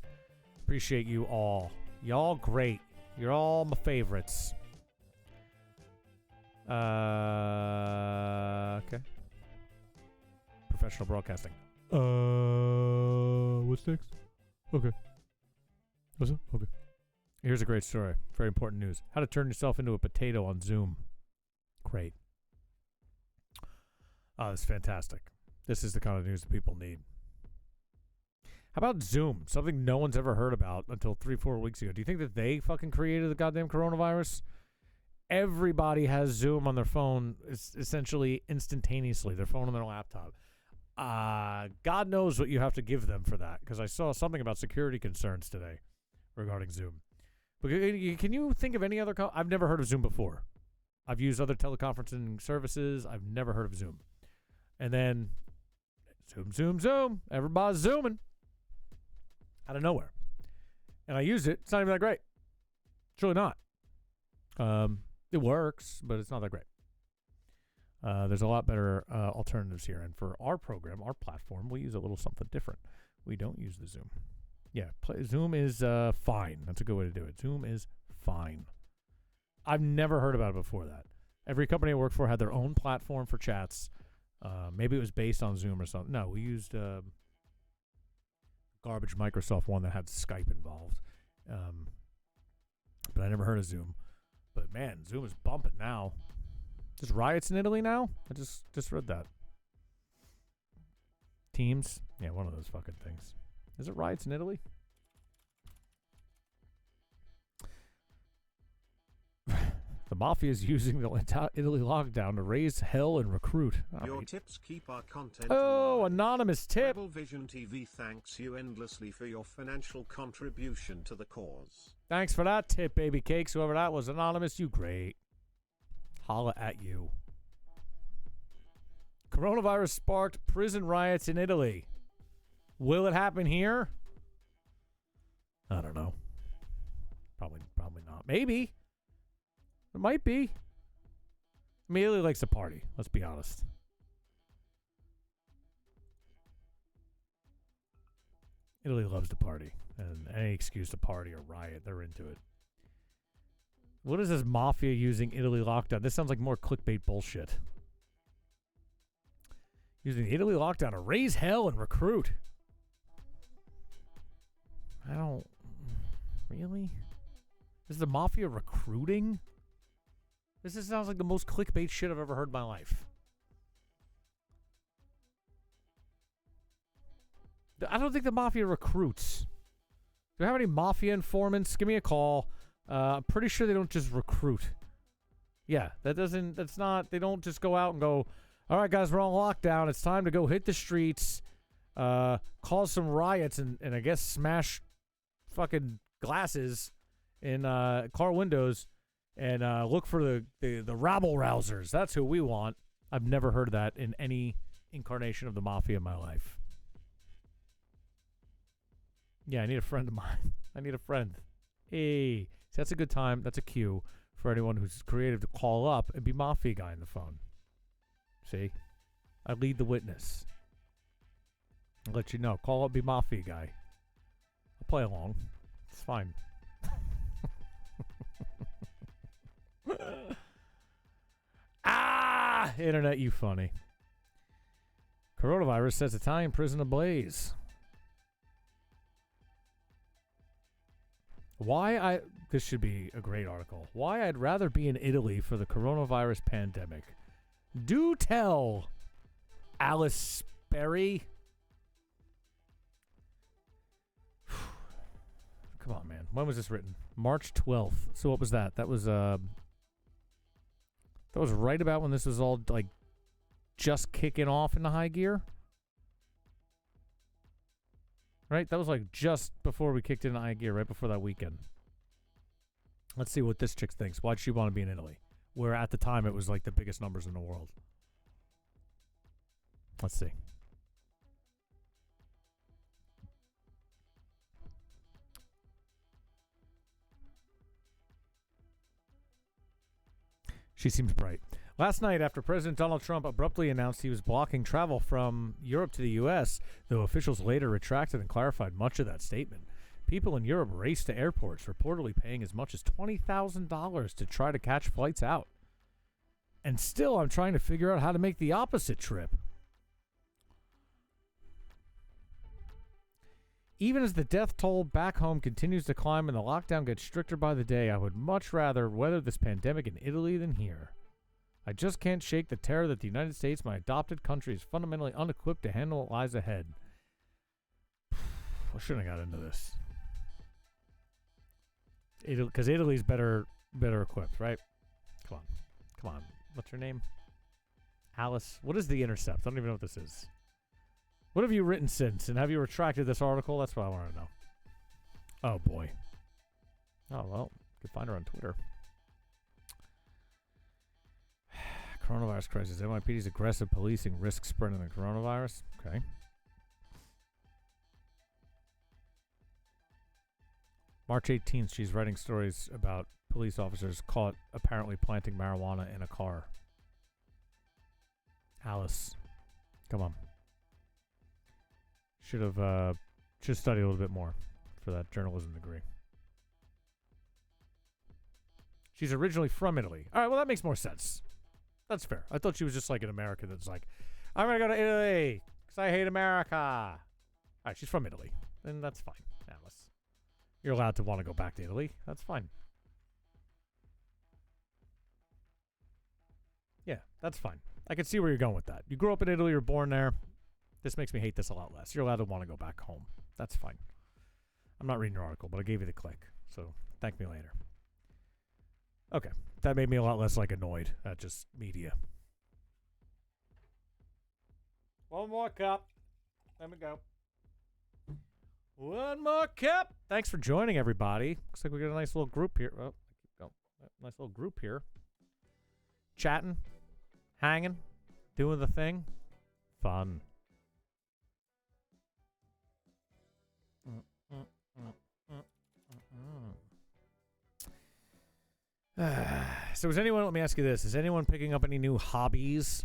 Speaker 1: Appreciate you all. Y'all great. You're all my favorites. Okay. Professional broadcasting. What's next? Okay. What's up? Okay. Here's a great story. Very important news. How to turn yourself into a potato on Zoom. Great. Oh, that's fantastic. This is the kind of news that people need. How about Zoom? Something no one's ever heard about until 3-4 weeks ago. Do you think that they fucking created the goddamn coronavirus? Everybody has Zoom on their phone, essentially instantaneously, their phone and their laptop. God knows what you have to give them for that, because I saw something about security concerns today regarding Zoom. But can you think of any other... I've never heard of Zoom before. I've used other teleconferencing services. I've never heard of Zoom. And then, Zoom. Everybody's Zooming. Out of nowhere. And I use it. It's not even that great. It's really not. It works, but it's not that great. There's a lot better alternatives here. And for our program, our platform, we use a little something different. We don't use the Zoom. Yeah, Zoom is fine. That's a good way to do it. Zoom is fine. I've never heard about it before that. Every company I worked for had their own platform for chats. Maybe it was based on Zoom or something. No, we used garbage Microsoft one that had Skype involved. But I never heard of Zoom. But man, Zoom is bumping now. There's riots in Italy now? I just read that. Teams? Yeah, one of those fucking things. Is it riots in Italy? The mafia is using the Italy lockdown to raise hell and recruit.
Speaker 11: Your tips keep our content
Speaker 1: Oh,
Speaker 11: alive.
Speaker 1: anonymous tip.
Speaker 11: Rebel Vision TV thanks you endlessly for your financial contribution to the cause.
Speaker 1: Thanks for that tip, baby cakes. Whoever that was, anonymous, you great. Holla at you. Coronavirus sparked prison riots in Italy. Will it happen here? I don't know. Probably not. Maybe. It might be. I mean, Italy likes to party. Let's be honest. Italy loves to party. And any excuse to party or riot, they're into it. What is this mafia using Italy lockdown? This sounds like more clickbait bullshit. Using the Italy lockdown to raise hell and recruit. I don't... Really? Is the mafia recruiting? This sounds like the most clickbait shit I've ever heard in my life. I don't think the mafia recruits. Do you have any mafia informants? Give me a call. I'm pretty sure they don't just recruit. Yeah, that's not, they don't just go out and go, all right, guys, we're on lockdown. It's time to go hit the streets, cause some riots, and I guess smash fucking glasses in car windows and look for the rabble-rousers. That's who we want. I've never heard of that in any incarnation of the mafia in my life. Yeah, I need a friend of mine. I need a friend. Hey. So that's a good time. That's a cue for anyone who's creative to call up and be mafia guy on the phone. See? I lead the witness. I'll let you know. Call up, be mafia guy. I'll play along. It's fine. Internet, you funny. Coronavirus sets Italian prison ablaze. This should be a great article. Why I'd rather be in Italy for the coronavirus pandemic. Do tell, Alice Sperry. Come on, man. When was this written? March 12th. So what was that? That was right about when this was all like just kicking off in the high gear. Right? That was like just before we kicked into high gear, right before that weekend. Let's see what this chick thinks. Why'd she want to be in Italy? Where at the time it was like the biggest numbers in the world. Let's see. She seems bright. Last night, after President Donald Trump abruptly announced he was blocking travel from Europe to the U.S., though officials later retracted and clarified much of that statement, people in Europe raced to airports, reportedly paying as much as $20,000 to try to catch flights out. And still, I'm trying to figure out how to make the opposite trip. Even as the death toll back home continues to climb and the lockdown gets stricter by the day, I would much rather weather this pandemic in Italy than here. I just can't shake the terror that the United States, my adopted country, is fundamentally unequipped to handle what lies ahead. I shouldn't have got into this. Because Italy's better equipped, right? Come on. What's her name? Alice. What is The Intercept? I don't even know what this is. What have you written since? And have you retracted this article? That's what I want to know. Oh, boy. Oh, well. You can find her on Twitter. Coronavirus crisis. NYPD's aggressive policing risks spreading the coronavirus. Okay. March 18th, she's writing stories about police officers caught apparently planting marijuana in a car. Alice. Come on. Should study a little bit more for that journalism degree. She's originally from Italy. All right, well, that makes more sense. That's fair. I thought she was just like an American that's like, I'm going to go to Italy because I hate America. All right, she's from Italy. Then that's fine, Alice. You're allowed to want to go back to Italy. That's fine. Yeah, that's fine. I can see where you're going with that. You grew up in Italy, you're born there. This makes me hate this a lot less. You're allowed to want to go back home. That's fine. I'm not reading your article, but I gave you the click. So thank me later. Okay. That made me a lot less like annoyed at just media. One more cup. Let me go. One more cup. Thanks for joining, everybody. Looks like we got a nice little group here. Oh, keep going. Nice little group here. Chatting, hanging, doing the thing. Fun. So is anyone, let me ask you this, is anyone picking up any new hobbies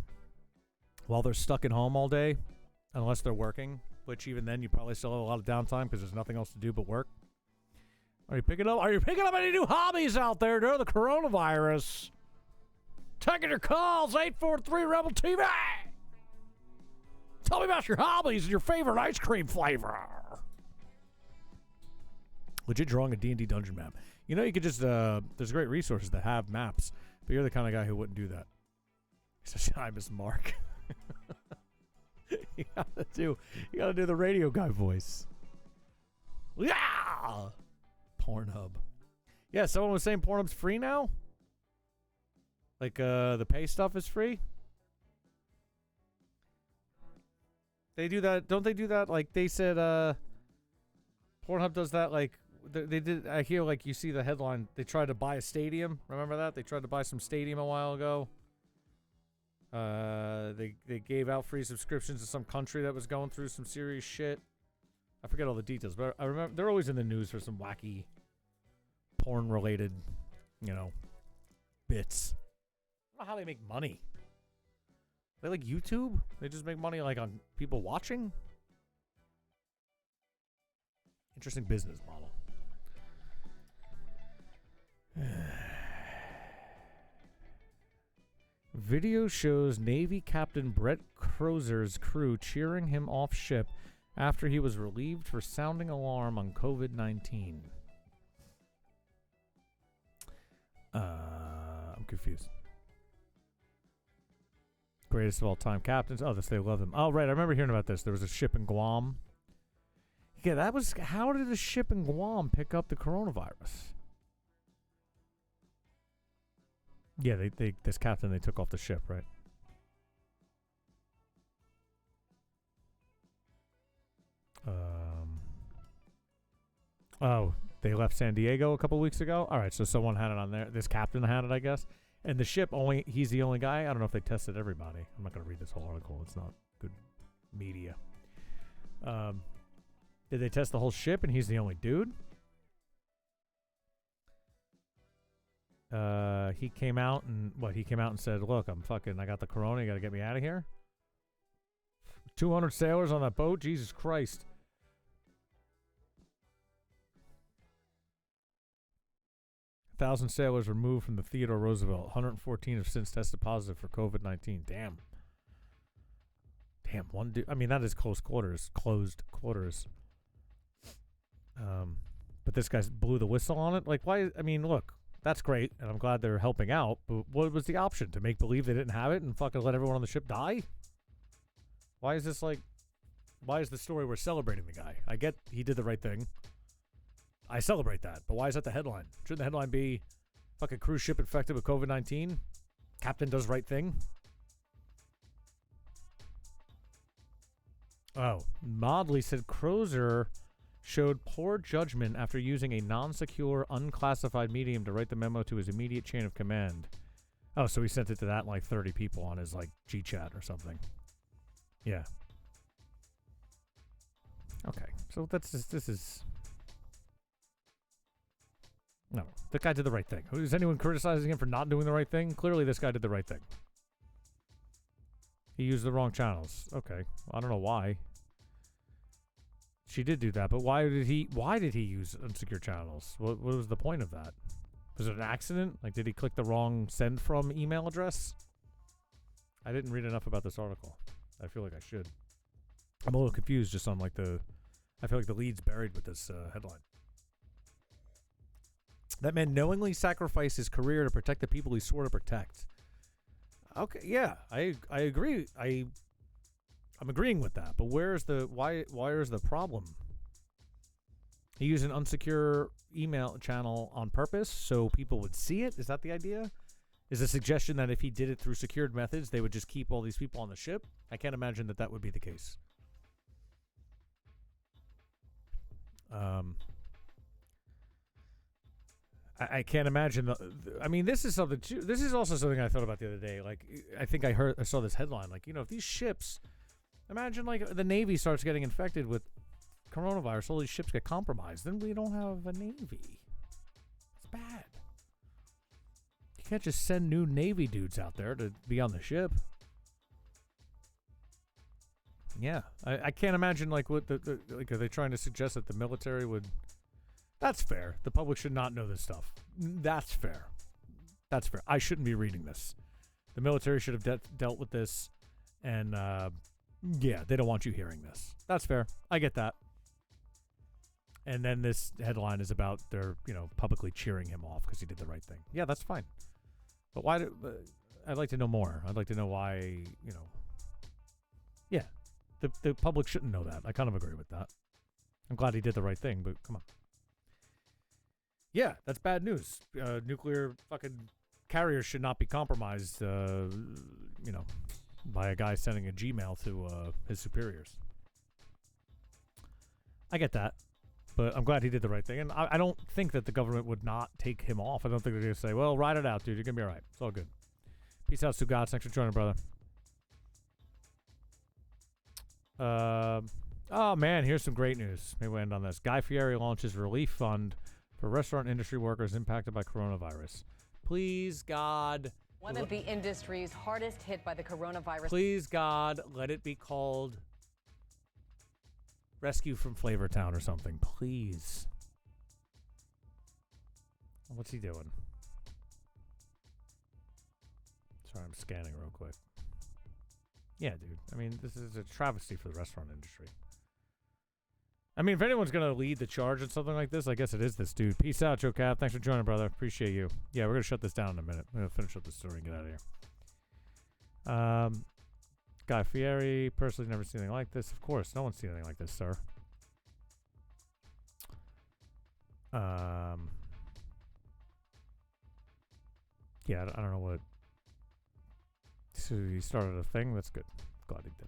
Speaker 1: while they're stuck at home all day? Unless they're working, which even then you probably still have a lot of downtime because there's nothing else to do but work. Are you picking up any new hobbies out there during the coronavirus? Taking your calls, 843 Rebel TV. Tell me about your hobbies and your favorite ice cream flavor. Legit drawing a D&D dungeon map. You know, you could just, there's great resources that have maps, but you're the kind of guy who wouldn't do that. He says, I miss Mark. You gotta do the radio guy voice. Yeah! Pornhub. Yeah, someone was saying Pornhub's free now? Like, the pay stuff is free? They do that, don't they do that? Like, they said, Pornhub does that, like, they did, I hear, like, you see the headline, they tried to buy a stadium. Remember that? They tried to buy some stadium a while ago. They gave out free subscriptions to some country that was going through some serious shit. I forget all the details, but I remember they're always in the news for some wacky porn-related, bits. I don't know how they make money. They like YouTube? They just make money, like, on people watching? Interesting business model. Video shows Navy Captain Brett Crozer's crew cheering him off ship after he was relieved for sounding alarm on COVID-19. I'm confused. Greatest of all time captains. Oh, they love him. Oh, right. I remember hearing about this. There was a ship in Guam. Yeah, that was... How did a ship in Guam pick up the coronavirus? Yeah, this captain they took off the ship, right? Oh, they left San Diego a couple weeks ago? All right, so someone had it on there. This captain had it, I guess. And the ship, he's the only guy? I don't know if they tested everybody. I'm not going to read this whole article. It's not good media. Did they test the whole ship and he's the only dude? he came out and said, look, I got the corona, you got to get me out of here. 200 sailors on that boat? Jesus Christ. A 1,000 sailors were moved from the Theodore Roosevelt. 114 have since tested positive for COVID-19. Damn, one dude. I mean, that is closed quarters. But this guy blew the whistle on it. Like, why? I mean, look, that's great, and I'm glad they're helping out. But what was the option? To make believe they didn't have it and fucking let everyone on the ship die? Why is this like? Why is the story we're celebrating the guy? I get he did the right thing. I celebrate that, but why is that the headline? Shouldn't the headline be fucking cruise ship infected with COVID-19? Captain does right thing? Oh, Modley said Crozer showed poor judgment after using a non-secure, unclassified medium to write the memo to his immediate chain of command. Oh, so he sent it to that like 30 people on his like GChat or something. Yeah. Okay, so this is... No, the guy did the right thing. Is anyone criticizing him for not doing the right thing? Clearly this guy did the right thing. He used the wrong channels. Okay, I don't know why. She did do that, but why did he use unsecure channels? What was the point of that? Was it an accident? Like, did he click the wrong send from email address? I didn't read enough about this article. I feel like I should. I'm a little confused just on like I feel like the lead's buried with this headline. That man knowingly sacrificed his career to protect the people he swore to protect. Okay, yeah, I agree. I'm agreeing with that, but where is the problem? He used an unsecure email channel on purpose so people would see it? Is that the idea? Is the suggestion that if he did it through secured methods, they would just keep all these people on the ship? I can't imagine that would be the case. I can't imagine. I mean, this is something too. This is also something I thought about the other day. Like, I think I saw this headline. Like, if these ships, imagine like the Navy starts getting infected with coronavirus, all these ships get compromised. Then we don't have a Navy. It's bad. You can't just send new Navy dudes out there to be on the ship. Yeah, I can't imagine like what like are they trying to suggest that the military would? That's fair. The public should not know this stuff. That's fair. That's fair. I shouldn't be reading this. The military should have dealt with this, and yeah, they don't want you hearing this. That's fair. I get that. And then this headline is about their, publicly cheering him off because he did the right thing. Yeah, that's fine. But why? I'd like to know more. I'd like to know why. Yeah, the public shouldn't know that. I kind of agree with that. I'm glad he did the right thing, but come on. Yeah, that's bad news. Nuclear fucking carriers should not be compromised, by a guy sending a Gmail to his superiors. I get that, but I'm glad he did the right thing. And I don't think that the government would not take him off. I don't think they're going to say, well, ride it out, dude. You're going to be all right. It's all good. Peace out, Sugat. Thanks for joining, brother. Oh, man, here's some great news. Maybe we'll end on this. Guy Fieri launches relief fund for restaurant industry workers impacted by coronavirus. Please, God.
Speaker 12: One of the industries hardest hit by the coronavirus.
Speaker 1: Please, God, let it be called Rescue from Flavortown or something. Please. What's he doing? Sorry, I'm scanning real quick. Yeah, dude. I mean, this is a travesty for the restaurant industry. I mean, if anyone's going to lead the charge in something like this, I guess it is this dude. Peace out, Joe Cap. Thanks for joining, brother. Appreciate you. Yeah, we're going to shut this down in a minute. We're going to finish up the story and get out of here. Guy Fieri. Personally, never seen anything like this. Of course, no one's seen anything like this, sir. Yeah, I don't know what. So he started a thing. That's good. Glad he did.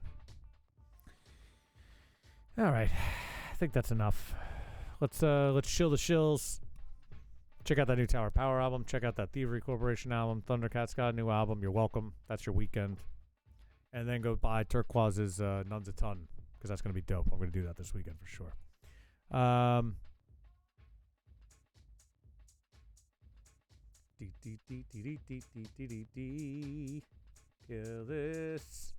Speaker 1: All right. I think that's enough. Let's chill the shills. Check out that new Tower Power album. Check out that Thievery Corporation album. Thundercat's got a new album. You're welcome. That's your weekend. And then go buy Turquoise's Nuns a Ton, because that's going to be dope. I'm going to do that this weekend for sure. Kill this.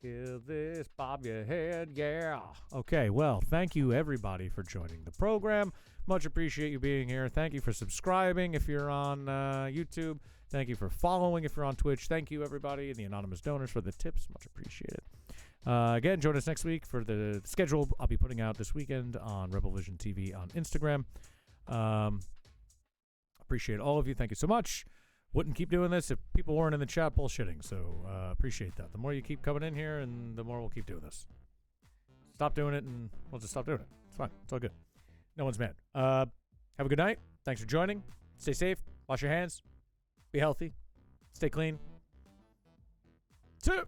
Speaker 1: Kill this. Bob your head. Yeah. Okay, well, thank you, everybody, for joining the program. Much appreciate you being here. Thank you for subscribing if you're on YouTube. Thank you for following if you're on Twitch. Thank you, everybody, and the anonymous donors for the tips. Much appreciated. Again, join us next week for the schedule I'll be putting out this weekend on Rebel Vision TV on Instagram. Appreciate all of you. Thank you so much. Wouldn't keep doing this if people weren't in the chat bullshitting, so appreciate that. The more you keep coming in here, and the more we'll keep doing this. Stop doing it, and we'll just stop doing it. It's fine. It's all good. No one's mad. Have a good night. Thanks for joining. Stay safe. Wash your hands. Be healthy. Stay clean. 2